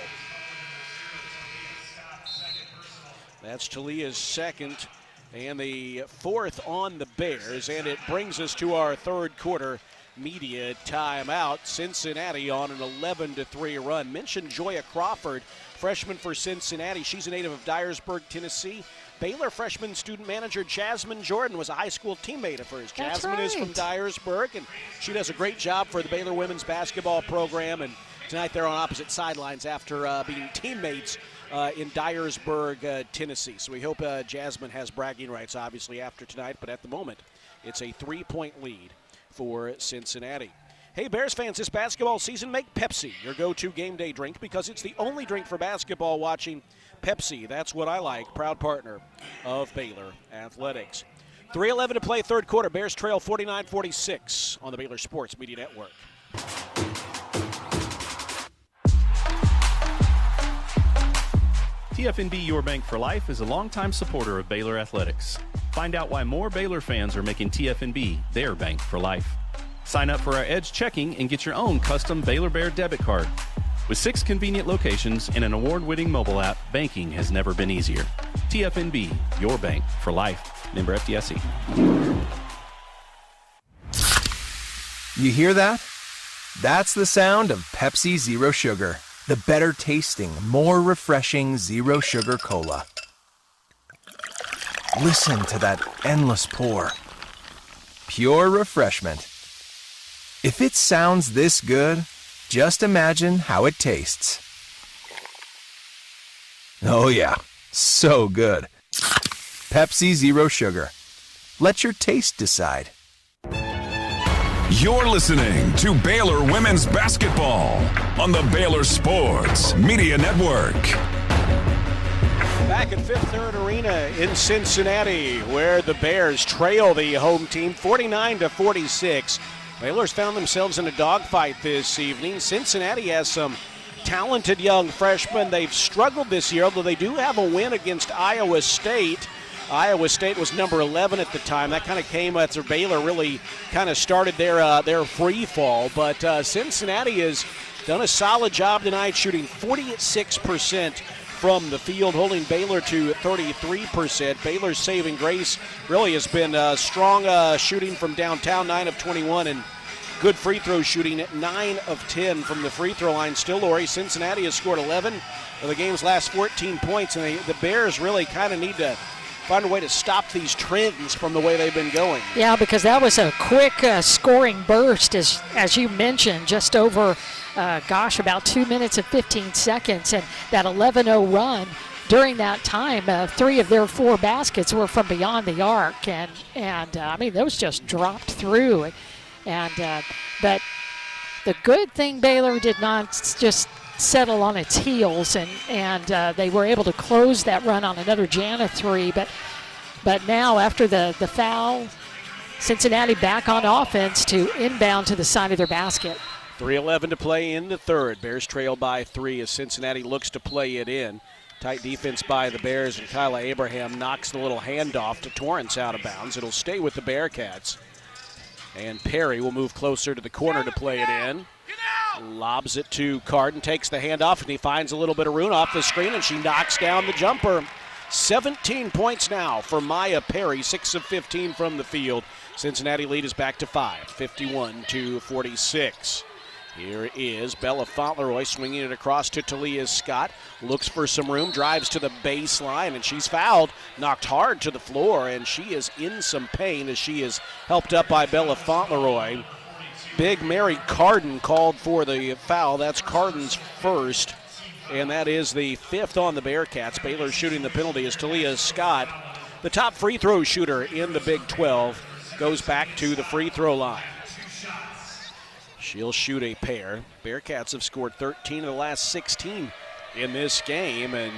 That's Talia's second and the 4th on the Bears, and it brings us to our third quarter media timeout. Cincinnati on an 11-3 run. Mentioned Joya Crawford, freshman for Cincinnati. She's a native of Dyersburg, Tennessee. Baylor freshman student manager Jasmine Jordan was a high school teammate of hers. That's Jasmine is from Dyersburg, and she does a great job for the Baylor women's basketball program. And tonight they're on opposite sidelines after being teammates in Dyersburg, Tennessee. So we hope Jasmine has bragging rights, obviously, after tonight. But at the moment, it's a 3-point lead for Cincinnati. Hey, Bears fans, this basketball season, make Pepsi your go-to game day drink because it's the only drink for basketball watching. Pepsi, that's what I like, proud partner of Baylor Athletics. 3:11 to play third quarter. Bears trail 49-46 on the Baylor Sports Media Network. TFNB Your Bank for Life is a longtime supporter of Baylor Athletics. Find out why more Baylor fans are making TFNB their bank for life. Sign up for our Edge checking and get your own custom Baylor Bear debit card. With 6 convenient locations and an award-winning mobile app, banking has never been easier. TFNB, your bank for life. Member FDIC. You hear that? That's the sound of Pepsi Zero Sugar, the better tasting, more refreshing Zero Sugar Cola. Listen to that endless pour. Pure refreshment. If it sounds this good, just imagine how it tastes. Oh yeah, so good. Pepsi Zero Sugar. Let your taste decide. You're listening to Baylor Women's Basketball on the Baylor Sports Media Network. Back at Fifth Third Arena in Cincinnati, where the Bears trail the home team 49-46. Baylor's found themselves in a dogfight this evening. Cincinnati has some talented young freshmen. They've struggled this year, although they do have a win against Iowa State. Iowa State was number 11 at the time. That kind of came after Baylor really kind of started their free fall. But Cincinnati has done a solid job tonight, shooting 46% from the field, holding Baylor to 33%. Baylor's saving grace really has been strong shooting from downtown, 9 of 21, and good free throw shooting at 9 of 10 from the free throw line. Still, Lori, Cincinnati has scored 11 of the game's last 14 points, and the Bears really kind of need to find a way to stop these trends from the way they've been going. Yeah, because that was a quick scoring burst, as you mentioned, just over, about 2 minutes and 15 seconds. And that 11-0 run, during that time, 3 of their 4 baskets were from beyond the arc. And I mean, those just dropped through. But the good thing, Baylor did not just settle on its heels, and they were able to close that run on another Jana 3. But now, after the foul, Cincinnati back on offense to inbound to the side of their basket. 3:11 to play in the third. Bears trail by 3 as Cincinnati looks to play it in. Tight defense by the Bears, and Kyla Abraham knocks the little handoff to Torrance out of bounds. It'll stay with the Bearcats. And Perry will move closer to the corner to play it in. Lobs it to Carden, takes the handoff, and he finds a little bit of room off the screen, and she knocks down the jumper. 17 points now for Maya Perry, 6 of 15 from the field. Cincinnati lead is back to 5, 51-46. Here is Bella Fauntleroy swinging it across to Talia Scott. Looks for some room, drives to the baseline, and she's fouled. Knocked hard to the floor, and she is in some pain as she is helped up by Bella Fauntleroy. Big Mary Carden called for the foul. That's Carden's first, and that is the 5th on the Bearcats. Baylor shooting the penalty is Talia Scott. The top free throw shooter in the Big 12 goes back to the free throw line. She'll shoot a pair. Bearcats have scored 13 of the last 16 in this game, and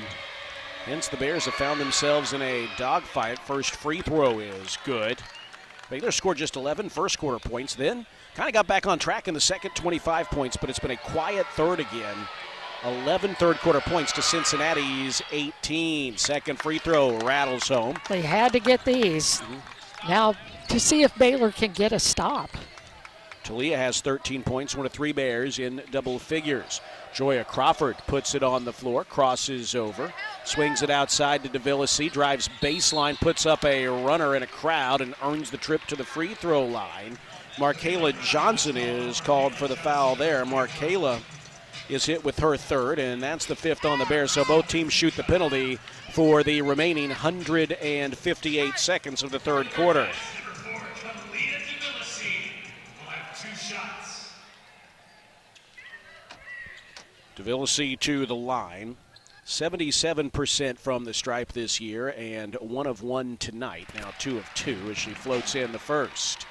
hence the Bears have found themselves in a dogfight. First free throw is good. Baylor scored just 11 first quarter points, then kind of got back on track in the second, 25 points, but it's been a quiet third again. 11 third quarter points to Cincinnati's 18. Second free throw rattles home. They had to get these. Now to see if Baylor can get a stop. Talia has 13 points, one of 3 Bears in double figures. Joya Crawford puts it on the floor, crosses over, swings it outside to DeVillasi, drives baseline, puts up a runner in a crowd, and earns the trip to the free throw line. Markayla Johnson is called for the foul there. Markayla is hit with her third, and that's the 5th on the Bears. So both teams shoot the penalty for the remaining 158 seconds of the third quarter. DeVillasi to the line. 77% from the stripe this year, and 1 of 1 tonight. Now 2 of 2 as she floats in the first.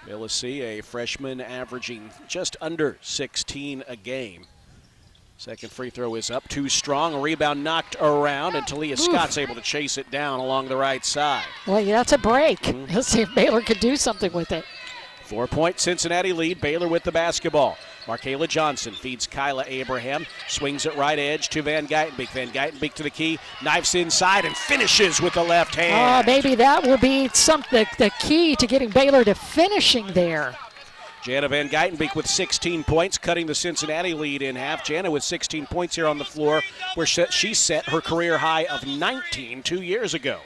DeVillasi, a freshman, averaging just under 16 a game. Second free throw is up, too strong. A rebound knocked around, and Talia Scott's able to chase it down along the right side. Well, yeah, that's a break. Let's see if Baylor could do something with it. 4-point Cincinnati lead. Baylor with the basketball. Markayla Johnson feeds Kyla Abraham. Swings it right edge to Van Geitenbeek. Van Geitenbeek to the key. Knifes inside and finishes with the left hand. Maybe that will be the key to getting Baylor to finishing there. Jana Van Geitenbeek with 16 points, cutting the Cincinnati lead in half. Jana with 16 points here on the floor, where she set her career high of 19 2 years ago.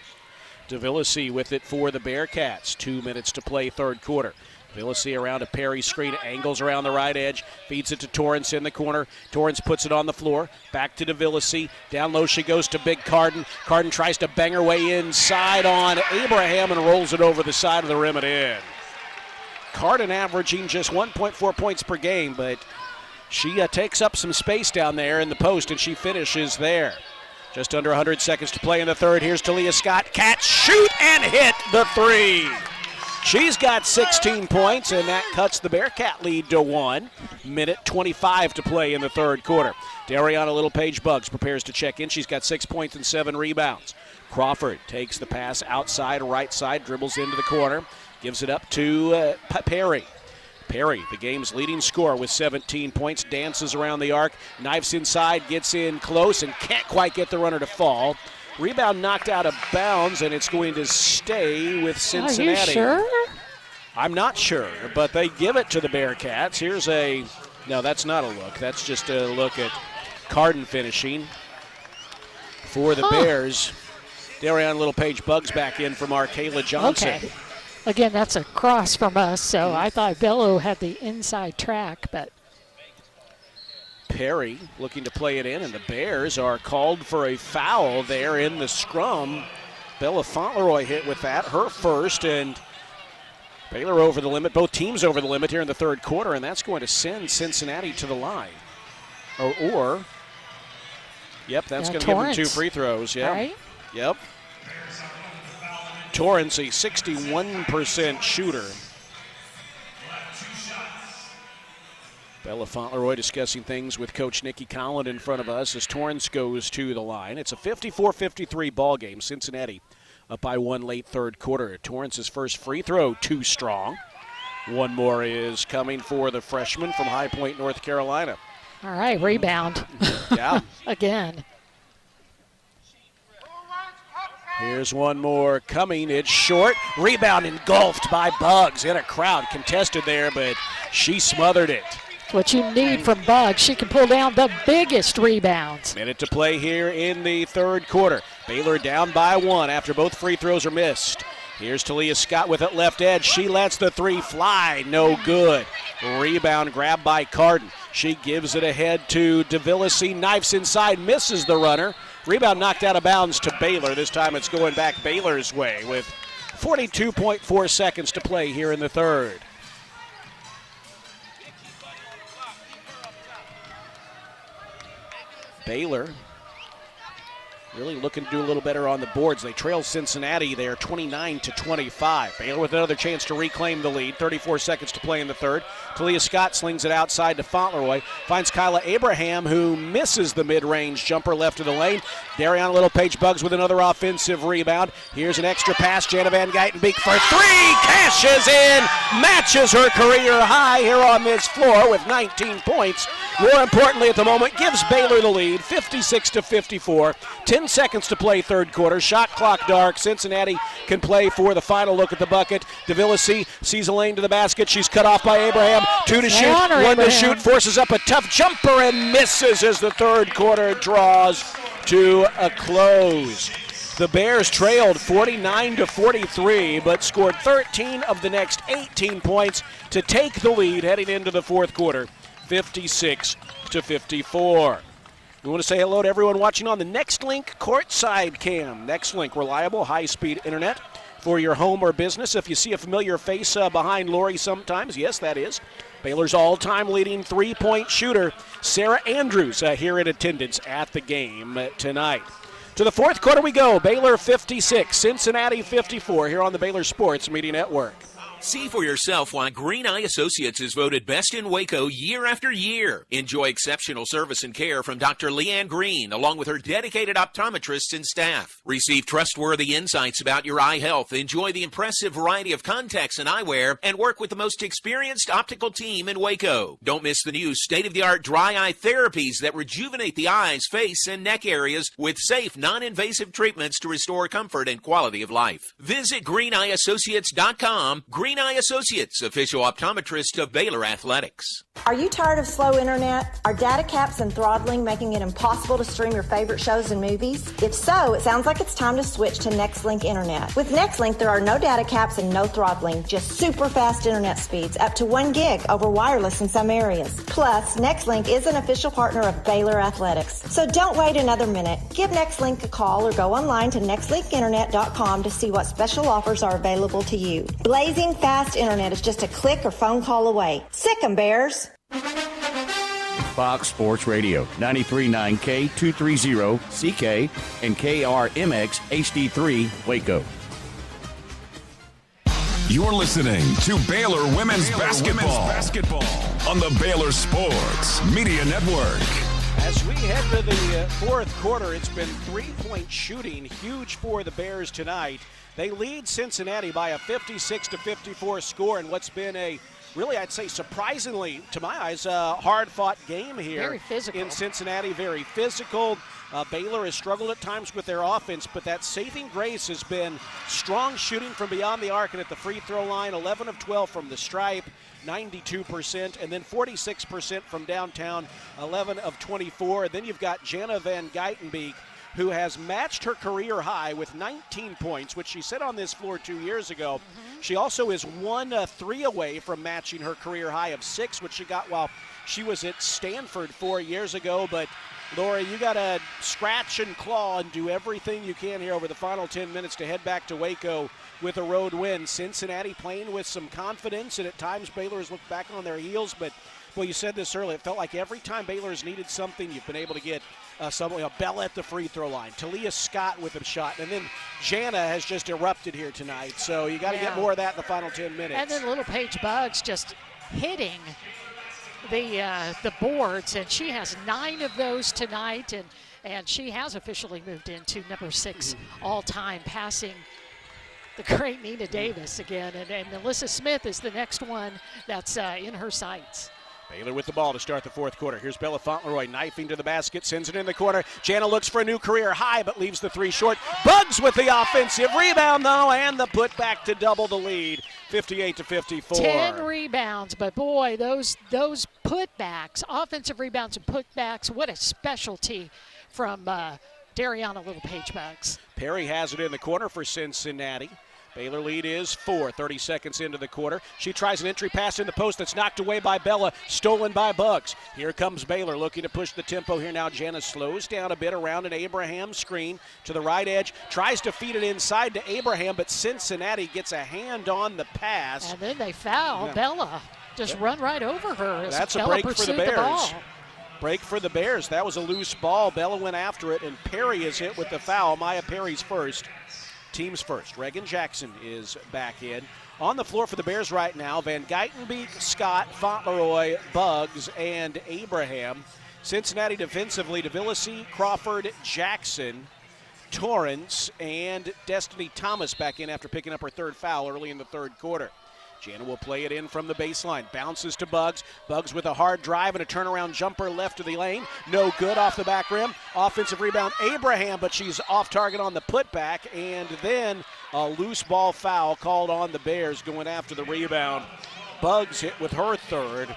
DeVillasi with it for the Bearcats. 2 minutes to play third quarter. DeVillasi around a Perry screen, angles around the right edge, feeds it to Torrance in the corner. Torrance puts it on the floor, back to DeVillasi. Down low she goes to Big Carden. Carden tries to bang her way inside on Abraham and rolls it over the side of the rim and in. Carden averaging just 1.4 points per game, but She takes up some space down there in the post, and she finishes there. Just under 100 seconds to play in the third. Here's Talia Scott. Catch, shoot, and hit the three. She's got 16 points, and that cuts the Bearcat lead to 1. Minute 25 to play in the third quarter. Dariana Littlepage-Buggs prepares to check in. She's got 6 points and 7 rebounds. Crawford takes the pass outside, right side, dribbles into the corner, gives it up to Perry. Perry, the game's leading scorer with 17 points, dances around the arc, knifes inside, gets in close, and can't quite get the runner to fall. Rebound knocked out of bounds, and it's going to stay with Cincinnati. Are you sure? I'm not sure, but they give it to the Bearcats. Here's a, no, that's not a look. That's just a look at Carden finishing for the Bears. Darian Littlepage-Buggs back in from our Kayla Johnson. Okay. Again, that's a cross from us, so I thought Bello had the inside track, but. Perry looking to play it in, and the Bears are called for a foul there in the scrum. Bella Fauntleroy hit with that, her first, and Baylor over the limit. Both teams over the limit here in the third quarter, and that's going to send Cincinnati to the line. Yep, that's going to give them 2 free throws. Yep. Right? Yep. Torrance, a 61% shooter. Bella Fauntleroy discussing things with Coach Nikki Collin in front of us as Torrance goes to the line. It's a 54-53 ball game. Cincinnati up by 1 late third quarter. Torrance's first free throw too strong. One more is coming for the freshman from High Point, North Carolina. All right, rebound. Yeah. Again. Here's one more coming. It's short. Rebound engulfed by Buggs in a crowd. Contested there, but she smothered it. What you need from Buggs, she can pull down the biggest rebounds. Minute to play here in the third quarter. Baylor down by 1 after both free throws are missed. Here's Talia Scott with it left edge. She lets the three fly. No good. Rebound grabbed by Carden. She gives it ahead to DeVillisi. Knifes inside, misses the runner. Rebound knocked out of bounds to Baylor. This time it's going back Baylor's way with 42.4 seconds to play here in the third. Baylor really looking to do a little better on the boards. They trail Cincinnati there 29-25. Baylor with another chance to reclaim the lead. 34 seconds to play in the third. Talia Scott slings it outside to Fauntleroy. Finds Kyla Abraham, who misses the mid-range jumper left of the lane. Dariana Littlepage-Buggs with another offensive rebound. Here's an extra pass. Jana Van Geitenbeek for 3. Cashes in. Matches her career high here on this floor with 19 points. More importantly at the moment, gives Baylor the lead, 56-54. 10 seconds to play third quarter. Shot clock dark. Cincinnati can play for the final look at the bucket. DeVillisi sees a lane to the basket. She's cut off by Abraham. 2 to shoot, 1 to shoot. Forces up a tough jumper and misses as the third quarter draws to a close. The Bears trailed 49-43, but scored 13 of the next 18 points to take the lead heading into the fourth quarter, 56-54. We want to say hello to everyone watching on the Nextlink Courtside Cam. Nextlink, reliable, high-speed internet for your home or business. If you see a familiar face behind Lori sometimes, yes, that is Baylor's all-time leading three-point shooter, Sarah Andrews, here in attendance at the game tonight. To the fourth quarter we go. Baylor 56, Cincinnati 54 here on the Baylor Sports Media Network. See for yourself why Green Eye Associates is voted best in Waco year after year. Enjoy exceptional service and care from Dr. Leanne Green, along with her dedicated optometrists and staff. Receive trustworthy insights about your eye health, enjoy the impressive variety of contacts and eyewear, and work with the most experienced optical team in Waco. Don't miss the new state-of-the-art dry eye therapies that rejuvenate the eyes, face, and neck areas with safe, non-invasive treatments to restore comfort and quality of life. Visit greeneyeassociates.com. Green Eye Associates, official optometrist of Baylor Athletics. Are you tired of slow internet? Are data caps and throttling making it impossible to stream your favorite shows and movies? If so, it sounds like it's time to switch to Nextlink Internet. With Nextlink, there are no data caps and no throttling, just super fast internet speeds, up to 1 gig over wireless in some areas. Plus, Nextlink is an official partner of Baylor Athletics. So don't wait another minute. Give Nextlink a call or go online to nextlinkinternet.com to see what special offers are available to you. Blazing fast internet is just a click or phone call away. Sick 'em, Bears. Fox Sports Radio, 93.9 K230 CK and KRMX HD3 Waco. You're listening to Baylor Women's Basketball on the Baylor Sports Media Network. As we head to the fourth quarter, it's been three-point shooting huge for the Bears tonight. They lead Cincinnati by a 56-54 score in what's been a really, I'd say, surprisingly, to my eyes, hard-fought game here. Very physical. In Cincinnati, very physical. Baylor has struggled at times with their offense, but that saving grace has been strong shooting from beyond the arc and at the free throw line, 11 of 12 from the stripe, 92%, and then 46% from downtown, 11 of 24. And then you've got Jana Van Geitenbeek, who has matched her career high with 19 points, which she set on this floor 2 years ago. She also is 1-3 away from matching her career high of 6, which she got while she was at Stanford 4 years ago. But, Laura, you got to scratch and claw and do everything you can here over the final 10 minutes to head back to Waco with a road win. Cincinnati playing with some confidence, and at times Baylor has looked back on their heels. But, well, you said this earlier, it felt like every time Baylor has needed something, you've been able to get Bella at the free throw line, Talia Scott with a shot, and then Jana has just erupted here tonight. So you got to get more of that in the final 10 minutes. And then little Paige Buggs just hitting the boards, and she has 9 of those tonight, and she has officially moved into number 6 all-time, passing the great Nina Davis again. And Melissa Smith is the next one that's in her sights. Baylor with the ball to start the fourth quarter. Here's Bella Fauntleroy knifing to the basket, sends it in the corner. Jana looks for a new career high, but leaves the three short. Buggs with the offensive rebound, though, and the putback to double the lead, 58-54. 10 rebounds, but boy, those putbacks, offensive rebounds and putbacks, what a specialty from Dariana Little Paige Buggs. Perry has it in the corner for Cincinnati. Baylor lead is 4, 30 seconds into the quarter. She tries an entry pass in the post that's knocked away by Bella, stolen by Buggs. Here comes Baylor looking to push the tempo here now. Jana slows down a bit around an Abraham screen to the right edge, tries to feed it inside to Abraham, but Cincinnati gets a hand on the pass. And then they foul Bella. Just run right over her as That's Bella a break for the pursued Bears. ball. Break for the Bears. That was a loose ball. Bella went after it, and Perry is hit with the foul. Maya Perry's first. Team's first. Reagan Jackson is back in. On the floor for the Bears right now, Van Geitenbeek, Scott, Fauntleroy, Buggs, and Abraham. Cincinnati defensively, DeVillasi, Crawford, Jackson, Torrance, and Destiny Thomas back in after picking up her third foul early in the third quarter. Jana will play it in from the baseline. Bounces to Buggs. Buggs with a hard drive and a turnaround jumper left of the lane. No good off the back rim. Offensive rebound, Abraham, but she's off target on the putback. And then a loose ball foul called on the Bears going after the rebound. Buggs hit with her third.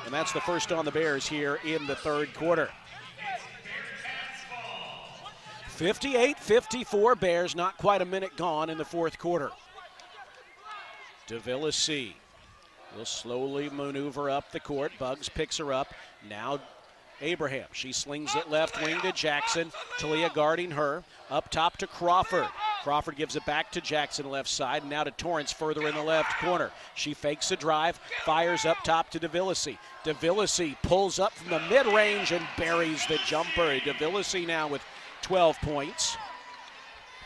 And that's the first on the Bears here in the third quarter. 58-54 Bears, not quite a minute gone in the fourth quarter. DeVillasi will slowly maneuver up the court. Buggs picks her up. Now Abraham. She slings it left wing to Jackson. Talia guarding her. Up top to Crawford. Crawford gives it back to Jackson left side. Now to Torrance further in the left corner. She fakes a drive. Fires up top to DeVillasi. DeVillasi pulls up from the mid-range and buries the jumper. DeVillasi now with 12 points.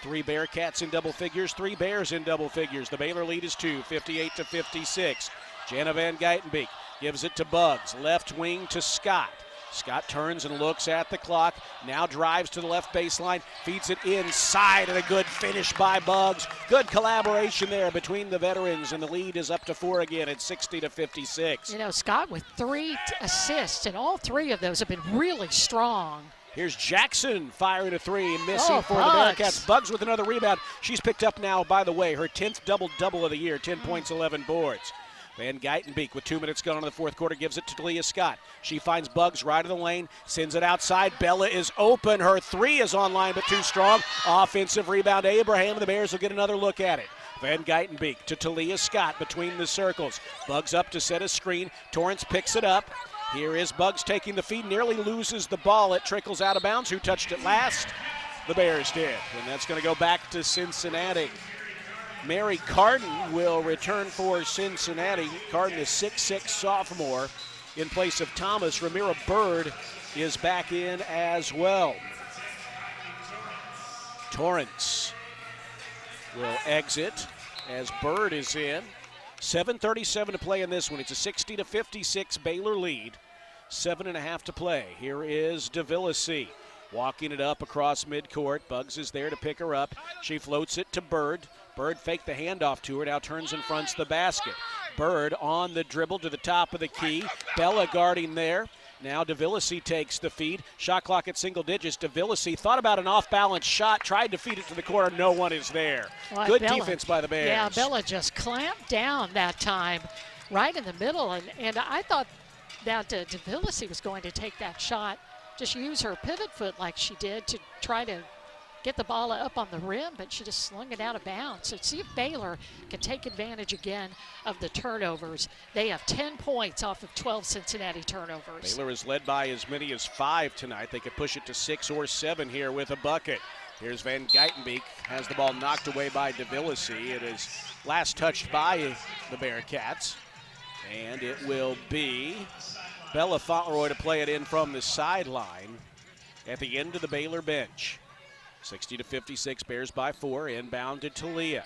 3 Bearcats in double figures, 3 Bears in double figures. The Baylor lead is 2, 58-56. Jana Van Geitenbeek gives it to Buggs. Left wing to Scott. Scott turns and looks at the clock. Now drives to the left baseline. Feeds it inside and a good finish by Buggs. Good collaboration there between the veterans, and the lead is up to 4 again at 60-56. You know, Scott with 3 assists, and all 3 of those have been really strong. Here's Jackson firing a 3, missing for Buggs. the Bearcats. Buggs with another rebound. She's picked up now, by the way, her 10th double-double of the year, 10 points, 11 boards. Van Geitenbeek with 2 minutes gone in the fourth quarter gives it to Talia Scott. She finds Buggs right of the lane, sends it outside. Bella is open. Her 3 is online, but too strong. Offensive rebound, Abraham. The Bears will get another look at it. Van Geitenbeek to Talia Scott between the circles. Buggs up to set a screen. Torrance picks it up. Here is Buggs taking the feed, nearly loses the ball. It trickles out of bounds. Who touched it last? The Bears did. And that's going to go back to Cincinnati. Mary Carden will return for Cincinnati. Carden is 6'6" sophomore. in place of Thomas. Ramira Bird is back in as well. Torrance will exit as Bird is in. 7:37 to play in this one. It's a 60-56 Baylor lead. 7.5 to play. Here is DeVillicy walking it up across midcourt. Buggs is there to pick her up. She floats it to Bird. Bird faked the handoff to her, now turns and fronts the basket. Bird on the dribble to the top of the key. Bella guarding there. Now DeVillicy takes the feed. Shot clock at single digits. DeVillicy thought about an off-balance shot, tried to feed it to the corner. No one is there. Well, Good Bella, defense by the Bears. Yeah, Bella just clamped down that time right in the middle. And I thought that DeVillicy was going to take that shot, just use her pivot foot like she did to try to get the ball up on the rim, but she just slung it out of bounds. So see if Baylor can take advantage again of the turnovers. They have 10 points off of 12 Cincinnati turnovers. Baylor is led by as many as 5 tonight. They could push it to 6 or 7 here with a bucket. Here's Van Geitenbeek, has the ball knocked away by DeVillicy. It is last touched by the Bearcats, and it will be Bella Fauntleroy to play it in from the sideline at the end of the Baylor bench. 60-56, Bears by 4, inbound to Talia.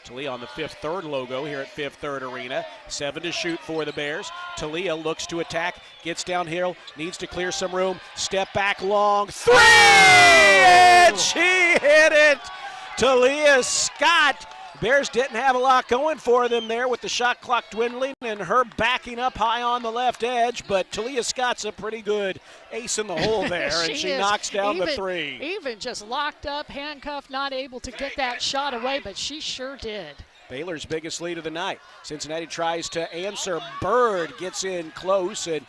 Talia on the Fifth Third logo here at Fifth Third Arena. 7 to shoot for the Bears. Talia looks to attack, gets downhill, needs to clear some room. Step back long, 3! And she hit it! Talia Scott. Bears didn't have a lot going for them there with the shot clock dwindling and her backing up high on the left edge, but Talia Scott's a pretty good ace in the hole there, and she knocks down the 3. Even just locked up, handcuffed, not able to get that shot away, but she sure did. Baylor's biggest lead of the night. Cincinnati tries to answer. Bird gets in close and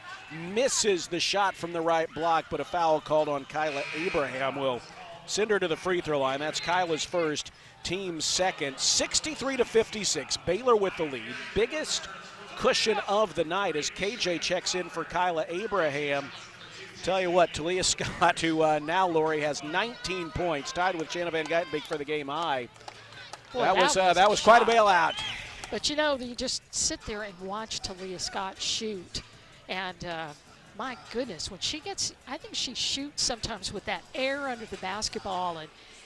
misses the shot from the right block, but a foul called on Kyla Abraham will send her to the free throw line. That's Kyla's first, team's second. 63-56, Baylor with the lead. Biggest cushion of the night as KJ checks in for Kyla Abraham. Tell you what, Talia Scott, who now, Lori, has 19 points, tied with Jana Van Geitenbeek for the game high. Boy, that was quite a bailout. But, you know, you just sit there and watch Talia Scott shoot. And, my goodness, when she gets, I think she shoots sometimes with that air under the basketball,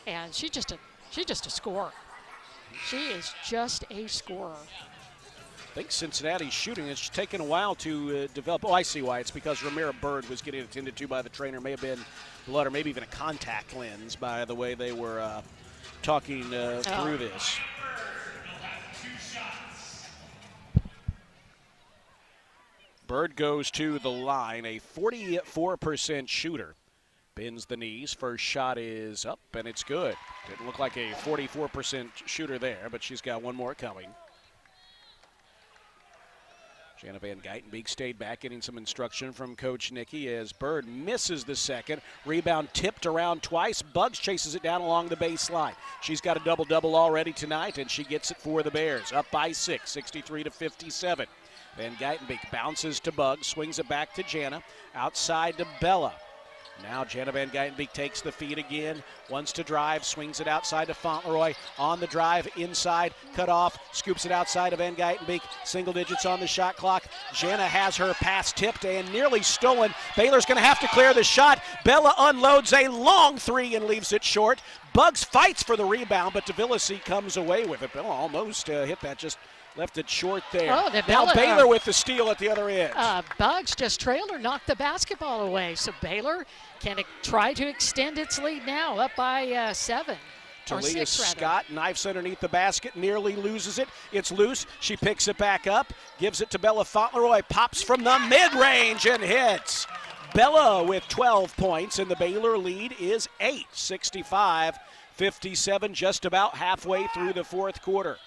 and she's just a scorer. She is just a scorer. I think Cincinnati's shooting. It's taken a while to develop. Oh, I see why. It's because Ramira Bird was getting attended to by the trainer. May have been blood or maybe even a contact lens by the way they were talking through this. Bird goes to the line, a 44% shooter. Bends the knees, first shot is up, and it's good. Didn't look like a 44% shooter there, but she's got one more coming. Jana Van Geitenbeek stayed back, getting some instruction from Coach Nicky as Bird misses the second. Rebound tipped around twice. Buggs chases it down along the baseline. She's got a double-double already tonight, and she gets it for the Bears. Up by 6, 63-57. Van Geitenbeek bounces to Buggs, swings it back to Jana, outside to Bella. Now Jana Van Geitenbeek takes the feed again, wants to drive, swings it outside to Fauntleroy. On the drive, inside, cut off, scoops it outside to Van Geitenbeek. Single digits on the shot clock. Jana has her pass tipped and nearly stolen. Baylor's going to have to clear the shot. Bella unloads a long 3 and leaves it short. Buggs fights for the rebound, but DeVillicy comes away with it. Bella almost hit that, just left it short there. Oh, now Baylor with the steal at the other end. Buggs just trailed her, knocked the basketball away. So Baylor can try to extend its lead now, up by 7. Talia Scott knifes underneath the basket, nearly loses it. It's loose. She picks it back up, gives it to Bella Fauntleroy, pops from the mid-range and hits. Bella with 12 points, and the Baylor lead is 8, 65-57, just about halfway through the fourth quarter.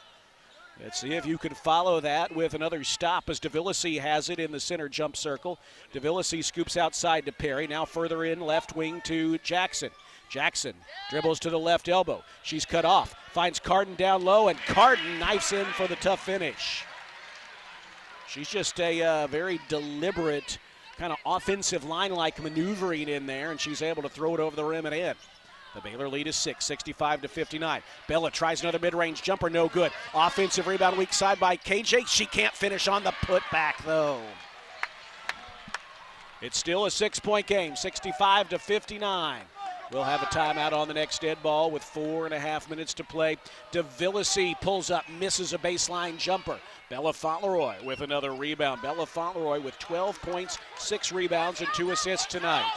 Let's see if you can follow that with another stop as DeVillicy has it in the center jump circle. DeVillicy scoops outside to Perry, now further in left wing to Jackson. Jackson dribbles to the left elbow. She's cut off, finds Carden down low, and Carden knifes in for the tough finish. She's just a very deliberate, kind of offensive line-like maneuvering in there, and she's able to throw it over the rim and in. The Baylor lead is 6, 65-59. Bella tries another mid-range jumper, no good. Offensive rebound weak side by KJ. She can't finish on the putback, though. It's still a 6-point game, 65-59. We'll have a timeout on the next dead ball with 4.5 minutes to play. DeVillesi pulls up, misses a baseline jumper. Bella Fauntleroy with another rebound. Bella Fauntleroy with 12 points, 6 rebounds, and 2 assists tonight.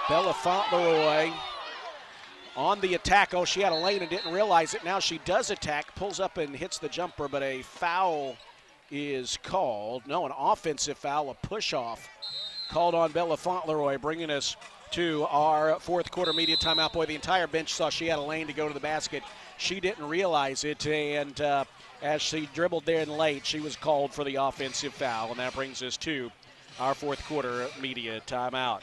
Bella Fauntleroy on the attack. Oh, she had a lane and didn't realize it. Now she does attack, pulls up and hits the jumper, but a foul is called. No, an offensive foul, a push-off called on Bella Fauntleroy, bringing us to our fourth quarter media timeout. Boy, the entire bench saw she had a lane to go to the basket. She didn't realize it, and as she dribbled there and late, she was called for the offensive foul, and that brings us to our fourth quarter media timeout.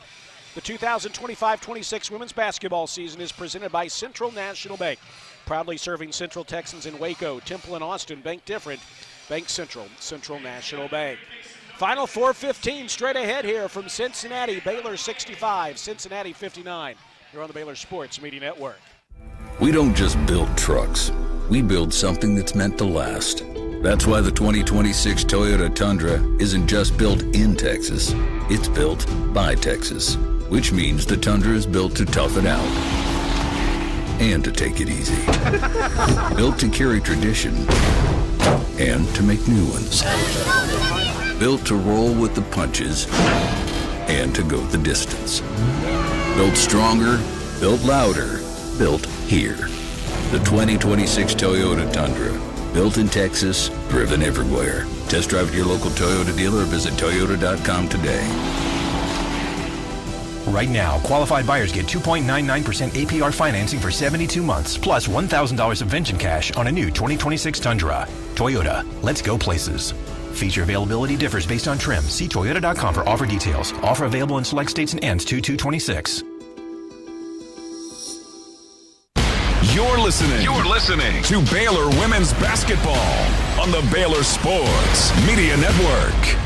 The 2025-26 women's basketball season is presented by Central National Bank, proudly serving Central Texans in Waco, Temple, and Austin. Bank different. Bank Central, Central National Bank. Final 4:15 straight ahead here from Cincinnati. Baylor 65, Cincinnati 59. You're on the Baylor Sports Media Network. We don't just build trucks. We build something that's meant to last. That's why the 2026 Toyota Tundra isn't just built in Texas. It's built by Texas, which means the Tundra is built to tough it out and to take it easy. Built to carry tradition and to make new ones. Built to roll with the punches and to go the distance. Built stronger, built louder, built here. The 2026 Toyota Tundra. Built in Texas, driven everywhere. Test drive at your local Toyota dealer or visit Toyota.com today. Right now, qualified buyers get 2.99% APR financing for 72 months, plus $1,000 of pension cash on a new 2026 Tundra. Toyota, let's go places. Feature availability differs based on trim. See Toyota.com for offer details. Offer available in select states and ends 2/2/26. You're listening to Baylor Women's Basketball on the Baylor Sports Media Network.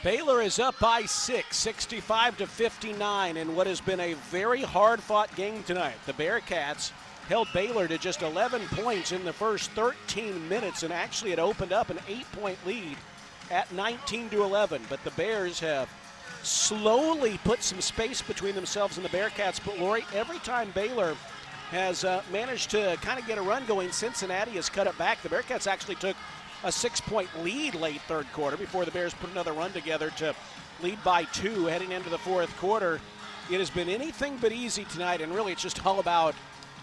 Baylor is up by 6, 65-59, in what has been a very hard-fought game tonight. The Bearcats held Baylor to just 11 points in the first 13 minutes, and actually it opened up an 8-point lead at 19-11. But the Bears have slowly put some space between themselves and the Bearcats. But Lori, every time Baylor has managed to kind of get a run going, Cincinnati has cut it back. The Bearcats actually took a 6-point lead late third quarter before the Bears put another run together to lead by 2 heading into the fourth quarter. It has been anything but easy tonight, and really it's just all about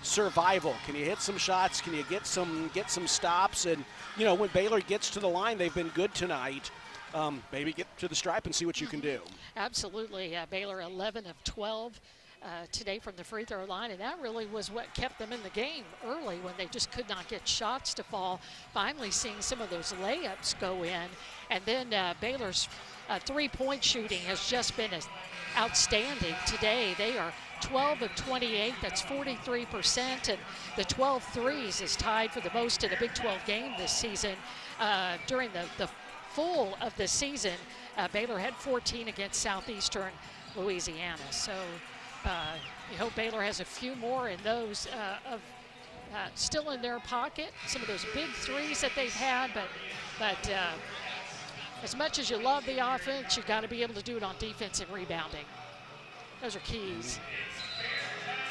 survival. Can you hit some shots? Can you get some stops? And, you know, when Baylor gets to the line, they've been good tonight. Maybe get to the stripe and see what you can do. Absolutely. Baylor 11 of 12 today from the free throw line, and that really was what kept them in the game early when they just could not get shots to fall. Finally seeing some of those layups go in, and then Baylor's three-point shooting has just been outstanding today. They are 12 of 28, that's 43%, and the 12 threes is tied for the most in a Big 12 game this season. During the full of the season, Baylor had 14 against Southeastern Louisiana. So you hope Baylor has a few more in those still in their pocket, some of those big threes that they've had, but as much as you love the offense, you've got to be able to do it on defense and rebounding. Those are keys.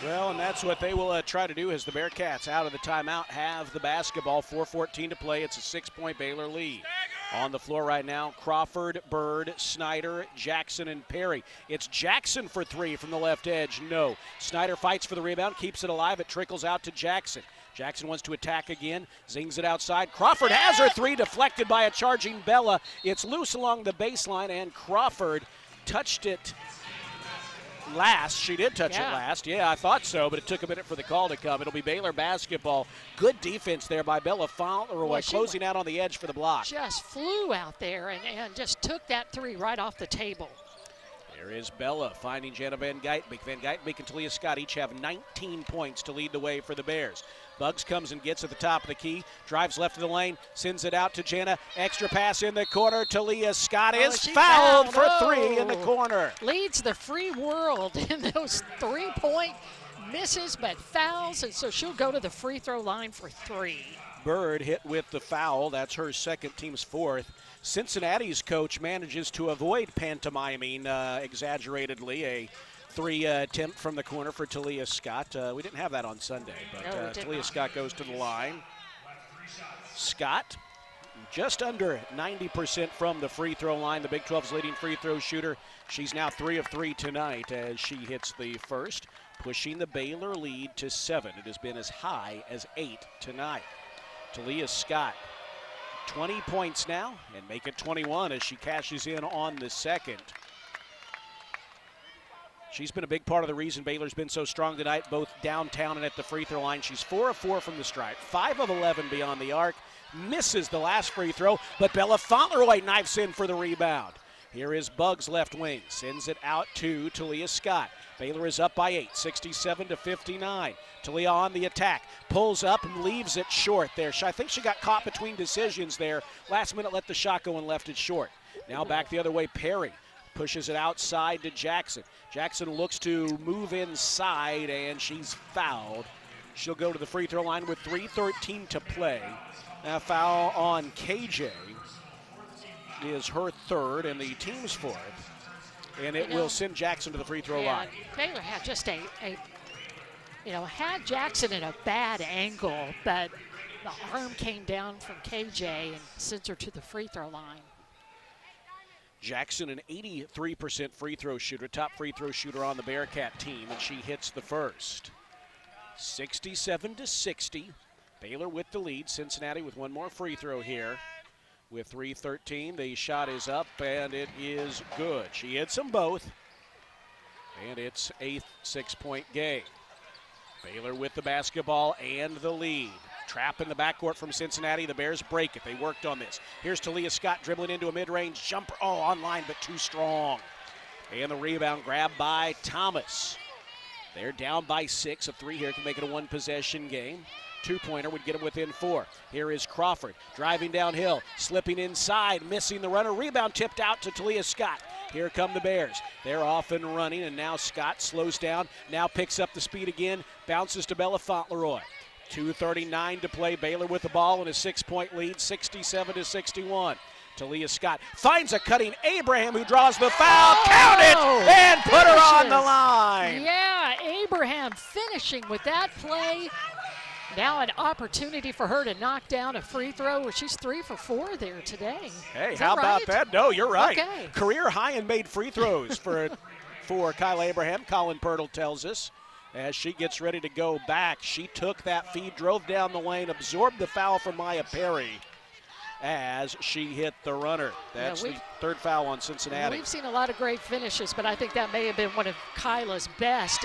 Well, and that's what they will try to do as the Bearcats out of the timeout have the basketball. 4:14 to play. It's a 6-point Baylor lead. On the floor right now, Crawford, Bird, Snyder, Jackson, and Perry. It's Jackson for 3 from the left edge. No. Snyder fights for the rebound, keeps it alive. It trickles out to Jackson. Jackson wants to attack again, zings it outside. Crawford has her 3, deflected by a charging Bella. It's loose along the baseline, and Crawford touched it last. She did touch it last. Yeah, I thought so, but it took a minute for the call to come. It'll be Baylor basketball. Good defense there by Bella Fauntleroy, closing out on the edge for the block. Just flew out there and just took that 3 right off the table. There is Bella finding Jenna Van Geitenbeek. Van Geitenbeek and Talia Scott each have 19 points to lead the way for the Bears. Bugs comes and gets at the top of the key, drives left of the lane, sends it out to Jenna. Extra pass in the corner. Talia Scott is fouled for 3 in the corner. Leads the free world in those 3-point misses, but fouls, and so she'll go to the free throw line for 3. Bird hit with the foul. That's her second, team's 4th. Cincinnati's coach manages to avoid pantomiming exaggeratedly a 3 attempt from the corner for Talia Scott. We didn't have that on Sunday, but Talia Scott goes to the line. Scott just under 90% from the free throw line, the Big 12's leading free throw shooter. She's now 3 of 3 tonight as she hits the first, pushing the Baylor lead to 7. It has been as high as 8 tonight. Talia Scott, 20 points now, and make it 21 as she cashes in on the second. She's been a big part of the reason Baylor's been so strong tonight, both downtown and at the free throw line. She's 4 of 4 from the stripe, 5 of 11 beyond the arc. Misses the last free throw, but Bella Fauntleroy knifes in for the rebound. Here is Buggs left wing, sends it out to Talia Scott. Baylor is up by 8, 67-59. Talia on the attack, pulls up and leaves it short there. I think she got caught between decisions there. Last minute let the shot go and left it short. Now back the other way, Perry pushes it outside to Jackson. Jackson looks to move inside, and she's fouled. She'll go to the free throw line with 3:13 to play. Now foul on KJ is her third and the team's fourth. And it will send Jackson to the free throw line. Baylor had just had Jackson in a bad angle, but the arm came down from KJ and sends her to the free throw line. Jackson, an 83% free throw shooter, top free throw shooter on the Bearcat team, and she hits the first. 67-60. Baylor with the lead. Cincinnati with one more free throw here. With 3:13, the shot is up, and it is good. She hits them both, and it's a 6-point game. Baylor with the basketball and the lead. Trap in the backcourt from Cincinnati. The Bears break it. They worked on this. Here's Talia Scott dribbling into a mid-range jumper. Oh, online, but too strong. And the rebound grabbed by Thomas. They're down by 6. A 3 here can make it a one-possession game. Two-pointer would get them within 4. Here is Crawford driving downhill, slipping inside, missing the runner. Rebound tipped out to Talia Scott. Here come the Bears. They're off and running, and now Scott slows down, now picks up the speed again, bounces to Bella Fauntleroy. 2:39 to play. Baylor with the ball and a 6-point lead, 67-61. Talia Scott finds a cutting Abraham who draws the foul. Count it and put her on the line. Yeah, Abraham finishing with that play. Now an opportunity for her to knock down a free throw where she's 3 for 4 there today. Hey, how about that? No, you're right. Okay. Career high in made free throws for Kyle Abraham, Colin Pirtle tells us. As she gets ready to go back, she took that feed, drove down the lane, absorbed the foul from Maya Perry as she hit the runner. That's the third foul on Cincinnati. We've seen a lot of great finishes, but I think that may have been one of Kyla's best.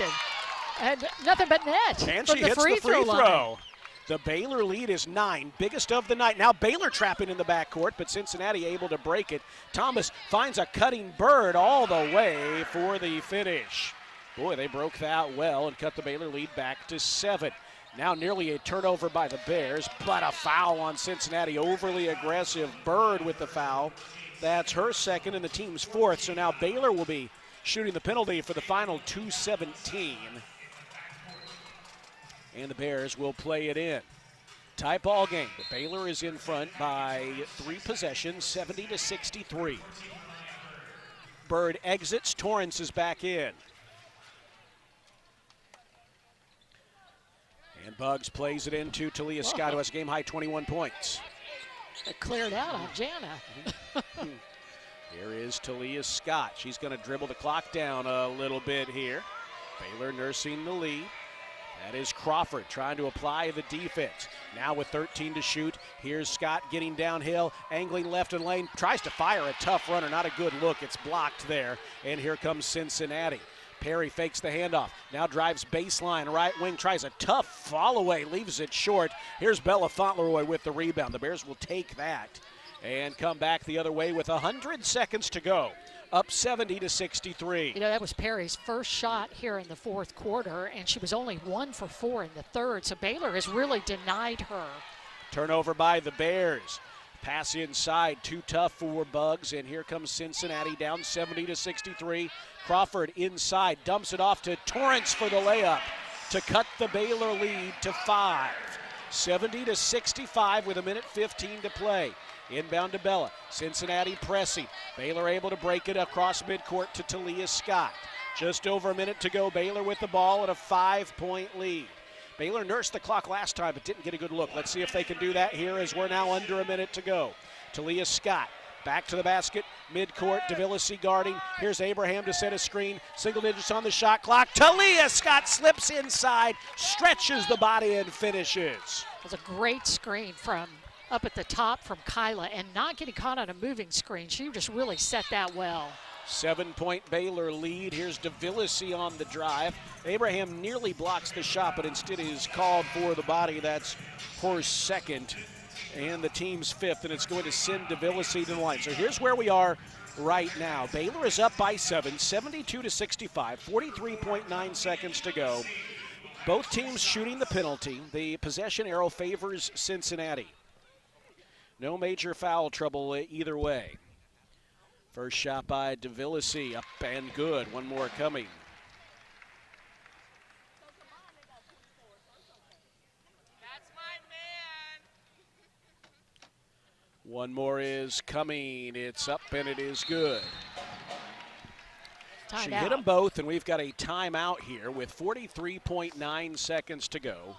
And nothing but net. And she hits the free throw. The Baylor lead is 9, biggest of the night. Now Baylor trapping in the backcourt, but Cincinnati able to break it. Thomas finds a cutting Bird all the way for the finish. Boy, they broke that well and cut the Baylor lead back to 7. Now nearly a turnover by the Bears, but a foul on Cincinnati. Overly aggressive. Bird with the foul. That's her second and the team's fourth. So now Baylor will be shooting the penalty for the final 2:17. And the Bears will play it in. Tie ball game. The Baylor is in front by 3 possessions, 70-63. Bird exits. Torrance is back in. And Buggs plays it into Talia Scott, who has game-high 21 points. It cleared out on Jana. Here is Talia Scott. She's going to dribble the clock down a little bit here. Baylor nursing the lead. That is Crawford trying to apply the defense. Now with 13 to shoot, here's Scott getting downhill, angling left in lane, tries to fire a tough runner, not a good look. It's blocked there, and here comes Cincinnati. Perry fakes the handoff, now drives baseline, right wing, tries a tough fall away, leaves it short. Here's Bella Fauntleroy with the rebound. The Bears will take that and come back the other way with 100 seconds to go. Up 70-63. You know, that was Perry's first shot here in the fourth quarter, and she was only 1 for 4 in the third, so Baylor has really denied her. Turnover by the Bears. Pass inside, too tough for Buggs, and here comes Cincinnati down 70-63. Crawford inside, dumps it off to Torrance for the layup to cut the Baylor lead to 5. 70-65 with 1:15 to play. Inbound to Bella. Cincinnati pressing. Baylor able to break it across midcourt to Talia Scott. Just over a minute to go. Baylor with the ball at a 5-point lead. Baylor nursed the clock last time but didn't get a good look. Let's see if they can do that here as we're now under a minute to go. Talia Scott back to the basket. Midcourt. Davillasi guarding. Here's Abraham to set a screen. Single digits on the shot clock. Talia Scott slips inside, stretches the body and finishes. It was a great screen from up at the top from Kyla, and not getting caught on a moving screen. She just really set that well. 7-point Baylor lead. Here's Davillasi on the drive. Abraham nearly blocks the shot, but instead is called for the body. That's her second and the team's fifth, and it's going to send Davillasi to the line. So here's where we are right now. Baylor is up by 7, 72-65, 43.9 seconds to go. Both teams shooting the penalty. The possession arrow favors Cincinnati. No major foul trouble either way. First shot by Davillasi, up and good. One more coming. One more is coming. It's up and it is good. She hit them both, and we've got a timeout here with 43.9 seconds to go.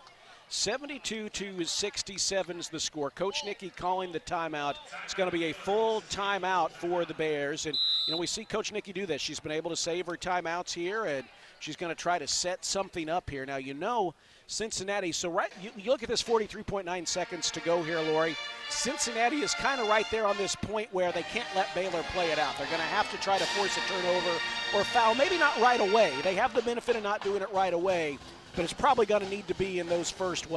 72-67 is the score. Coach Nicky calling the timeout. It's going to be a full timeout for the Bears. And, you know, we see Coach Nicky do this. She's been able to save her timeouts here, and she's going to try to set something up here. Now, you know, Cincinnati, so right, you look at this 43.9 seconds to go here, Lori. Cincinnati is kind of right there on this point where they can't let Baylor play it out. They're going to have to try to force a turnover or foul. Maybe not right away. They have the benefit of not doing it right away. But it's probably going to need to be in those first,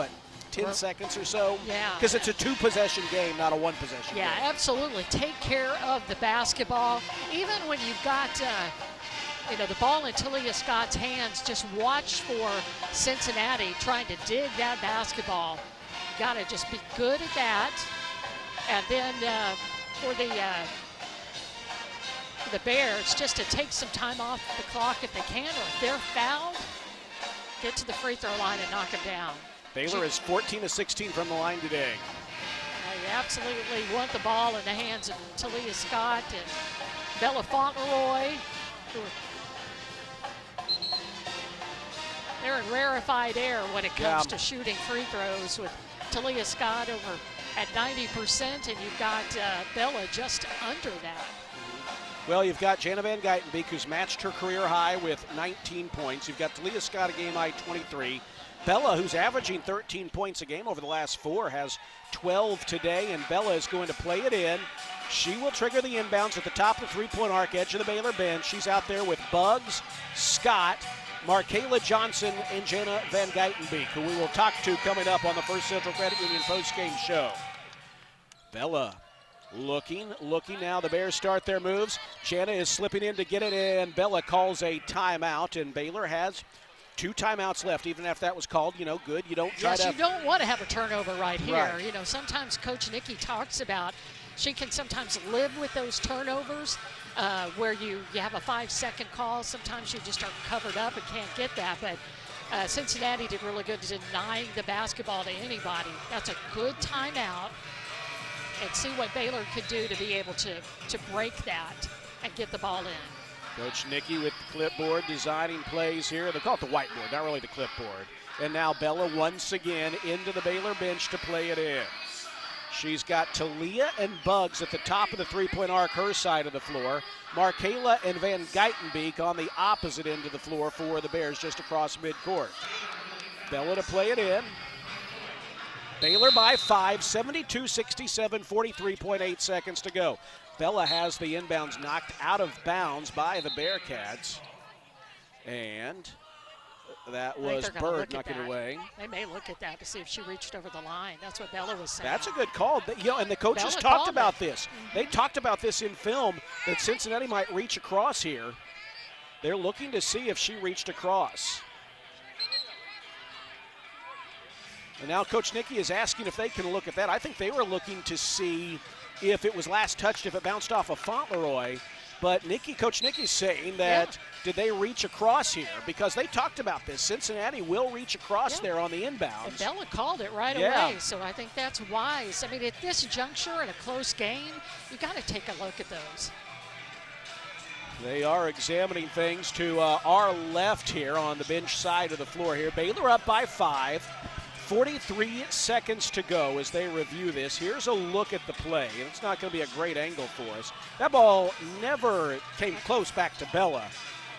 10 seconds or so? Yeah. Because it's a two-possession game, not a one-possession game. Yeah, absolutely. Take care of the basketball. Even when you've got, the ball in Talia Scott's hands, just watch for Cincinnati trying to dig that basketball. You got to just be good at that. And then for the Bears, just to take some time off the clock if they can, or if they're fouled, get to the free throw line and knock them down. Baylor is 14-16 from the line today. You absolutely want the ball in the hands of Talia Scott and Bella Fauntleroy. They're in rarefied air when it comes to shooting free throws, with Talia Scott over at 90%, and you've got Bella just under that. Well, you've got Jana Van Geitenbeek, who's matched her career high with 19 points. You've got Talia Scott, a game high 23. Bella, who's averaging 13 points a game over the last 4, has 12 today, and Bella is going to play it in. She will trigger the inbounds at the top of the three-point arc, edge of the Baylor bench. She's out there with Bugs, Scott, Markayla Johnson, and Jana Van Geitenbeek, who we will talk to coming up on the First Central Credit Union postgame show. Bella looking now. The Bears start their moves. Jana is slipping in to get it, and Bella calls a timeout, and Baylor has 2 timeouts left. Even after that was called, good. You don't try to. Yes, you don't want to have a turnover right here. Right. Sometimes Coach Nicky talks about she can sometimes live with those turnovers where you have a 5-second call. Sometimes you just are covered up and can't get that. But Cincinnati did really good denying the basketball to anybody. That's a good timeout. And see what Baylor could do to be able to break that and get the ball in. Coach Nicky with the clipboard designing plays here. They call it the whiteboard, not really the clipboard. And now Bella once again into the Baylor bench to play it in. She's got Talia and Bugs at the top of the three-point arc, her side of the floor. Markayla and Van Geitenbeek on the opposite end of the floor for the Bears, just across midcourt. Bella to play it in. Baylor by 5, 72-67, 43.8 seconds to go. Bella has the inbounds knocked out of bounds by the Bearcats. And that was Bird knocking it away. They may look at that to see if she reached over the line. That's what Bella was saying. That's a good call. And the coaches talked about this. They talked about this in film, that Cincinnati might reach across here. They're looking to see if she reached across. And now Coach Nicky is asking if they can look at that. I think they were looking to see if it was last touched, if it bounced off of Fauntleroy. But Coach Nikki's saying that did they reach across here? Because they talked about this. Cincinnati will reach across there on the inbounds. And Bella called it right away, so I think that's wise. I mean, at this juncture in a close game, you got to take a look at those. They are examining things to our left here on the bench side of the floor here. Baylor up by 5. 43 seconds to go as they review this. Here's a look at the play. It's not going to be a great angle for us. That ball never came close back to Bella.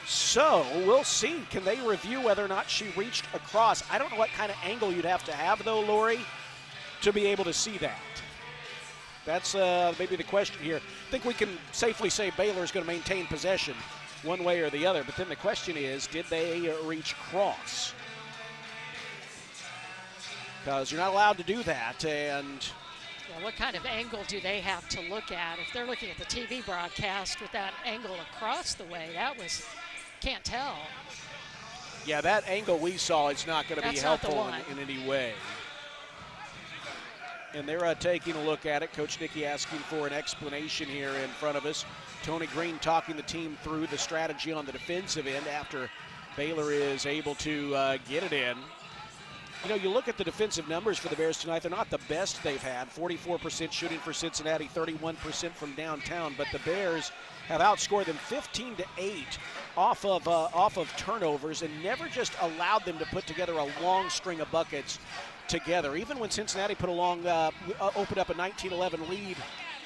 So we'll see. Can they review whether or not she reached across? I don't know what kind of angle you'd have to have, though, Lori, to be able to see that. That's maybe the question here. I think we can safely say Baylor is going to maintain possession one way or the other. But then the question is, did they reach across? Because you're not allowed to do that. And what kind of angle do they have to look at? If they're looking at the TV broadcast with that angle across the way, can't tell. Yeah, that angle we saw is not going to be helpful in any way. And they're taking a look at it. Coach Nikki asking for an explanation here in front of us. Tony Green talking the team through the strategy on the defensive end after Baylor is able to get it in. You know, you look at the defensive numbers for the Bears tonight, they're not the best they've had. 44% shooting for Cincinnati, 31% from downtown, but the Bears have outscored them 15-8 off of turnovers and never just allowed them to put together a long string of buckets together. Even when Cincinnati opened up a 19-11 lead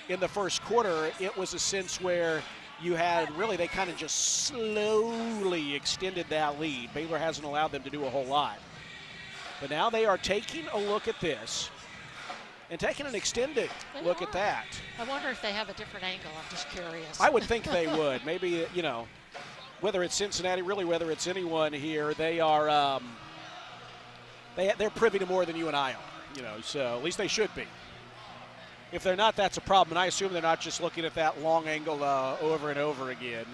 in the first quarter, it was a sense where they kind of just slowly extended that lead. Baylor hasn't allowed them to do a whole lot. But now they are taking a look at this and taking an extended look at that. I wonder if they have a different angle. I'm just curious. I would think they would. Maybe, whether it's Cincinnati, really whether it's anyone here, they are they're privy to more than you and I are, so at least they should be. If they're not, that's a problem. And I assume they're not just looking at that long angle over and over again.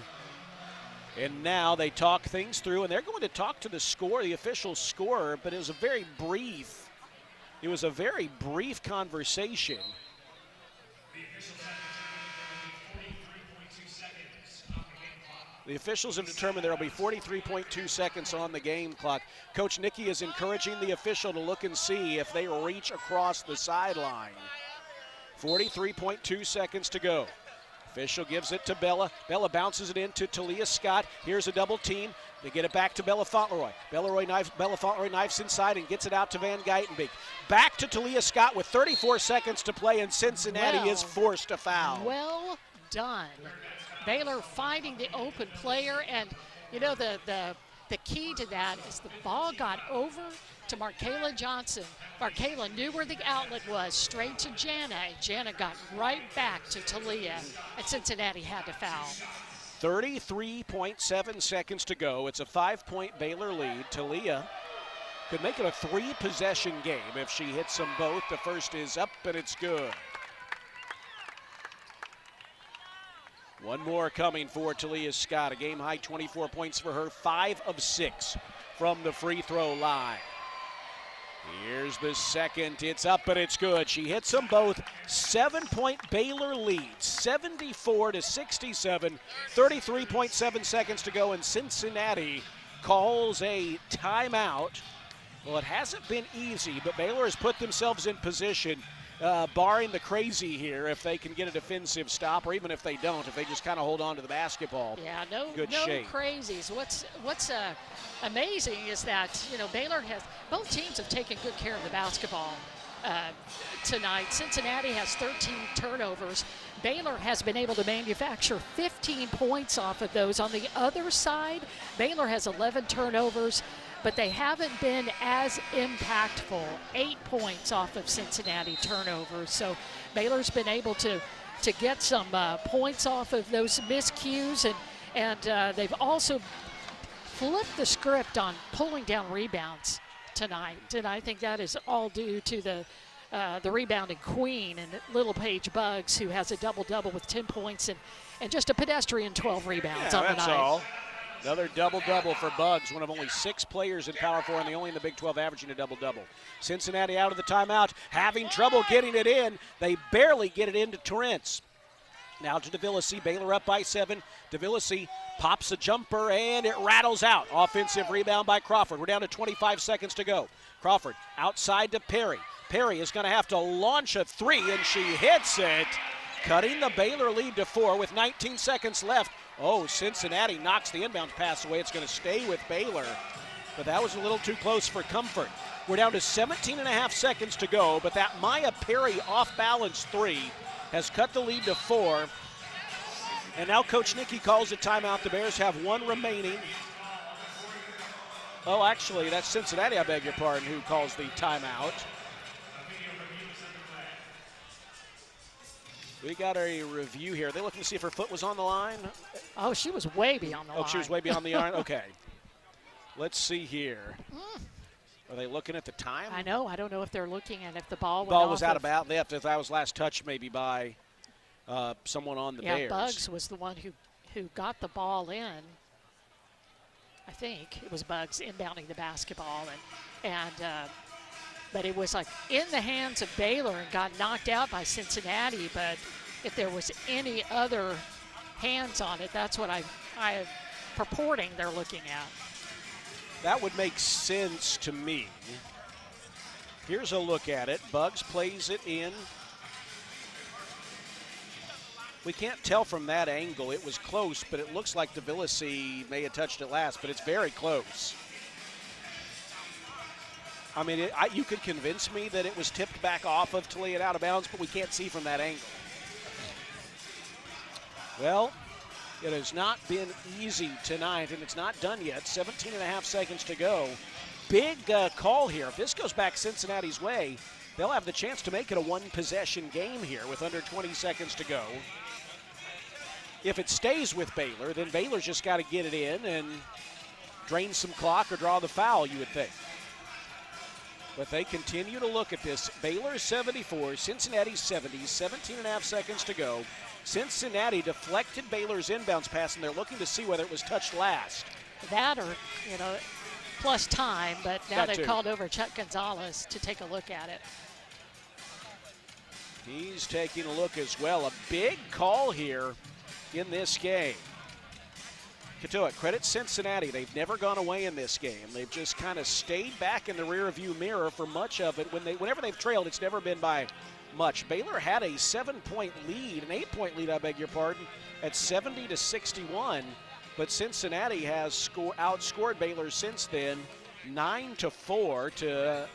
And now they talk things through, and they're going to talk to the official scorer, but it was a very brief conversation. The officials have determined there will be 43.2 seconds on the game clock. Coach Nikki is encouraging the official to look and see if they reach across the sideline. 43.2 seconds to go. Official gives it to Bella. Bella bounces it into Talia Scott. Here's a double team. They get it back to Bella Fauntleroy. Bella Fauntleroy knifes inside and gets it out to Van Geitenbeek. Back to Talia Scott with 34 seconds to play, and Cincinnati is forced to foul. Well done. Baylor finding the open player, and the key to that is the ball got over to Markayla Johnson. Markayla knew where the outlet was, straight to Jana, and Jana got right back to Talia, and Cincinnati had to foul. 33.7 seconds to go. It's a 5-point Baylor lead. Talia could make it a 3-possession game if she hits them both. The first is up, and it's good. One more coming for Talia Scott. A game-high 24 points for her, 5 of 6 from the free throw line. Here's the second. It's up, and it's good. She hits them both. 7-point Baylor lead, 74-67. 33.7 seconds to go, and Cincinnati calls a timeout. Well, it hasn't been easy, but Baylor has put themselves in position, barring the crazy here, if they can get a defensive stop, or even if they don't, if they just kind of hold on to the basketball. Yeah, no shape. Crazies. What's amazing is that, Baylor both teams have taken good care of the basketball tonight. Cincinnati has 13 turnovers. Baylor has been able to manufacture 15 points off of those. On the other side, Baylor has 11 turnovers, but they haven't been as impactful. 8 points off of Cincinnati turnovers. So Baylor's been able to get some points off of those miscues, and they've also flipped the script on pulling down rebounds tonight. And I think that is all due to the rebounding queen and Little Paige Buggs, who has a double-double with 10 points and just a pedestrian 12 rebounds on the night. That's all. Another double-double for Buggs, one of only 6 players in Power 4 and the only in the Big 12 averaging a double-double. Cincinnati out of the timeout, having trouble getting it in. They barely get it into Torrance. Now to DeVillisi. Baylor up by 7. DeVillisi pops a jumper, and it rattles out. Offensive rebound by Crawford. We're down to 25 seconds to go. Crawford outside to Perry. Perry is going to have to launch a 3, and she hits it, cutting the Baylor lead to 4 with 19 seconds left. Oh, Cincinnati knocks the inbound pass away. It's going to stay with Baylor, but that was a little too close for comfort. We're down to 17 and a half seconds to go, but that Maya Perry off-balance 3 has cut the lead to 4. And now Coach Nicky calls a timeout. The Bears have 1 remaining. Oh, actually, that's Cincinnati, I beg your pardon, who calls the timeout. We got a review here. Are they looking to see if her foot was on the line? Oh, she was way beyond the line. Oh, she was way beyond the line? Okay. Let's see here. Are they looking at the time? I know. I don't know if they're looking at if the ball was out of bounds. If that was last touch maybe by someone on the Bears. Yeah, Bugs was the one who got the ball in. I think it was Bugs inbounding the basketball. But it was like in the hands of Baylor and got knocked out by Cincinnati. But if there was any other hands on it, that's what I'm purporting they're looking at. That would make sense to me. Here's a look at it. Bugs plays it in. We can't tell from that angle. It was close, but it looks like DeVillisi may have touched it last, but it's very close. I mean, you could convince me that it was tipped back off of Talia and out of bounds, but we can't see from that angle. Well, it has not been easy tonight, and it's not done yet. 17 and a half seconds to go. Big call here. If this goes back Cincinnati's way, they'll have the chance to make it a one-possession game here with under 20 seconds to go. If it stays with Baylor, then Baylor's just got to get it in and drain some clock or draw the foul, you would think. But they continue to look at this. Baylor 74, Cincinnati 70, 17 and a half seconds to go. Cincinnati deflected Baylor's inbounds pass, and they're looking to see whether it was touched last. That or, plus time, but now they've too. called over Chuck Gonzalez to take a look at it. He's taking a look as well. A big call here in this game. Katoa, credit Cincinnati. They've never gone away in this game. They've just kind of stayed back in the rearview mirror for much of it. Whenever they've trailed, it's never been by much. Baylor had a 7-point lead, an 8-point lead, I beg your pardon, at 70-61. But Cincinnati has outscored Baylor since then, 9-4 to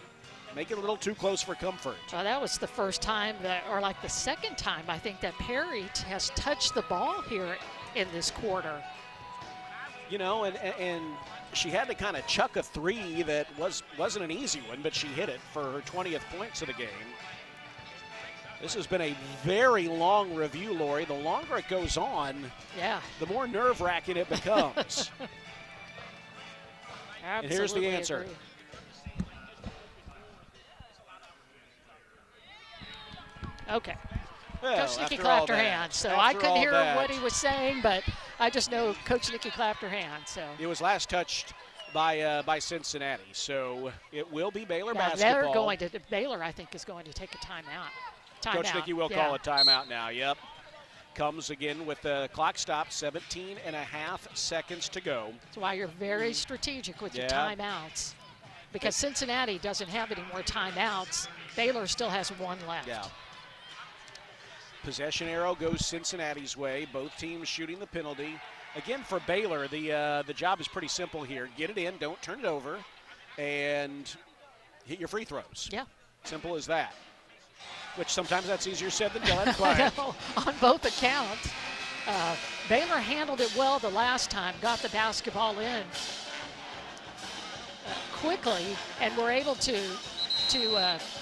make it a little too close for comfort. Well, that was the first time the second time, I think, that Perry has touched the ball here in this quarter. And she had to kind of chuck a 3 that wasn't an easy one, but she hit it for her 20th points of the game. This has been a very long review, Lori. The longer it goes on, the more nerve-wracking it becomes. And here's the answer. Agree. Okay. Well, Coach Nicky clapped her hands, so I couldn't hear what he was saying, but I just know Coach Nicky clapped her hands. So it was last touched by Cincinnati, so it will be Baylor basketball. Baylor, I think, is going to take a timeout. Coach Nicky will call a timeout now. Yep. Comes again with the clock stop, 17 and a half seconds to go. That's why you're very strategic with your timeouts, because Cincinnati doesn't have any more timeouts. Baylor still has 1 left. Yeah. Possession arrow goes Cincinnati's way. Both teams shooting the penalty. Again, for Baylor, the job is pretty simple here. Get it in, don't turn it over, and hit your free throws. Yeah. Simple as that. Which sometimes that's easier said than done. But on both accounts. Baylor handled it well the last time, got the basketball in quickly, and were able to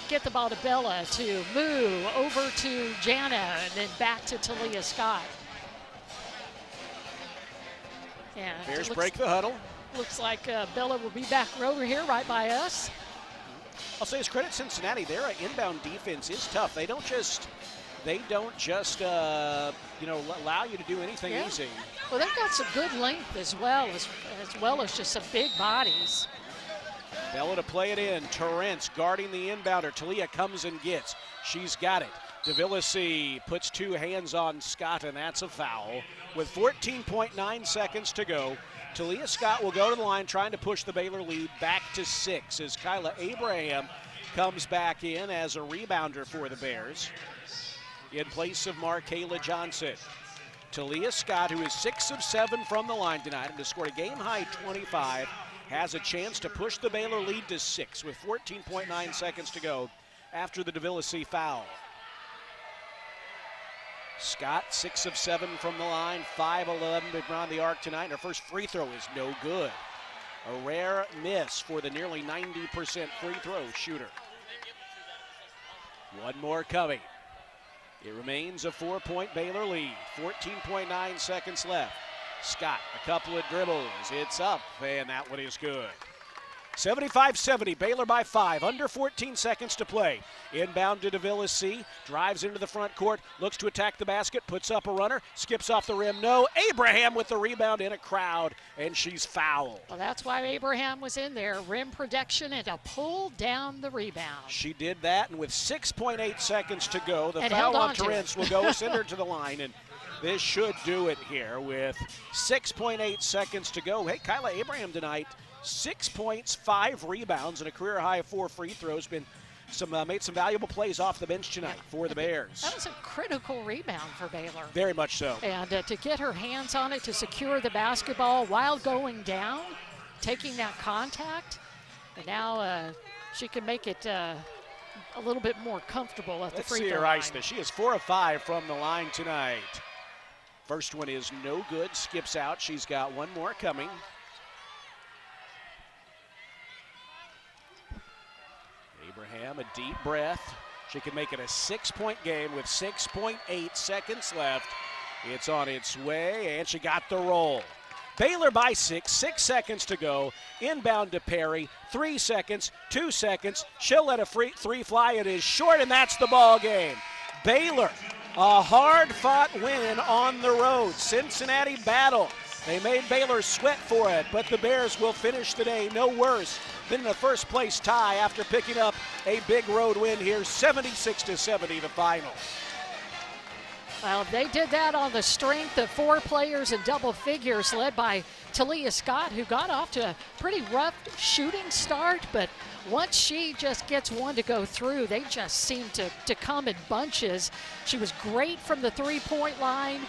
get the ball to Bella, to move over to Jana, and then back to Talia Scott. And Bears break the huddle. Looks like Bella will be back over here right by us. I'll say, as credit Cincinnati, their inbound defense is tough. They don't just allow you to do anything easy. Well, they've got some good length as well as just some big bodies. Bella to play it in. Torrance guarding the inbounder. Talia comes and gets. She's got it. DeVillisi puts two hands on Scott, and that's a foul. With 14.9 seconds to go, Talia Scott will go to the line trying to push the Baylor lead back to 6 as Kyla Abraham comes back in as a rebounder for the Bears in place of Markayla Johnson. Talia Scott, who is 6 of 7 from the line tonight and has scored a game-high 25, has a chance to push the Baylor lead to 6 with 14.9 seconds to go after the DeVillisi foul. Scott, 6 of 7 from the line, 5-11 beyond the arc tonight. Her first free throw is no good. A rare miss for the nearly 90% free throw shooter. One more coming. It remains a 4-point Baylor lead. 14.9 seconds left. Scott, a couple of dribbles. It's up, and that one is good. 75-70, Baylor by 5, under 14 seconds to play. Inbound to DeVillisi, drives into the front court, looks to attack the basket, puts up a runner, skips off the rim. No, Abraham with the rebound in a crowd, and she's fouled. Well, that's why Abraham was in there. Rim protection and a pull down the rebound. She did that, and with 6.8 seconds to go, the foul on Terrence will go send her to the line, and this should do it here with 6.8 seconds to go. Hey, Kyla Abraham tonight, 6 points, 5 rebounds, and a career high of 4 free throws. Made some valuable plays off the bench tonight for the Bears. That was a critical rebound for Baylor. Very much so. And to get her hands on it, to secure the basketball while going down, taking that contact, and now she can make it a little bit more comfortable at the free throw line. Let's see her ice this. She is 4 of 5 from the line tonight. First one is no good, skips out. She's got one more coming. Abraham, a deep breath. She can make it a 6-point game with 6.8 seconds left. It's on its way, and she got the roll. Baylor by 6, 6 seconds to go. Inbound to Perry, 3 seconds, 2 seconds. She'll let a free three fly. It is short, and that's the ball game. Baylor, a hard-fought win on the road. Cincinnati battle. They made Baylor sweat for it, but the Bears will finish the day no worse than in a first-place tie after picking up a big road win here, 76-70 the final. Well, they did that on the strength of 4 players in double figures, led by Talia Scott, who got off to a pretty rough shooting start, but once she just gets one to go through, they just seem to come in bunches. She was great from the three-point line,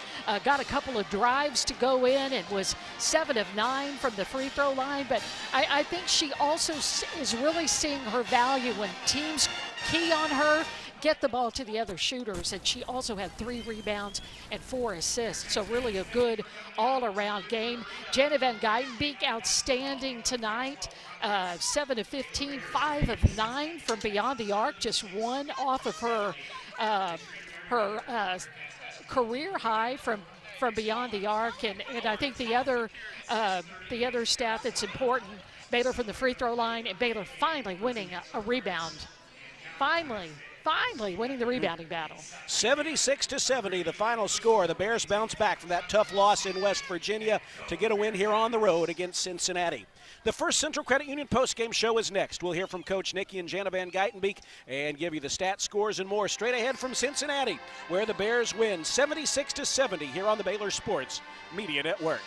got a couple of drives to go in, and was 7 of 9 from the free throw line. But I think she also is really seeing her value when teams key on her, get the ball to the other shooters, and she also had 3 rebounds and 4 assists, so really a good all-around game. Jenna Van Geitenbeek, outstanding tonight, 7 of 15, 5 of 9 from beyond the arc, just 1 off of her career high from beyond the arc, and I think the other stat that's important, Baylor from the free throw line, and Baylor finally winning a rebound. Finally winning the rebounding battle. 76-70, the final score. The Bears bounce back from that tough loss in West Virginia to get a win here on the road against Cincinnati. The First Central Credit Union postgame show is next. We'll hear from Coach Nikki and Jana Van Geitenbeek and give you the stats, scores, and more straight ahead from Cincinnati, where the Bears win 76-70 here on the Baylor Sports Media Network.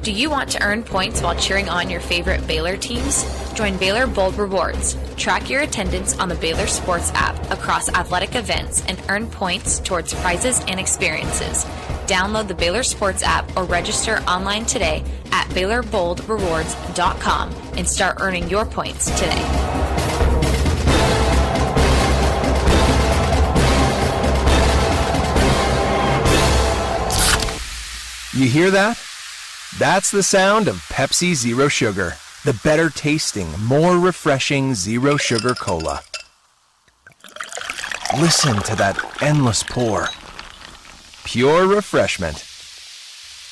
Do you want to earn points while cheering on your favorite Baylor teams? Join Baylor Bold Rewards. Track your attendance on the Baylor Sports app across athletic events and earn points towards prizes and experiences. Download the Baylor Sports app or register online today at BaylorBoldRewards.com and start earning your points today. You hear that? That's the sound of Pepsi Zero Sugar, the better tasting, more refreshing Zero Sugar Cola. Listen to that endless pour. Pure refreshment.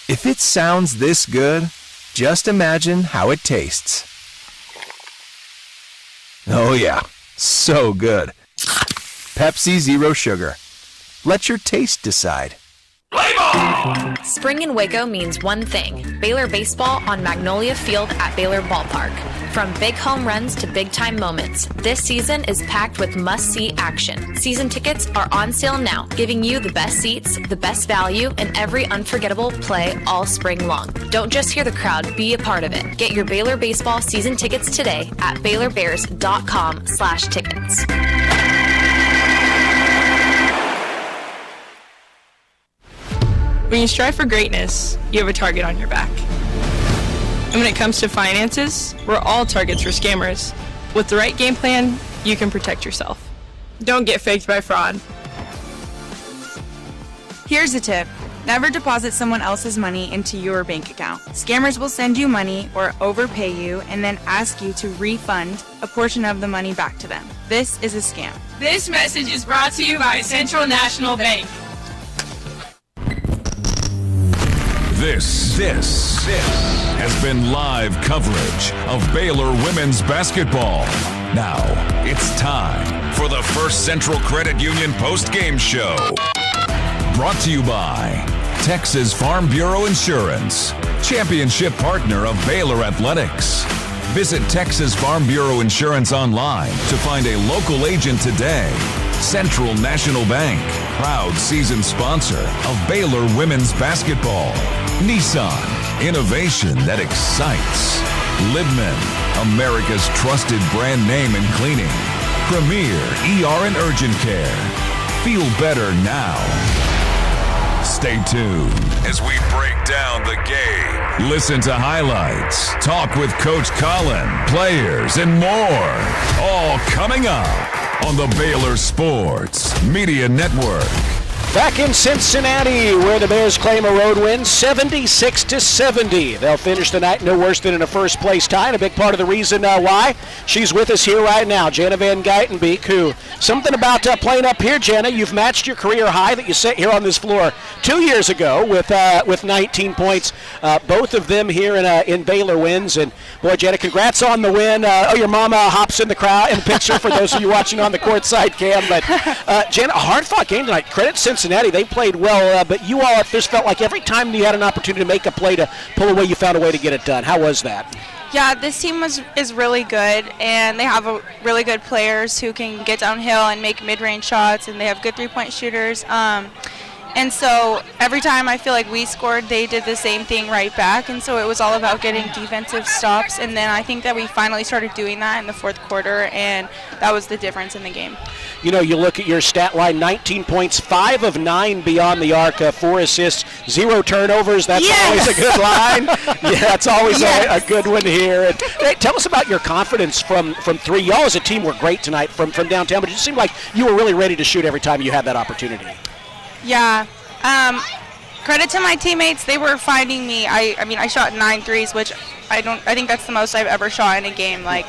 If it sounds this good, just imagine how it tastes. Oh yeah, so good. Pepsi Zero Sugar. Let your taste decide. Play ball! Spring in Waco means one thing: Baylor baseball on Magnolia Field at Baylor Ballpark. From big home runs to big-time moments, this season is packed with must-see action. Season tickets are on sale now, giving you the best seats, the best value, and every unforgettable play all spring long. Don't just hear the crowd, be a part of it. Get your Baylor baseball season tickets today at BaylorBears.com/tickets. When you strive for greatness, you have a target on your back. And when it comes to finances, we're all targets for scammers. With the right game plan, you can protect yourself. Don't get faked by fraud. Here's a tip. Never deposit someone else's money into your bank account. Scammers will send you money or overpay you and then ask you to refund a portion of the money back to them. This is a scam. This message is brought to you by Central National Bank. This has been live coverage of Baylor women's basketball. Now it's time for the First Central Credit Union post-game show. Brought to you by Texas Farm Bureau Insurance, championship partner of Baylor Athletics. Visit Texas Farm Bureau Insurance online to find a local agent today. Central National Bank, proud season sponsor of Baylor women's basketball. Nissan, innovation that excites. Libman, America's trusted brand name in cleaning. Premier ER and Urgent Care. Feel better now. Stay tuned as we break down the game. Listen to highlights, talk with Coach Colin, players, and more. All coming up on the Baylor Sports Media Network. Back in Cincinnati, where the Bears claim a road win, 76-70. They'll finish the night no worse than in a first-place tie, and a big part of the reason why she's with us here right now, Jana Van Geitenbeek, who, something about playing up here, Jana, you've matched your career high that you set here on this floor 2 years ago with 19 points, both of them here in Baylor wins. And, boy, Jana, congrats on the win. Your mama hops in the crowd in the picture for those of you watching on the courtside cam. But, Jana, a hard-fought game tonight. Credit Cincinnati. They played well, but you all just felt like every time you had an opportunity to make a play to pull away, you found a way to get it done. How was that? Yeah, this team is really good, and they have really good players who can get downhill and make mid-range shots, and they have good three-point shooters. And so every time I feel like we scored, they did the same thing right back. And so it was all about getting defensive stops. And then I think that we finally started doing that in the fourth quarter, and that was the difference in the game. You know, you look at your stat line, 19 points, 5 of 9 beyond the arc, 4 assists, 0 turnovers. That's always a good line. Yeah, that's always a good one here. And, hey, tell us about your confidence from three. Y'all as a team were great tonight from downtown, but it just seemed like you were really ready to shoot every time you had that opportunity. Yeah. Credit to my teammates. They were finding me. I mean, I shot 9 threes, which I think that's the most I've ever shot in a game. Like,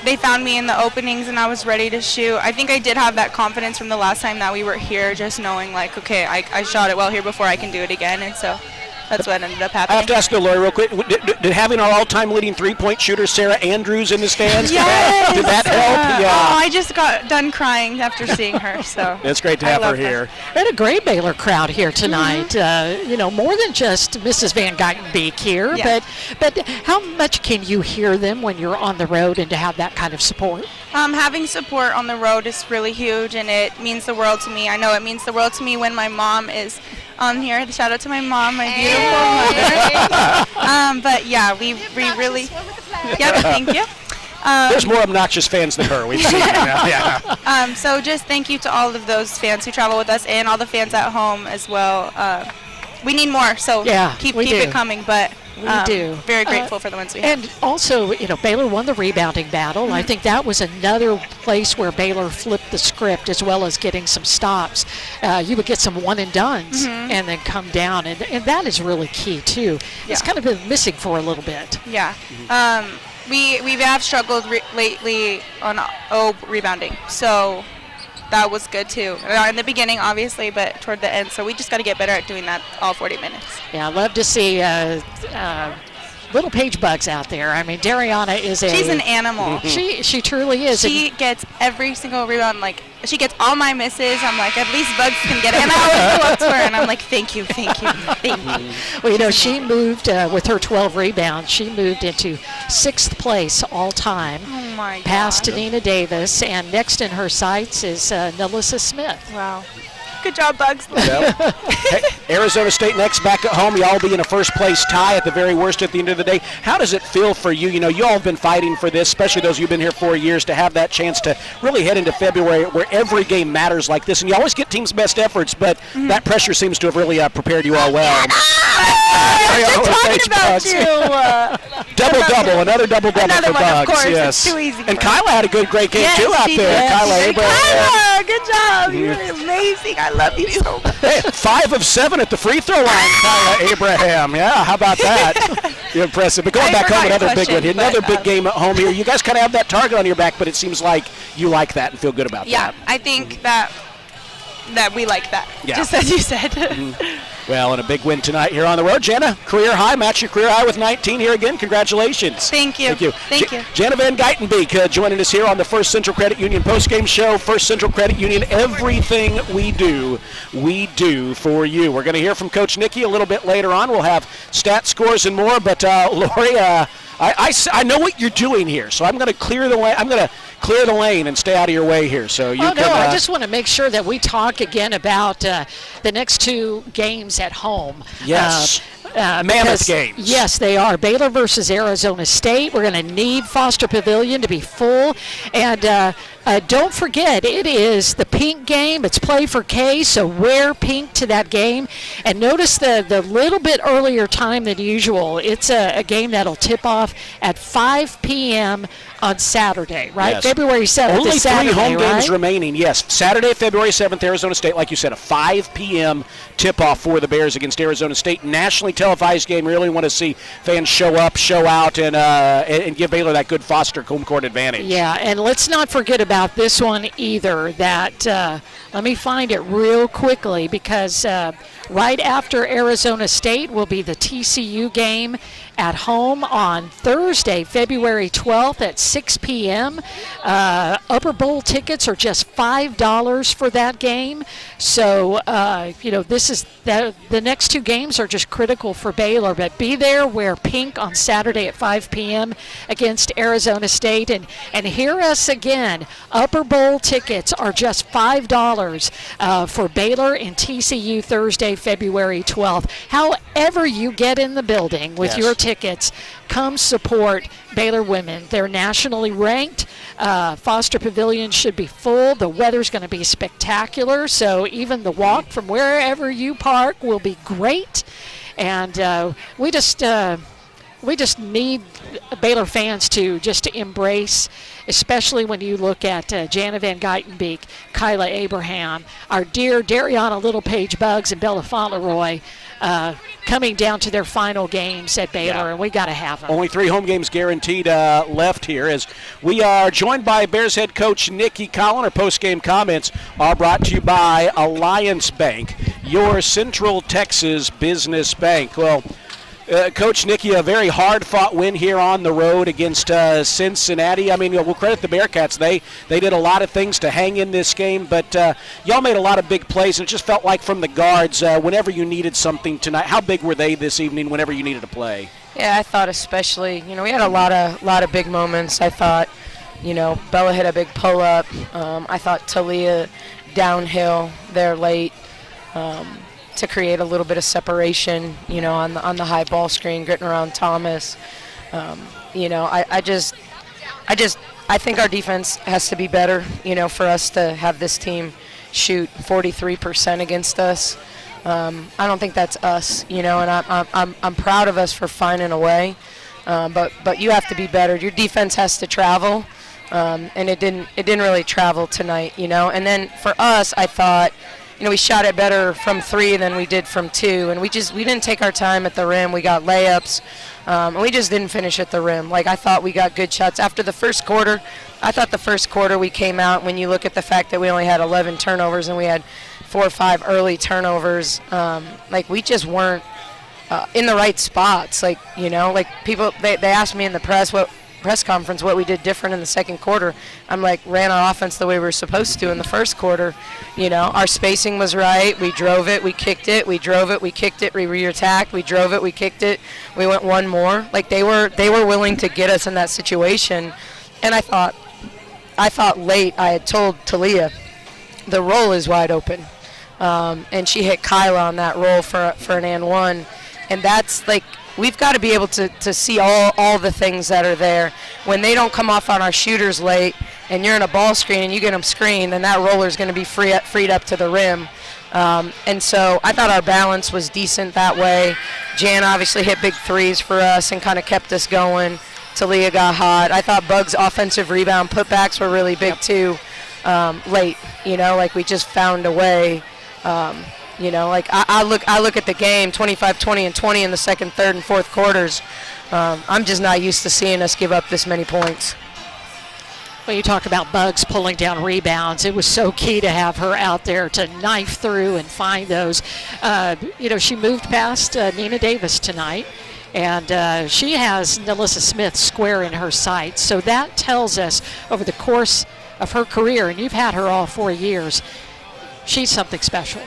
they found me in the openings, and I was ready to shoot. I think I did have that confidence from the last time that we were here, just knowing, like, okay, I shot it well here before, I can do it again. And so that's what ended up happening. I have to ask the lawyer real quick. Did having our all-time leading three-point shooter, Sarah Andrews, in the stands, did that help? Yeah. Oh, I just got done crying after seeing her. So it's great to have her here. We had a great Baylor crowd here tonight. Mm-hmm. More than just Mrs. Van Geitenbeek here, but how much can you hear them when you're on the road and to have that kind of support? Having support on the road is really huge, and it means the world to me. I know it means the world to me when my mom is on here. Shout out to my mom, my beautiful mother. But yeah, we really. Yep, thank you. There's more obnoxious fans than her. We've seen now. So just thank you to all of those fans who travel with us and all the fans at home as well. We need more, so keep it coming. But we do. Very grateful for the ones we have. And also, Baylor won the rebounding battle. Mm-hmm. I think that was another place where Baylor flipped the script as well as getting some stops. You would get some one-and-dones and then come down, and that is really key, too. Yeah. It's kind of been missing for a little bit. Yeah. We have struggled lately on rebounding, so that was good too. In the beginning, obviously, but toward the end. So we just got to get better at doing that all 40 minutes. Yeah, I love to see little page bugs out there. I mean, Dariana is She's an animal. She truly is. She gets every single rebound. Like, she gets all my misses. I'm like, at least Bugs can get it. And I always go up to her, and I'm like, thank you, thank you, thank you. Well, you know, she moved with her 12 rebounds. She moved into 6th place all time. Oh, my God. Past Nina Davis, and next in her sights is Nalissa Smith. Wow. Good job, Bugs. Hey, Arizona State next back at home. Y'all be in a first-place tie at the very worst at the end of the day. How does it feel for you? You know, you all have been fighting for this, especially those who've been here 4 years, to have that chance to really head into February where every game matters like this. And you always get teams' best efforts, but that pressure seems to have really prepared you all well. Talking about you. Double-double, another double-double Another for one, Bugs. of course. Yes. It's too easy. And Kyla had a great game, too, out she there. did. Kyla Abraham. Kyla, good job. You're amazing. I love you so much. Hey, 5 of 7 at the free throw line, Kyla Abraham. Yeah, how about that? You're impressive. But going back home, another big one. Another big game at home here. You guys kind of have that target on your back, but it seems like you like that and feel good about that. Yeah, I think that we like that, just as you said. Well, and a big win tonight here on the road. Jana, career high, match your career high with 19 here again. Congratulations. Thank you. Thank you. Thank you. Jana Van Geitenbeek joining us here on the First Central Credit Union postgame show. First Central Credit Union, everything we do for you. We're going to hear from Coach Nikki a little bit later on. We'll have stat scores and more. But, Lori, I know what you're doing here, so I'm going to clear the way. I'm going to clear the lane and stay out of your way here. So you can, I just want to make sure that we talk again about the next 2 games at home. Yes. Mammoth games. Yes, they are. Baylor versus Arizona State. We're going to need Foster Pavilion to be full. And don't forget, it is the pink game. It's play for K, so wear pink to that game. And notice the little bit earlier time than usual. It's a game that'll tip off at 5 p.m. on Saturday, right? Yes. February 7th Only is Saturday, 3 home games right? remaining, yes. Saturday, February 7th, Arizona State. Like you said, a 5 p.m. tip-off for the Bears against Arizona State. Nationally televised game. Really want to see fans show up, show out, and give Baylor that good Foster home court advantage. Yeah, and let's not forget about this one either. That let me find it real quickly, because right after Arizona State will be the TCU game at home on Thursday, February 12th at 6 p.m. Upper Bowl tickets are just $5 for that game. So, this is the next 2 games are just critical for Baylor. But be there, wear pink on Saturday at 5 p.m. against Arizona State. And hear us again, Upper Bowl tickets are just $5 for Baylor and TCU Thursday, February 12th. However you get in the building with your tickets, come support Baylor women. They're nationally ranked. Foster Pavilion should be full. The weather's going to be spectacular, so even the walk from wherever you park will be great. And we just need Baylor fans to embrace, especially when you look at Jana Van Geitenbeek, Kyla Abraham, our dear Dariana Little Page Bugs, and Bella Fauntleroy coming down to their final games at Baylor, and we got to have them. Only 3 home games guaranteed left here, as we are joined by Bears head coach Nikki Collin. Our post-game comments are brought to you by Alliance Bank, your Central Texas business bank. Well, Coach Nikki, a very hard-fought win here on the road against Cincinnati. I mean, we'll credit the Bearcats. They did a lot of things to hang in this game, but y'all made a lot of big plays, and it just felt like from the guards, whenever you needed something tonight. How big were they this evening whenever you needed a play? Yeah, I thought especially, we had a lot of big moments. I thought, Bella hit a big pull-up. I thought Talia downhill there late. To create a little bit of separation, on the high ball screen, getting around Thomas. I think our defense has to be better, for us to have this team shoot 43% against us. I don't think that's us, and I'm proud of us for finding a way. But you have to be better. Your defense has to travel, and it didn't really travel tonight, And then for us, I thought, we shot it better from 3 than we did from 2, and we didn't take our time at the rim. We got layups, and we just didn't finish at the rim. Like, I thought we got good shots. After the first quarter, I thought the first quarter we came out, when you look at the fact that we only had 11 turnovers and we had 4 or 5 early turnovers, we just weren't in the right spots. Like, like people, they asked me in the press conference what we did different in the second quarter. I'm like, ran our offense the way we were supposed to in the first quarter. Our spacing was right. We drove it, we kicked it, we drove it, we kicked it, we re-attacked, we drove it, we kicked it. We went one more. Like they were willing to get us in that situation. And I thought late I had told Talia the roll is wide open. And she hit Kyla on that roll for an and one. And that's like, we've got to be able to see all the things that are there. When they don't come off on our shooters late and you're in a ball screen and you get them screened, then that roller is going to be freed up to the rim. And so I thought our balance was decent that way. Jan obviously hit big threes for us and kind of kept us going. Talia got hot. I thought Bug's offensive rebound putbacks were really big too late. Like we just found a way. Like I look at the game, 25, 20, and 20 in the second, third, and fourth quarters. I'm just not used to seeing us give up this many points. Well, you talk about Bugs pulling down rebounds. It was so key to have her out there to knife through and find those. She moved past Nina Davis tonight, and she has Nalissa Smith square in her sights. So that tells us over the course of her career, and you've had her all 4 years, she's something special.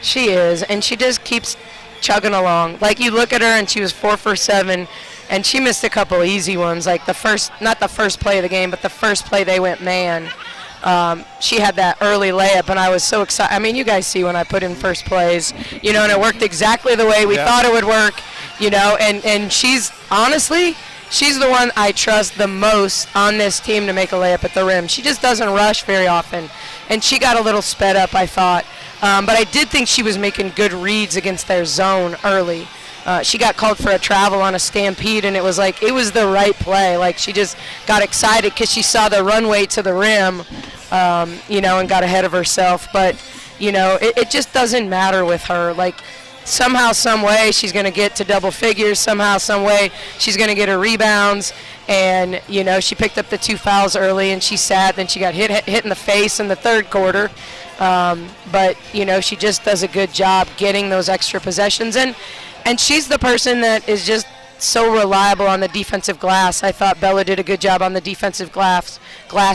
She is, and she just keeps chugging along. Like, you look at her, and she was 4 for 7, and she missed a couple easy ones. Like not the first play of the game, but the first play they went man. She had that early layup, and I was so excited. I mean, you guys see when I put in first plays, and it worked exactly the way we thought it would work, and she's the one I trust the most on this team to make a layup at the rim. She just doesn't rush very often, and she got a little sped up, I thought. But I did think she was making good reads against their zone early. She got called for a travel on a stampede, and it was the right play. Like, she just got excited because she saw the runway to the rim, and got ahead of herself. But, it just doesn't matter with her. Like, somehow, some way, she's going to get to double figures. Somehow, some way, she's going to get her rebounds. And, she picked up the 2 fouls early, and she sat. Then she got hit in the face in the third quarter. But, she just does a good job getting those extra possessions. And she's the person that is just so reliable on the defensive glass. I thought Bella did a good job on the defensive glass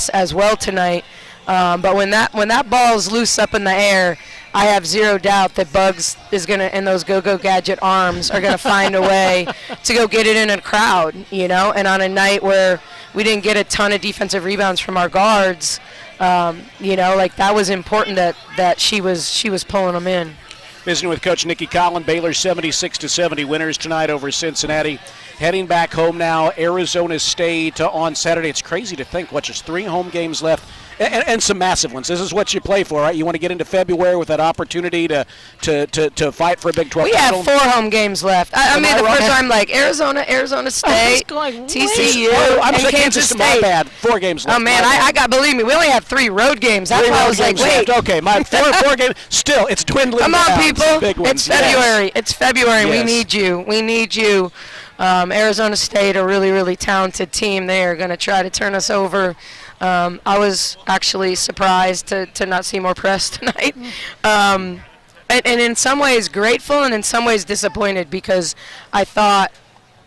as well tonight. But when that ball is loose up in the air, I have zero doubt that Bugs is going to, and those go-go gadget arms are going to find a way to go get it in a crowd, And on a night where we didn't get a ton of defensive rebounds from our guards, that was important that she was pulling them in. Visiting with Coach Nikki Collin, Baylor 76-70 winners tonight over Cincinnati. Heading back home now, Arizona State on Saturday. It's crazy to think, just 3 home games left, and some massive ones. This is what you play for, right? You want to get into February with that opportunity to fight for a Big 12 We title. have 4 home games left. I mean, the first time, Arizona State, TCU, I'm and Kansas State. My bad. 4 games left. Oh, man, believe me, we only have 3 road games. That's why I was like, wait. Okay, my 4 games. Still, it's dwindling. Come on, down. people. Big ones. It's February. Yes. It's February. Yes. We need you. Arizona State, a really, really talented team. They are going to try to turn us over. I was actually surprised to not see more press tonight. And in some ways grateful and in some ways disappointed because I thought,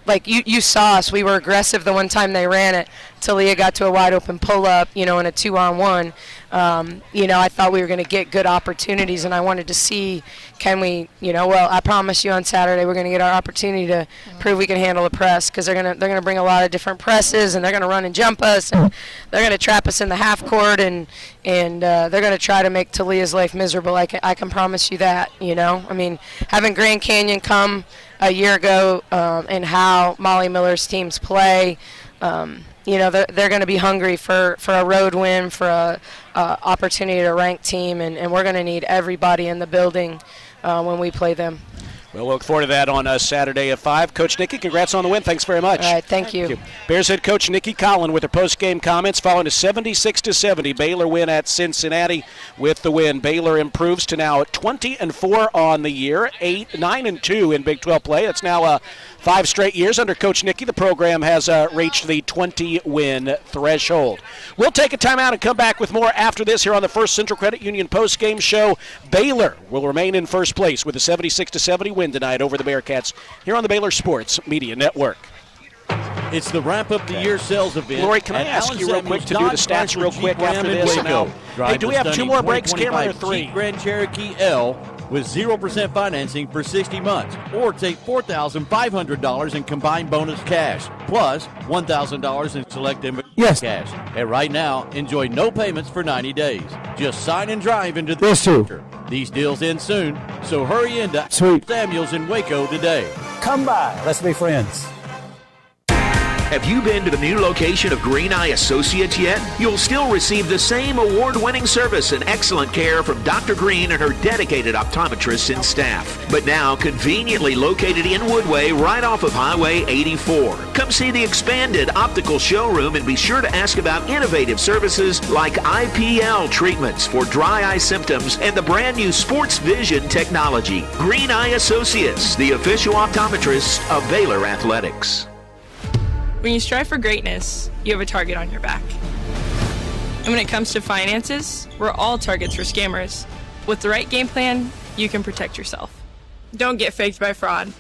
like you saw us, we were aggressive the one time they ran it. Talia got to a wide open pull-up, in a 2-on-1. I thought we were going to get good opportunities, and I wanted to see, can we, I promise you on Saturday we're going to get our opportunity to prove we can handle a press because they're going to bring a lot of different presses, and they're going to run and jump us, and they're going to trap us in the half court, and they're going to try to make Talia's life miserable. I can promise you that, I mean, having Grand Canyon come a year ago and how Molly Miller's teams play, they're going to be hungry for a road win, for a opportunity to rank team, and we're going to need everybody in the building when we play them. We'll look forward to that on Saturday at 5. Coach Nikki, congrats on the win. Thanks very much. All right, thank you. Bears head coach Nikki Collin with her post-game comments following a 76-70 Baylor win at Cincinnati. With the win, Baylor improves to now 20-4 on the year, 9-2 in Big 12 play. It's now 5 straight years under Coach Nikki. The program has reached the 20-win threshold. We'll take a timeout and come back with more after this here on the First Central Credit Union post-game show. Baylor will remain in first place with a 76-70 win win tonight over the Bearcats here on the Baylor Sports Media Network. It's the wrap-up the year sales event. Lori, can I ask you real quick to do the stats real quick after this? Hey, do we have 2 more breaks, Cameron, or 3? Jeep Grand Cherokee L with 0% financing for 60 months, or take $4,500 in combined bonus cash, plus $1,000 in select inventory cash. And right now, enjoy no payments for 90 days. Just sign and drive into the future. These deals end soon, so hurry into Samuels in Waco today. Come by. Let's be friends. Have you been to the new location of Green Eye Associates yet? You'll still receive the same award-winning service and excellent care from Dr. Green and her dedicated optometrists and staff. But now conveniently located in Woodway right off of Highway 84. Come see the expanded optical showroom and be sure to ask about innovative services like IPL treatments for dry eye symptoms and the brand new Sports Vision technology. Green Eye Associates, the official optometrist of Baylor Athletics. When you strive for greatness, you have a target on your back. And when it comes to finances, we're all targets for scammers. With the right game plan, you can protect yourself. Don't get faked by fraud.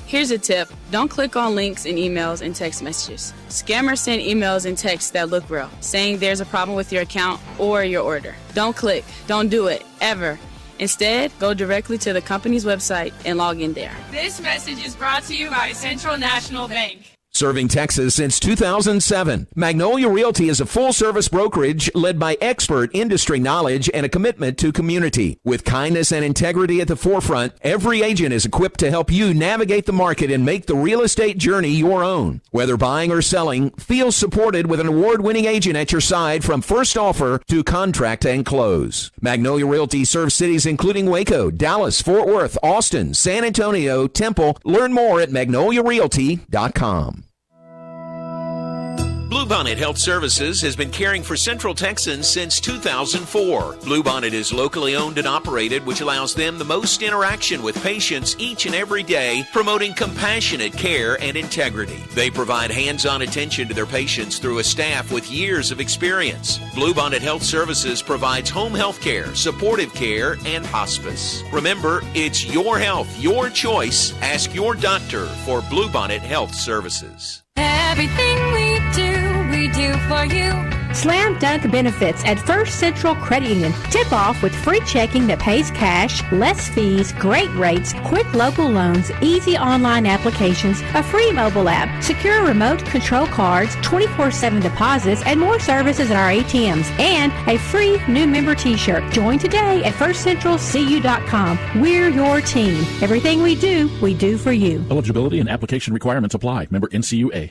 Here's a tip. Don't click on links in emails and text messages. Scammers send emails and texts that look real, saying there's a problem with your account or your order. Don't click. Don't do it, ever. Instead, go directly to the company's website and log in there. This message is brought to you by Central National Bank. Serving Texas since 2007, Magnolia Realty is a full-service brokerage led by expert industry knowledge and a commitment to community. With kindness and integrity at the forefront, every agent is equipped to help you navigate the market and make the real estate journey your own. Whether buying or selling, feel supported with an award-winning agent at your side from first offer to contract and close. Magnolia Realty serves cities including Waco, Dallas, Fort Worth, Austin, San Antonio, Temple. Learn more at magnoliarealty.com. Bluebonnet Health Services has been caring for Central Texans since 2004. Bluebonnet is locally owned and operated, which allows them the most interaction with patients each and every day, promoting compassionate care and integrity. They provide hands-on attention to their patients through a staff with years of experience. Bluebonnet Health Services provides home health care, supportive care, and hospice. Remember, it's your health, your choice. Ask your doctor for Bluebonnet Health Services. Everything we do for you. Slam dunk benefits at First Central Credit Union. Tip off with free checking that pays cash, less fees, great rates, quick local loans, easy online applications, a free mobile app, secure remote control cards, 24/7 deposits, and more services at our ATMs, and a free new member t-shirt. Join today at firstcentralcu.com. We're your team. Everything we do for you. Eligibility and application requirements apply. Member NCUA.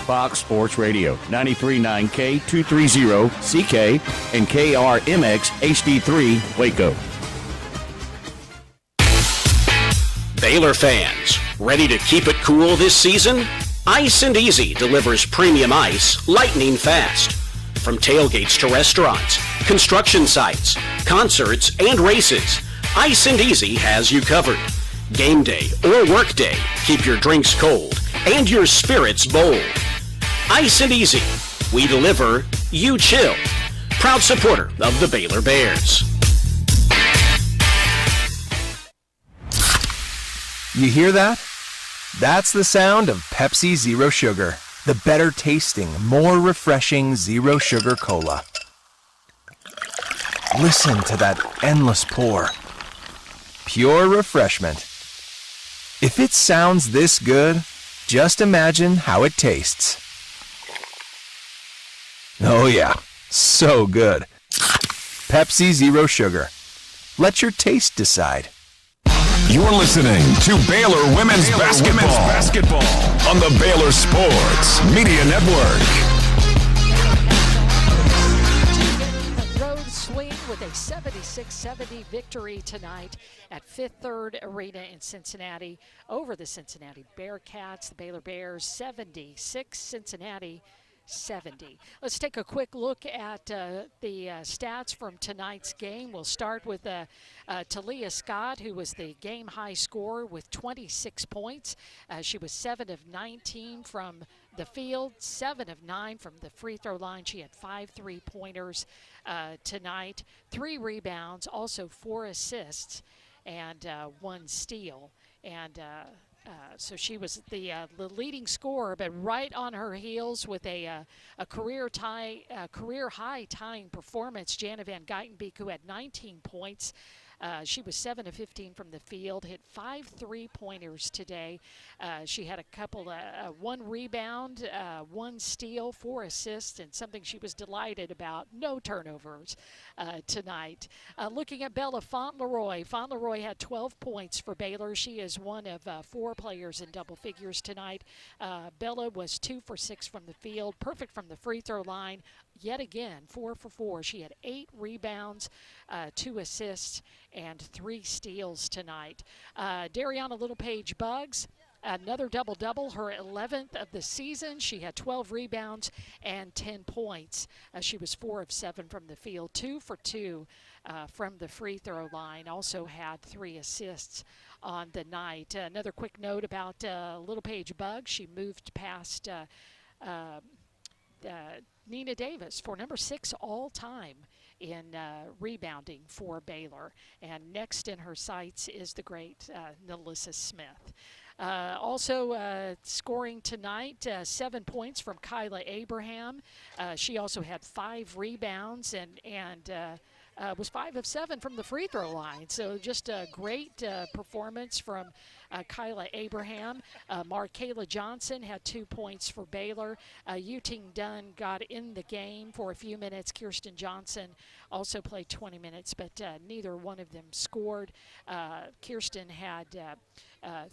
Fox Sports Radio, 93.9 K230 CK and KRMX HD3 Waco. Baylor fans, ready to keep it cool this season? Ice and Easy delivers premium ice lightning fast. From tailgates to restaurants, construction sites, concerts, and races, Ice and Easy has you covered. Game day or work day, keep your drinks cold and your spirits bold. Ice and Easy. We deliver, you chill. Proud supporter of the Baylor Bears. You hear that? That's the sound of Pepsi Zero Sugar, the better tasting, more refreshing Zero Sugar Cola. Listen to that endless pour. Pure refreshment. If it sounds this good, just imagine how it tastes. Oh yeah, so good. Pepsi Zero Sugar. Let your taste decide. You're listening to Baylor Women's Basketball on the Baylor Sports Media Network. Road swing with a 76-70 victory tonight at Fifth Third Arena in Cincinnati over the Cincinnati Bearcats. The Baylor Bears 76, Cincinnati 70. Let's take a quick look at the stats from tonight's game. We'll start with Talia Scott, who was the game high scorer with 26 points. She was 7 of 19 from the field, 7 of 9 from the free throw line. She had 5 3-pointers tonight, 3 rebounds, also 4 assists. and 1 steal. And so she was the leading scorer, but right on her heels with a career high tying performance, Jana Van Geitenbeek, who had 19 points. She was 7 of 15 from the field, hit 5 3-pointers today. She had a couple, 1 rebound, 1 steal, 4 assists, and something she was delighted about, no turnovers tonight. Looking at Bella Fauntleroy, Fauntleroy had 12 points for Baylor. She is one of 4 players in double figures tonight. Bella was 2 for 6 from the field, perfect from the free throw line. Yet again, 4 for 4. She had 8 rebounds, 2 assists, and 3 steals tonight. Dariana Littlepage-Buggs, another double-double, her 11th of the season. She had 12 rebounds and 10 points. She was 4 of 7 from the field, 2 for 2 from the free throw line. Also had 3 assists on the night. Another quick note about Littlepage-Buggs. She moved past Nina Davis for number 6 all-time in rebounding for Baylor. And next in her sights is the great Nalissa Smith. Also scoring tonight, 7 points from Kyla Abraham. She also had 5 rebounds and was 5 of 7 from the free throw line. So just a great performance from Kyla Abraham. Markayla Johnson had 2 points for Baylor. Yuting Dunn got in the game for a few minutes. Kirsten Johnson also played 20 minutes, but neither one of them scored. Kirsten had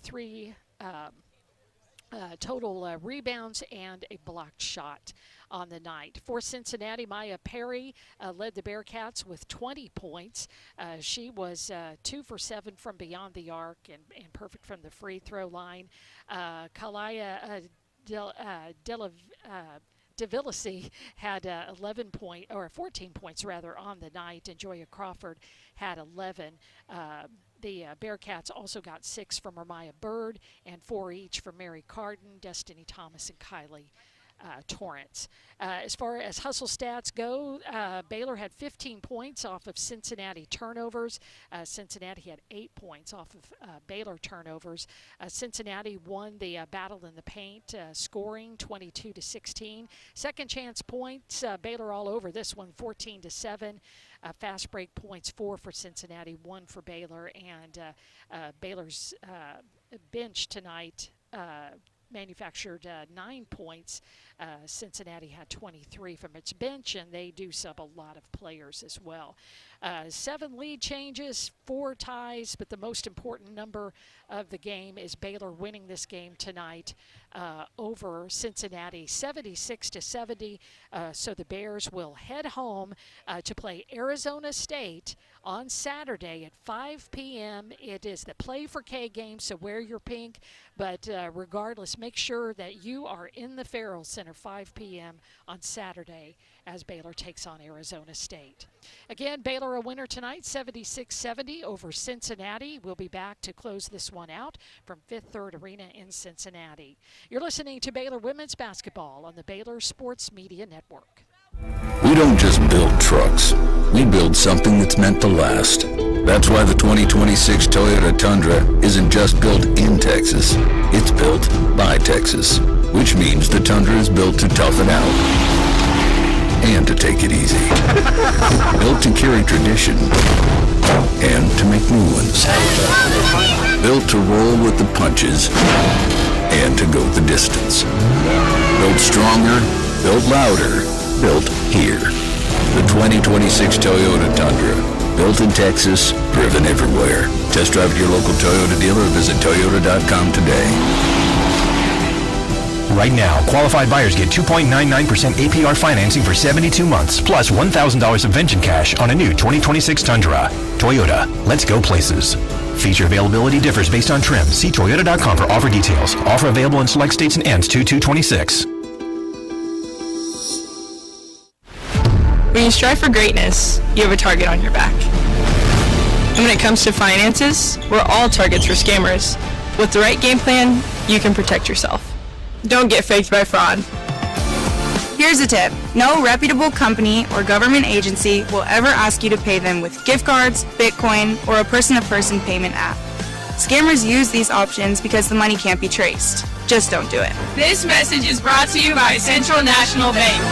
3 total rebounds and a blocked shot on the night. For Cincinnati, Maya Perry led the Bearcats with 20 points. She was 2 for 7 from beyond the arc and perfect from the free throw line. Kalaya DeVillasi had 14 points rather on the night, and Joya Crawford had 11. The Bearcats also got 6 from Ramaya Bird and 4 each from Mary Carden, Destiny Thomas, and Kylie Torrance. As far as hustle stats go, Baylor had 15 points off of Cincinnati turnovers. Cincinnati had 8 points off of Baylor turnovers. Cincinnati won the battle in the paint, scoring 22-16. Second chance points, Baylor all over this one, 14-7. Fast break points, 4 for Cincinnati, 1 for Baylor, and Baylor's bench tonight manufactured 9 points. Cincinnati had 23 from its bench, and they do sub a lot of players as well. 7 lead changes, 4 ties, but the most important number of the game is Baylor winning this game tonight over Cincinnati, 76-70. So the Bears will head home to play Arizona State on Saturday at 5 p.m. It is the Play for K game, so wear your pink. But regardless, make sure that you are in the Farrell Center 5 p.m. on Saturday as Baylor takes on Arizona State. Again, Baylor a winner tonight, 76-70 over Cincinnati. We'll be back to close this one out from Fifth Third Arena in Cincinnati. You're listening to Baylor Women's Basketball on the Baylor Sports Media Network. We don't just build trucks. We build something that's meant to last. That's why the 2026 Toyota Tundra isn't just built in Texas. It's built by Texas, which means the Tundra is built to tough it out and to take it easy. Built to carry tradition and to make new ones. Built to roll with the punches and to go the distance. Built stronger, built louder, built here. The 2026 Toyota Tundra. Built in Texas, driven everywhere. Test drive at your local Toyota dealer or visit Toyota.com today. Right now, qualified buyers get 2.99% APR financing for 72 months, plus $1,000 of venture cash on a new 2026 Tundra. Toyota, let's go places. Feature availability differs based on trim. See Toyota.com for offer details. Offer available in select states and ends 2/2/26. When you strive for greatness, you have a target on your back. And when it comes to finances, we're all targets for scammers. With the right game plan, you can protect yourself. Don't get faked by fraud. Here's a tip. No reputable company or government agency will ever ask you to pay them with gift cards, Bitcoin, or a person-to-person payment app. Scammers use these options because the money can't be traced. Just don't do it. This message is brought to you by Central National Bank.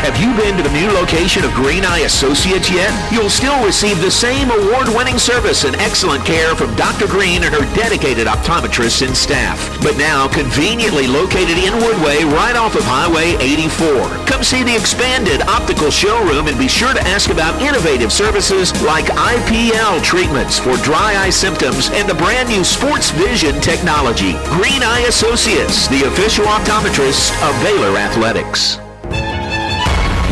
Have you been to the new location of Green Eye Associates yet? You'll still receive the same award-winning service and excellent care from Dr. Green and her dedicated optometrists and staff. But now conveniently located in Woodway right off of Highway 84. Come see the expanded optical showroom and be sure to ask about innovative services like IPL treatments for dry eye symptoms and the brand new sports vision technology. Green Eye Associates, the official optometrists of Baylor Athletics.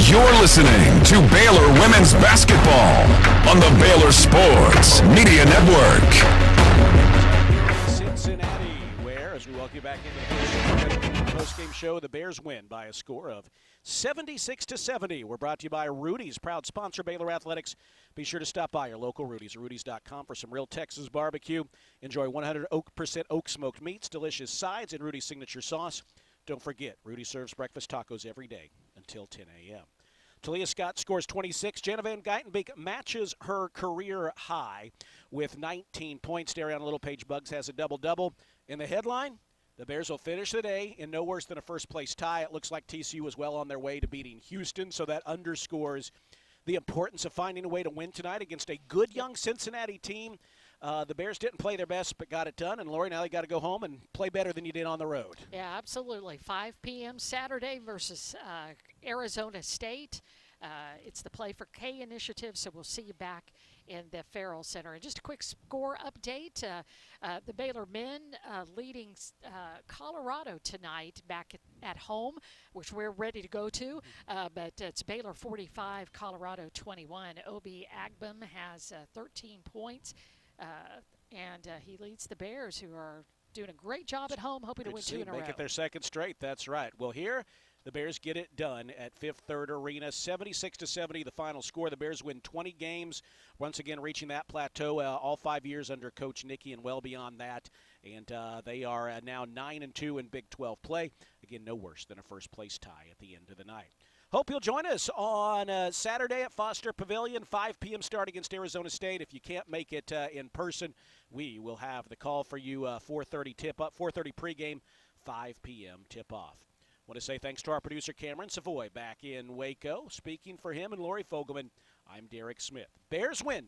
You're listening to Baylor Women's Basketball on the Baylor Sports Media Network. Cincinnati, where, as we welcome you back into the post-game show, the Bears win by a score of 76-70. We're brought to you by Rudy's, proud sponsor Baylor Athletics. Be sure to stop by your local Rudy's, rudys.com, for some real Texas barbecue. Enjoy 100% oak smoked meats, delicious sides, and Rudy's signature sauce. Don't forget, Rudy serves breakfast tacos every day until 10 a.m. Talia Scott scores 26. Jenna Van Geitenbeek matches her career high with 19 points. Dariana Littlepage-Buggs has a double-double. In the headline, the Bears will finish the day in no worse than a first-place tie. It looks like TCU is well on their way to beating Houston, so that underscores the importance of finding a way to win tonight against a good young Cincinnati team. The Bears didn't play their best but got it done. And, Lori, now you got to go home and play better than you did on the road. Yeah, absolutely. 5 p.m. Saturday versus Arizona State. It's the Play for K initiative, so we'll see you back in the Farrell Center. And just a quick score update. The Baylor men leading Colorado tonight back at home, which we're ready to go to. But it's Baylor 45, Colorado 21. Obi Agbem has 13 points. And he leads the Bears, who are doing a great job at home, hoping to win 2 in a row. Make it their second straight. That's right. Well, here the Bears get it done at Fifth Third Arena, 76-70. The final score. The Bears win 20 games, once again reaching that plateau. All 5 years under Coach Nicky, and well beyond that. And they are now 9-2 in Big 12 play. Again, no worse than a first-place tie at the end of the night. Hope you'll join us on Saturday at Foster Pavilion, 5 p.m. start against Arizona State. If you can't make it in person, we will have the call for you, 4:30 tip-up, 4:30 pregame, 5 p.m. tip-off. Want to say thanks to our producer, Cameron Savoy, back in Waco. Speaking for him and Lori Fogelman, I'm Derek Smith. Bears win